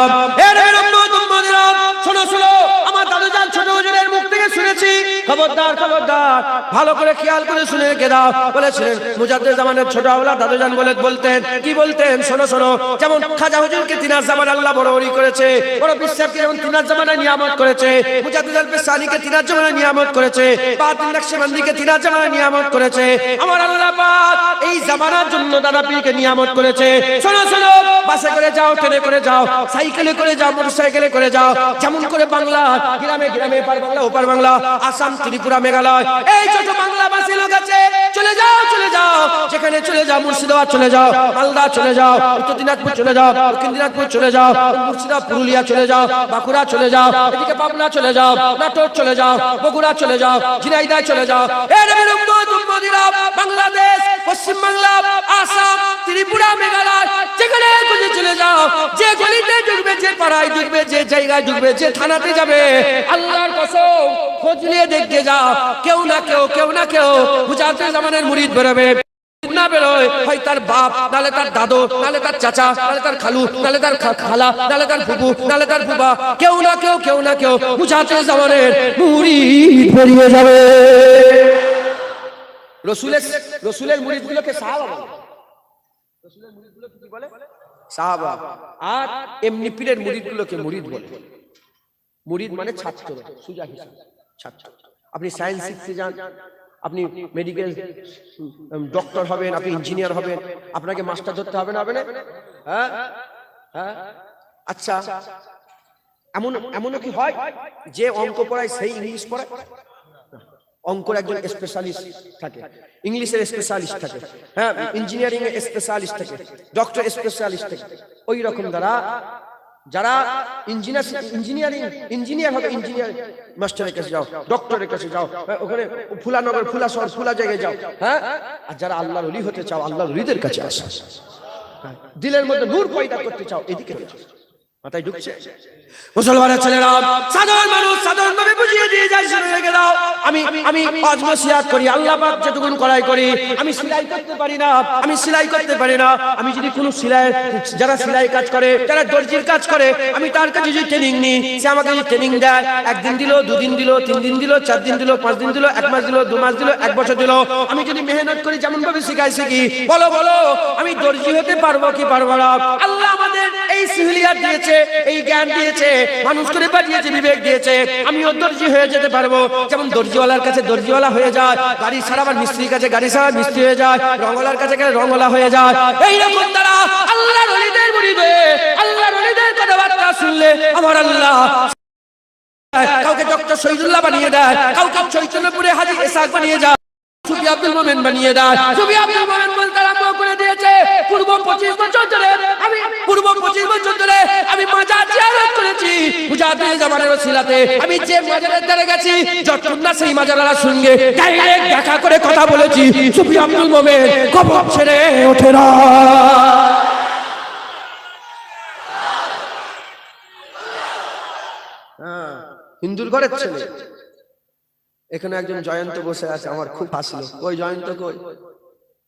[SPEAKER 1] শোনো শোনো, আমার দাদুজান ছোট হুজুরের মুখ থেকে শুনেছি, খবরদার খবরদার, ভালো করে খেয়াল করে শুনে রেখে দাও। বলেছিলেন মুজাদ্দিদ জামানের ছোট আওলাদ দাদুজান বলতেন, কি বলতেন? শোনো শোনো, যেমন খাজা হুজুরকে তিনার জামান আল্লাহ বড় ওলি করেছে, বড় বিশ্বাসকে যেমন তিনার জামানায় নিয়ামত করেছে, মুজাদ্দিদ আল পেশানীকে তিনার জামানায় নিয়ামত করেছে, বাতিল নকশবন্দিকে তিনার জামানায় নিয়ামত করেছে, আমার আল্লাহ পাক এই জামানার জন্য দাদা পীরকে নিয়ামত করেছে। শোনো শোনো, বাসে করে যাও, ট্রেনে করে যাও, সাইকেলে করে যাও, মোটরসাইকেলে করে যাও, যেমন করে বাংলা গ্রামে গ্রামে, এপার বাংলা ওপার বাংলা, আসাম, ত্রিপুরা, মেঘালয়, এই ছোট বাংলাভাষী লোক আছে, চলে চলে যাও, যেখানে চলে যাও, মুর্শিদাবাদ চলে যাও, মালদা চলে যাও, উত্তর দিনাজপুর চলে যাও, দক্ষিণ দিনাজপুর চলে যাও, মুর্শিদাবাদ পুরুলিয়া চলে যাও, বাঁকুড়া চলে যাও, এদিকে পাবনা চলে যাও, নাটোর চলে যাও, বগুড়া চলে যাও, ঝিনাইদহ চলে যাও, এই নবীর উম্মত উম্মতিরা বাংলাদেশ, পশ্চিম বাংলা, আসাম, ত্রিপুরা, মেঘালয়, যেখানে খুঁজে চলে যাও, যে গলিতে ঢুকবে, যে পাড়ায় ঢুকবে, যে জায়গায় ঢুকবে, যে থানাতে যাবে, আল্লাহর কসম খোঁজ নিয়ে দেখতে যাও, কেউ না কেউ হুজাতে জামানের মুরিদ বেরোবে। না বেরোয়, হয় তার বাপ, নালে তার দাদু, নালে তার চাচা, নালে তার খালু, নালে তার খালা, নালে তার ফুফু, নালে তার ফুফা, কেউ না কেউ হুজাতে জামানের মুরিদ বেরিয়ে যাবে। রসুলের মুরিদগুলোকে সাহাবা বলে। রসুলের মুরিদগুলোকে কি বলে? সাহাবা। আর এমনি পীরের মুরিদগুলোকে মুরিদ বলে। মুরিদ মানে ছাত্র, সুজা হিসাবে ছাত্র। আপনি সায়েন্স শিখতে যান, আপনি মেডিকেল ডক্টর হবেন, আপনি ইঞ্জিনিয়ার হবেন, আপনাকে মাস্টার ধরতে হবে না? হবে না? হ্যাঁ হ্যাঁ। আচ্ছা, এমনও কি হয় যে অঙ্ক পড়ায় সেই ইংলিশ পড়ায়? অঙ্কর একজন স্পেশালিস্ট থাকে, ইংলিশের স্পেশালিস্ট থাকে, হ্যাঁ, ইঞ্জিনিয়ারিং এর স্পেশালিস্ট থাকে, ডক্টর স্পেশালিস্ট থাকে। ওই রকম যারা ইঞ্জিনিয়ার হবে, ইঞ্জিনিয়ার মাস্টারের কাছে যাও, ডক্টরের কাছে যাও, ওখানে ফুলানগর, ফুলা শহর, ফুলা জায়গায় যাও, হ্যাঁ। আর যারা আল্লাহর ওলি হতে চাও, আল্লাহর ওলিদের কাছে আসো। দিলের মধ্যে নূর পয়দা করতে চাও, এদিকে মাথায় ঢুকছে? মুসলমানের ছেলেরা, সাধারণ মানুষ সাধারণভাবে বুঝিয়ে দিয়ে যায়, শুরু হয়ে গেল। আমি আজ নসিহত করি, আল্লাহ পাক যেটুকুন করাই করি, আমি সেলাই করতে পারি না। আমি যদি কোনো যারা সেলাই কাজ করে, যারা দর্জির কাজ করে, আমি তার কাছে যদি ট্রেনিং নিই, সে আমাকে যদি ট্রেনিং দেয়, 1 দিন দিল, 2 দিন দিল, 3 দিন দিল, 4 দিন দিল, 5 দিন দিল, 1 মাস দিল, 2 মাস দিল, 1 বছর দিল, আমি যদি মেহনত করি, যেমন ভাবে শিখি, বলো আমি দর্জি হতে পারবো কি পারবো না? আল্লাহ আমাদের এই সিভিলিয়ার দিয়েছে, এই জ্ঞান দিয়েছে, মানুষ করে পাঠিয়েছে, বিবেক দিয়েছে, আমিও দর্জি হয়ে যেতে পারবো। যেমন দর্জিওয়ালার কাছে দর্জিওয়ালা হয়ে যায়, গাড়ি সারাবার মিস্ত্রির কাছে গাড়ি সারাবার মিস্ত্রি হয়ে যায়, রঙওয়ালার কাছে গেলে রঙওয়ালা হয়ে যায়। এইরকম তারা আল্লাহর ওলিদের মুরিদে, আল্লাহর ওলিদের কথাবার্তা শুনলে আমার আল্লাহ কাউকে ডক্টর শহীদুল্লাহ বানিয়ে দেয়, কাউকে চৈতন্যপুরে হাজী ইসহাক বানিয়ে যায়, সুফি আব্দুল মোমেন বানিয়ে দেয়। সুফি আব্দুল মোমেন বলতে আরম্ভ করে দিয়েছে, পূর্ব 25 বছর ধরে আমি মাজার জিয়ারত করেছি, হুজাতে জামানের ওসিলাতে। আমি যে মাজারের ধারে গেছি, যতক্ষণ না সেই মাজারওয়ালার সঙ্গে ডাইরেক্ট দেখা করে কথা বলেছি, সুফি আব্দুল মোমেন কবর ছেড়ে ওঠে না। হিন্দুর ঘরের ছেলে। এখানে একজন জয়ন্ত বসে আছে, আমার খুব হাসলো। ওই জয়ন্ত কই?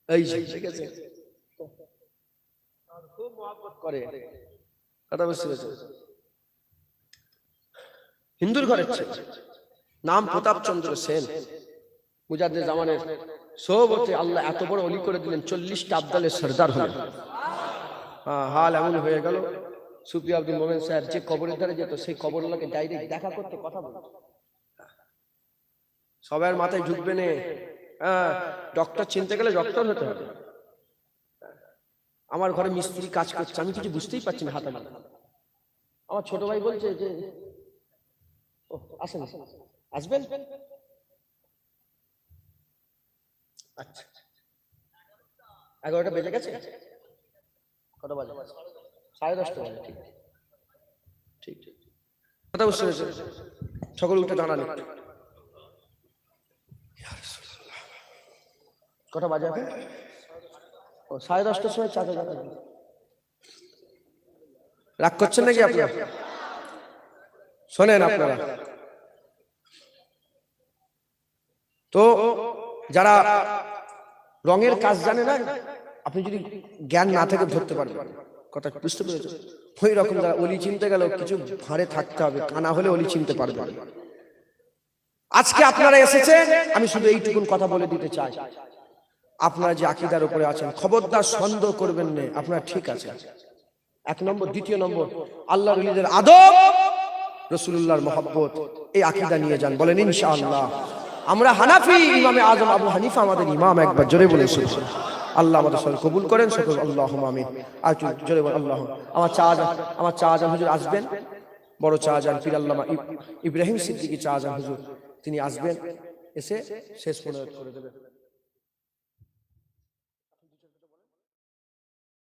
[SPEAKER 1] এই ঠিক আছে, খুব মহব্বত করে, কথা বুঝতে পেরেছো? হিন্দুর ঘরের ছেলে, নাম প্রতাপচন্দ্র সেন, মুজাদ্দেদ জামানের সোহবতে আল্লাহ এত বড় ওলি করে দিলেন, 40টা আবদালের সর্দার হলেন। হাল এমন হয়ে গেল, সুফি আব্দুল মোমেন সাহেব যে কবরের ধারে যেত, সেই কবরওয়ালাকে ডাইরেক্ট দেখা করতে, কথা বলতো। সবার মাথায় ঢুকবে না, ডক্টর চিনতে গেলে ডক্টর হতে হবে। আমার ঘরে মিস্ত্রি কাজ করছে, আমি কিছু বুঝতেই পারছি না, হাতে মাথা। আমার ছোট ভাই বলছে যে আসেন, আসবেন? আচ্ছা, 11টা বেজে গেছে, কটা বাজে? 10:30 বাজে। ঠিক ঠিক কথা বুঝতে পেরেছেন? সকল উঠে দাঁড়ালেন। কটা বাজে এখন? 10:30টার সময় চাচা যাবে। রাগ করছেন নাকি আপনারা? শোনেন আপনারা, তো যারা রঙের কাজ জানে না, আপনি যদি জ্ঞান না থেকে ধরতে পারবেন, কথা বুঝতে পেরেছেন? ওই রকম যারা অলি চিনতে গেল, কিছু ভাঁড়ে থাকতে হবে, কানা হলে অলি চিনতে পারবে। আজকে আপনারা এসেছেন, আমি শুধু এইটুকুন কথা বলে দিতে চাই, আপনারা যে আকীদার উপরে আছেন, খবরদার সন্দেহ করবেন না, আপনারা ঠিক আছে। 1 নম্বর। দ্বিতীয় নম্বর, আল্লাহর ওলিদের আদব, রাসূলুল্লাহর মহব্বত, এই আকীদা নিয়ে যান। বলেন ইনশাআল্লাহ। আমরা হানাফি, ইমামে আজম আবু হানিফা আমাদের ইমাম, একবার জোরে বলে শুনছেন। আল্লাহ আমাদের সবাই কবুল করেন, সকল আল্লাহুম্মা আমিন। আর জোরে বলেন আল্লাহ। আমার চা আজান হুজুর আসবেন, বড় চা আজান পীর আল্লামা ইব্রাহিম সিদ্দিকী চা আজান হুজুর, তিনি আসবেন, এসে শেষ মোনাজাত করে দেবেন।